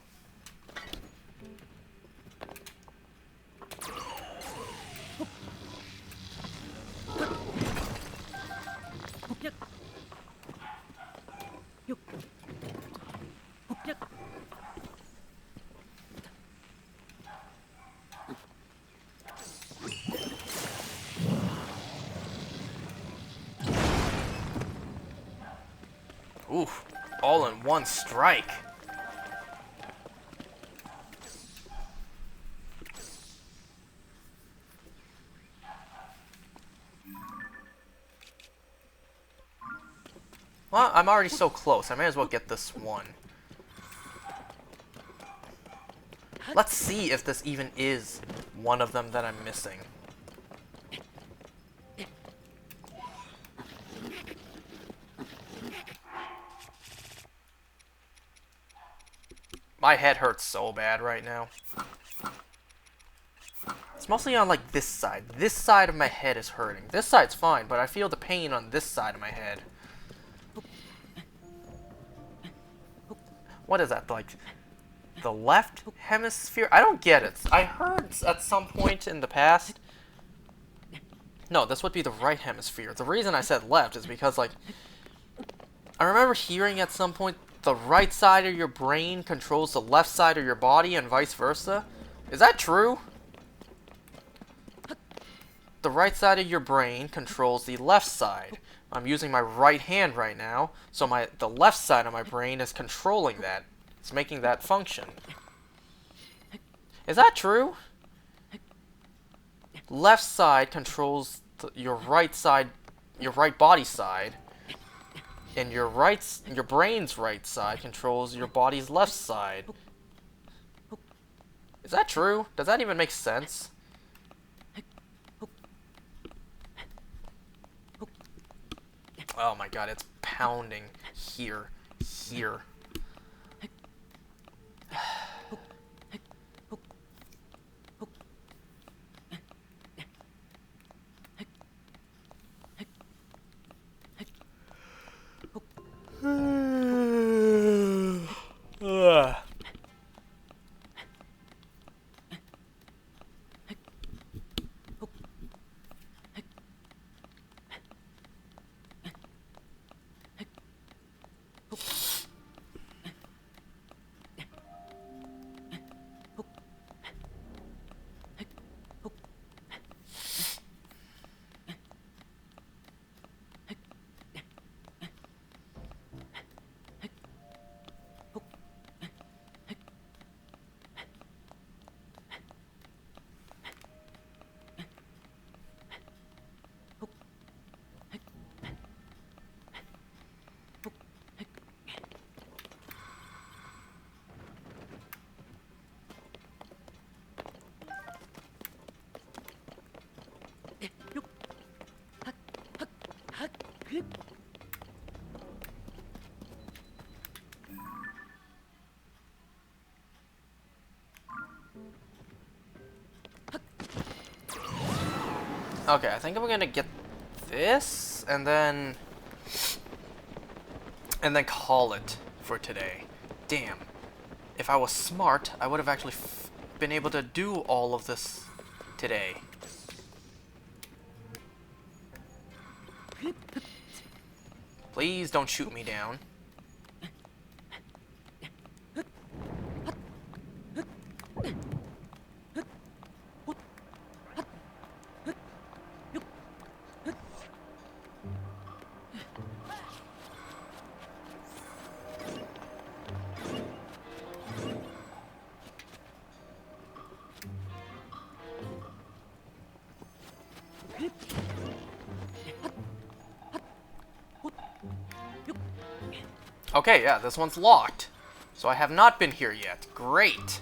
Oof, all in one strike. Well, I'm already so close. I may as well get this one. Let's see if this even is one of them that I'm missing. My head hurts so bad right now. It's mostly on like this side. This side of my head is hurting. This side's fine, but I feel the pain on this side of my head. What is that, like the left hemisphere? I don't get it. I heard at some point in the past. No, this would be the right hemisphere. The reason I said left is because, like, I remember hearing at some point the right side of your brain controls the left side of your body and vice versa. Is that true? The right side of your brain controls the left side. I'm using my right hand right now, so the left side of my brain is controlling that. It's making that function. Is that true? Left side controls your right side, your right body side, and your brain's right side controls your body's left side. Is that true? Does that even make sense? Oh my god, it's pounding here. Ugh. Okay, I think I'm gonna get this, and then call it for today. Damn. If I was smart, I would have actually been able to do all of this today. Please don't shoot me down. Okay, yeah, this one's locked. So I have not been here yet. Great.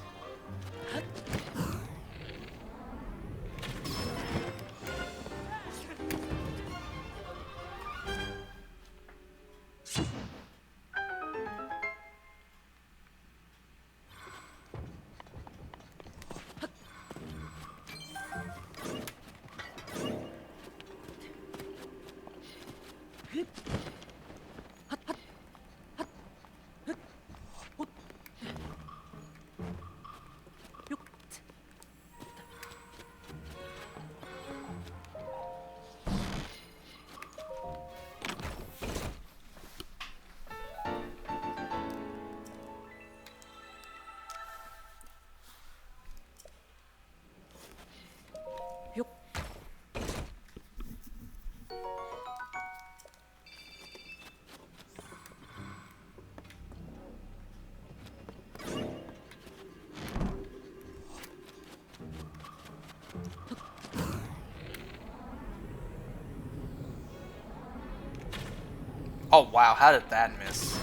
Oh wow, how did that miss?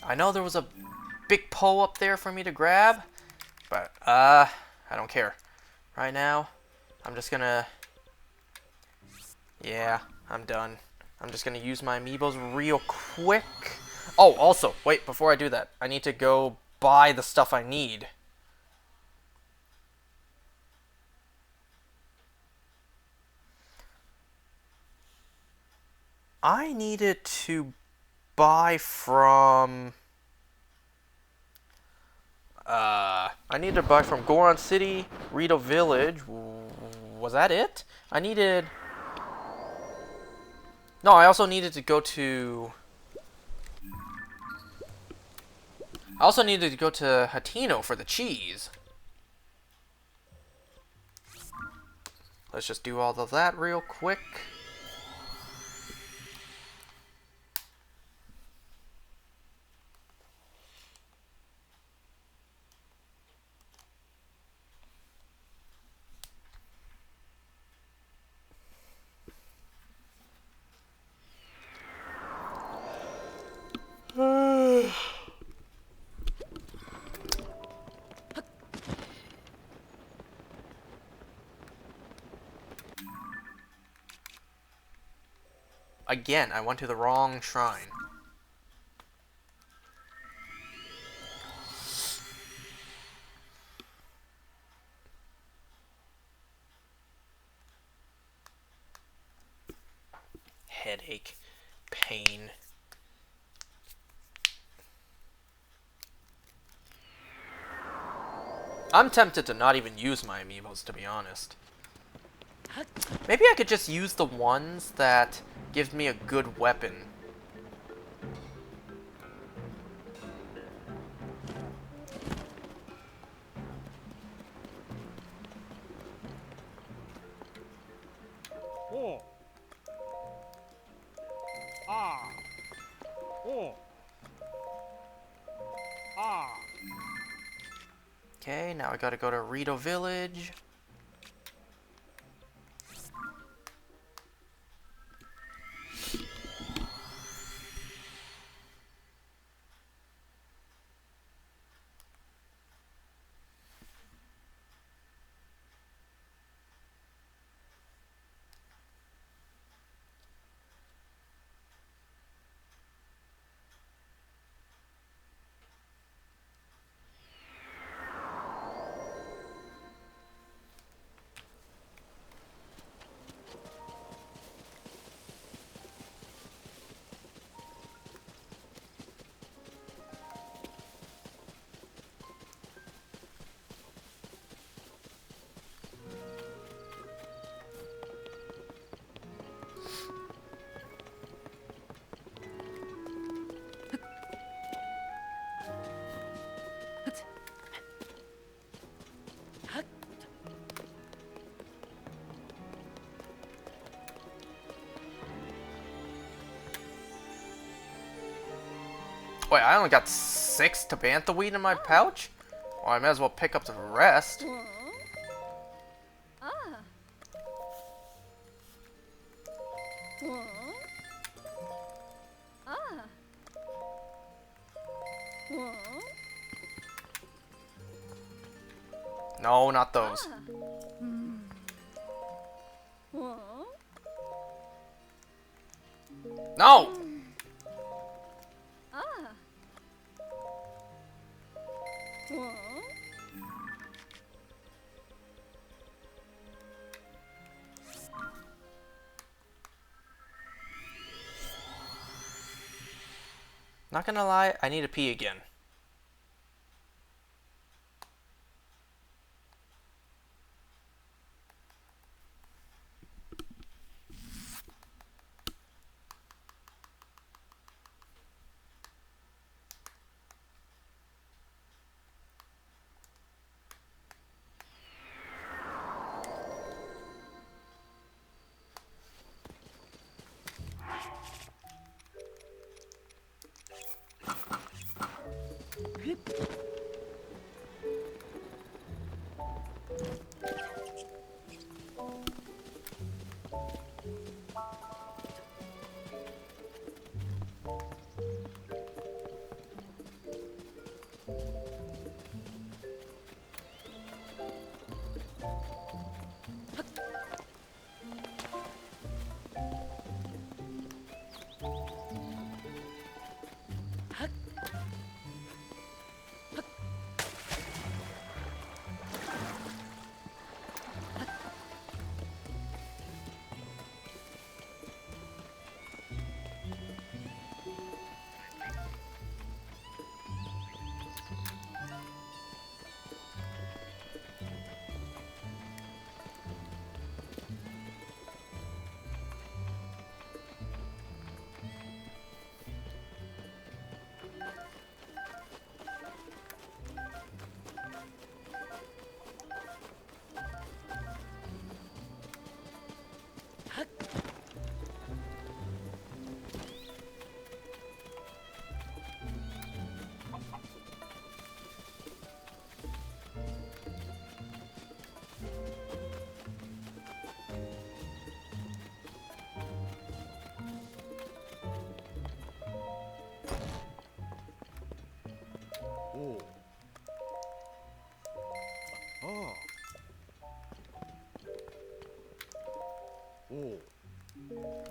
I know there was a big pole up there for me to grab, but I don't care. Right now, I'm just gonna... Yeah, I'm done. I'm just gonna use my amiibos real quick. Oh, also, wait, before I do that, I need to go buy the stuff I need. I needed to buy from... I need to buy from Goron City, Rito Village. Was that it? I needed... No, I also needed to go to... I also needed to go to Hateno for the cheese. Let's just do all of that real quick. Again, I went to the wrong shrine. Headache. Pain. I'm tempted to not even use my amiibos, to be honest. Maybe I could just use the ones that gives me a good weapon. Oh. Ah. Oh. Ah. Okay, now I gotta go to Rito Village. Wait, I only got 6 Tabantha weed in my pouch? Well, I may as well pick up the rest. No, not those. No! Not gonna lie, I need to pee again.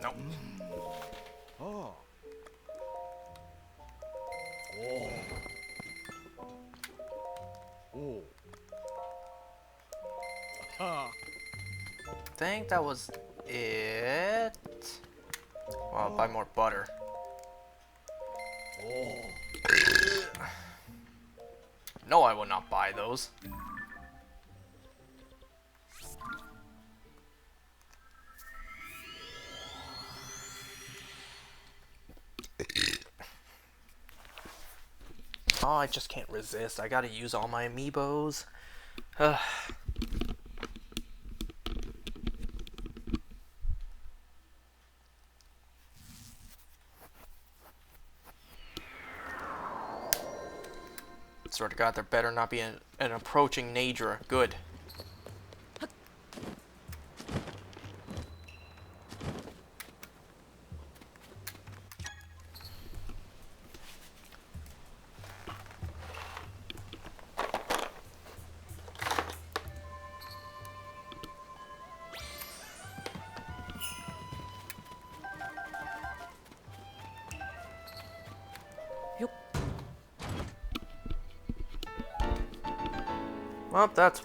Nope. Oh. Oh. Ha. Think that was it. Well, I'll buy more butter. No, I will not buy those. Oh, I just can't resist. I gotta use all my amiibos. Ugh. Swear to God, there better not be an approaching Nadra. Good. Well, that's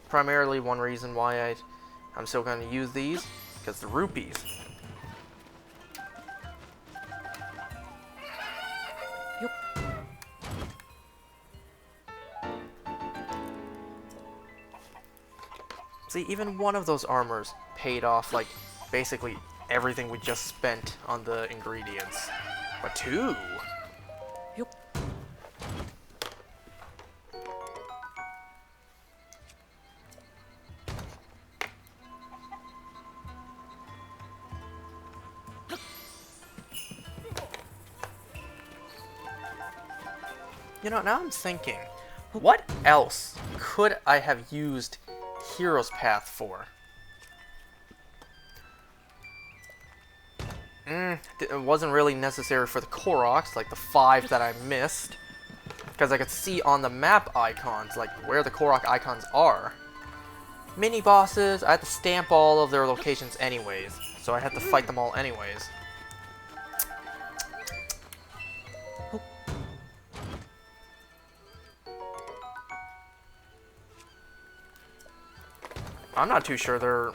primarily one reason why I'm still going to use these, because the rupees. See, even one of those armors paid off, like, basically everything we just spent on the ingredients. But two? You know, now I'm thinking, what else could I have used Hero's Path for? It wasn't really necessary for the Koroks, like the 5 that I missed. Because I could see on the map icons, like, where the Korok icons are. Mini-bosses, I had to stamp all of their locations anyways. So I had to fight them all anyways. I'm not too sure there...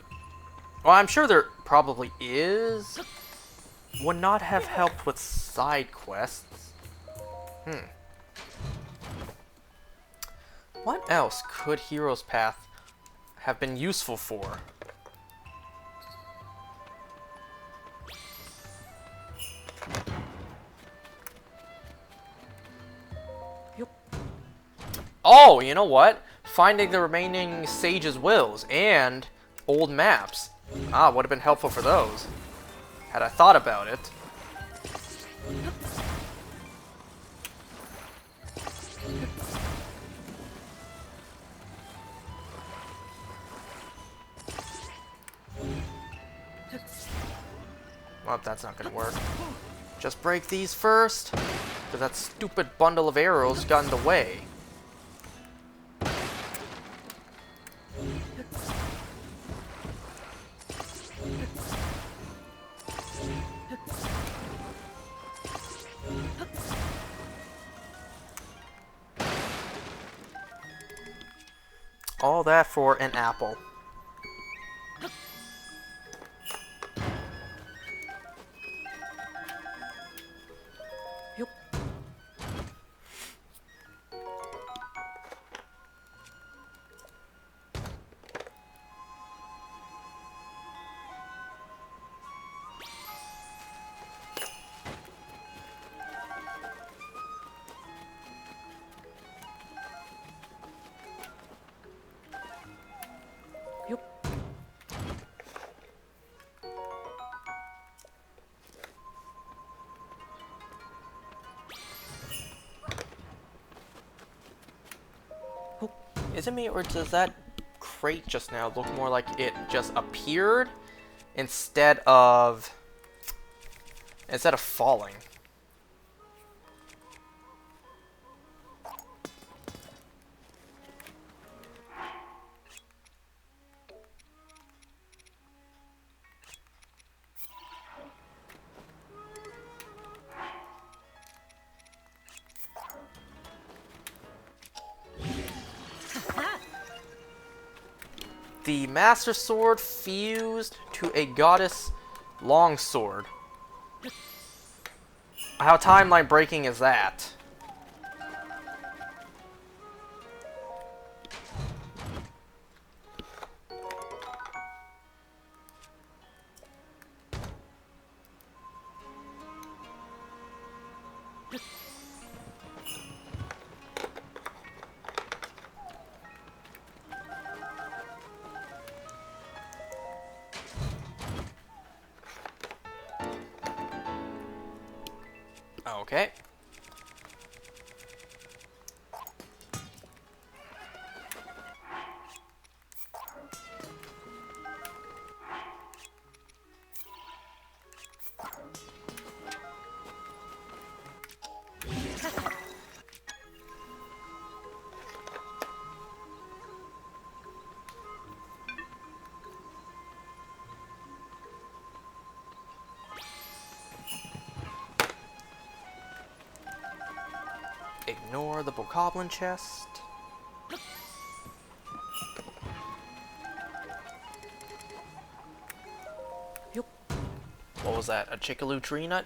Well, I'm sure there probably is. Would not have helped with side quests. What else could Hero's Path have been useful for? Oh, you know what? Finding the remaining Sage's Wills and old maps. Ah, would have been helpful for those. Had I thought about it. Well, that's not gonna work. Just break these first, because that stupid bundle of arrows got in the way. All that for an apple. Is it me, or does that crate just now look more like it just appeared instead of falling? the Master Sword fused to a Goddess Longsword. How timeline breaking is that? Okay. Ignore the Bokoblin chest. Yup. What was that? A Chickaloo tree nut?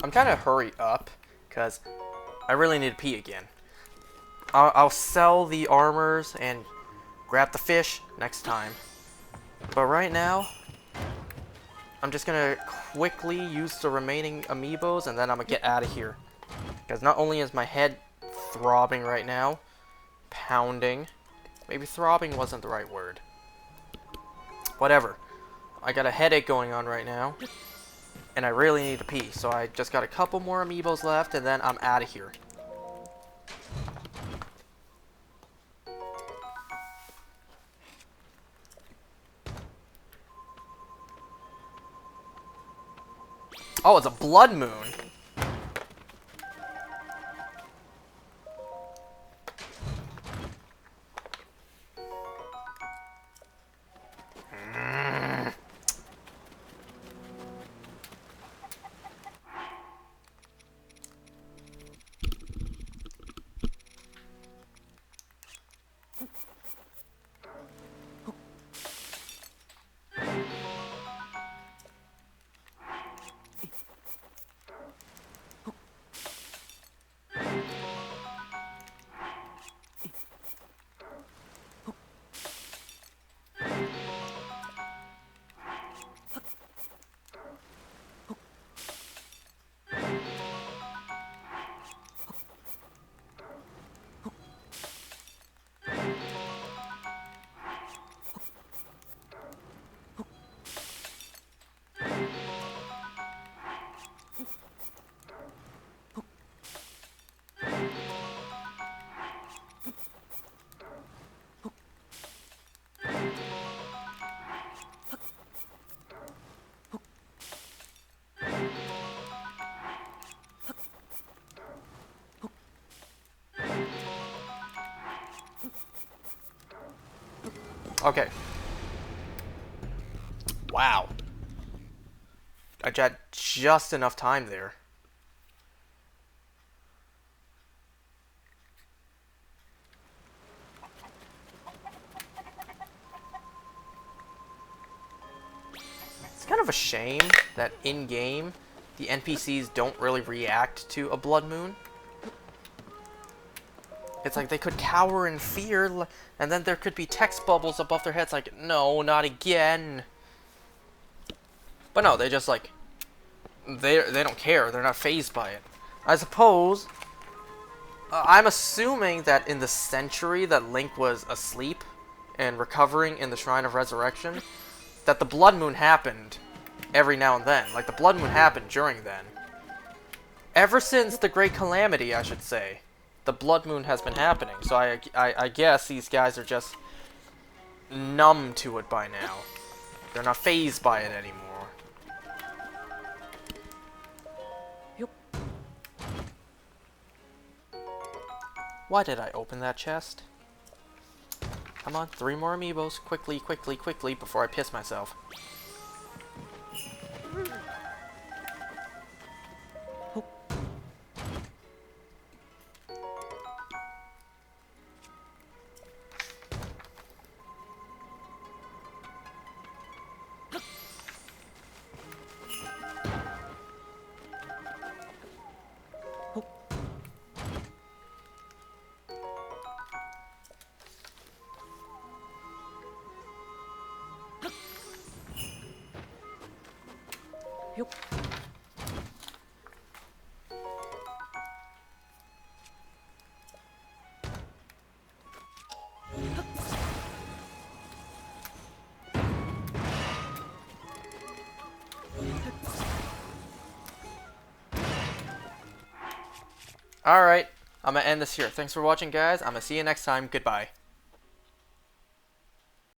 I'm kind of hurry up, because I really need to pee again. I'll sell the armors and grab the fish next time. But right now, I'm just going to quickly use the remaining amiibos, and then I'm going to get out of here. Because not only is my head throbbing right now, pounding. Maybe throbbing wasn't the right word. Whatever. I got a headache going on right now. And I really need to pee, so I just got a couple more amiibos left, and then I'm out of here. Oh, it's a blood moon. Okay. Wow. I had just enough time there. It's kind of a shame that in-game, the NPCs don't really react to a blood moon. It's like they could cower in fear, and then there could be text bubbles above their heads like, no, not again. But no, they just like, they don't care. They're not fazed by it. I suppose, I'm assuming that in the century that Link was asleep and recovering in the Shrine of Resurrection, that the blood moon happened every now and then. Like, the blood moon happened during then. Ever since the Great Calamity, I should say, the blood moon has been happening. So I guess these guys are just numb to it by now. They're not fazed by it anymore. Why did I open that chest? Come on, 3 more amiibos. Quickly, quickly, quickly, before I piss myself. Alright, I'm gonna end this here. Thanks for watching, guys. I'm gonna see you next time. Goodbye.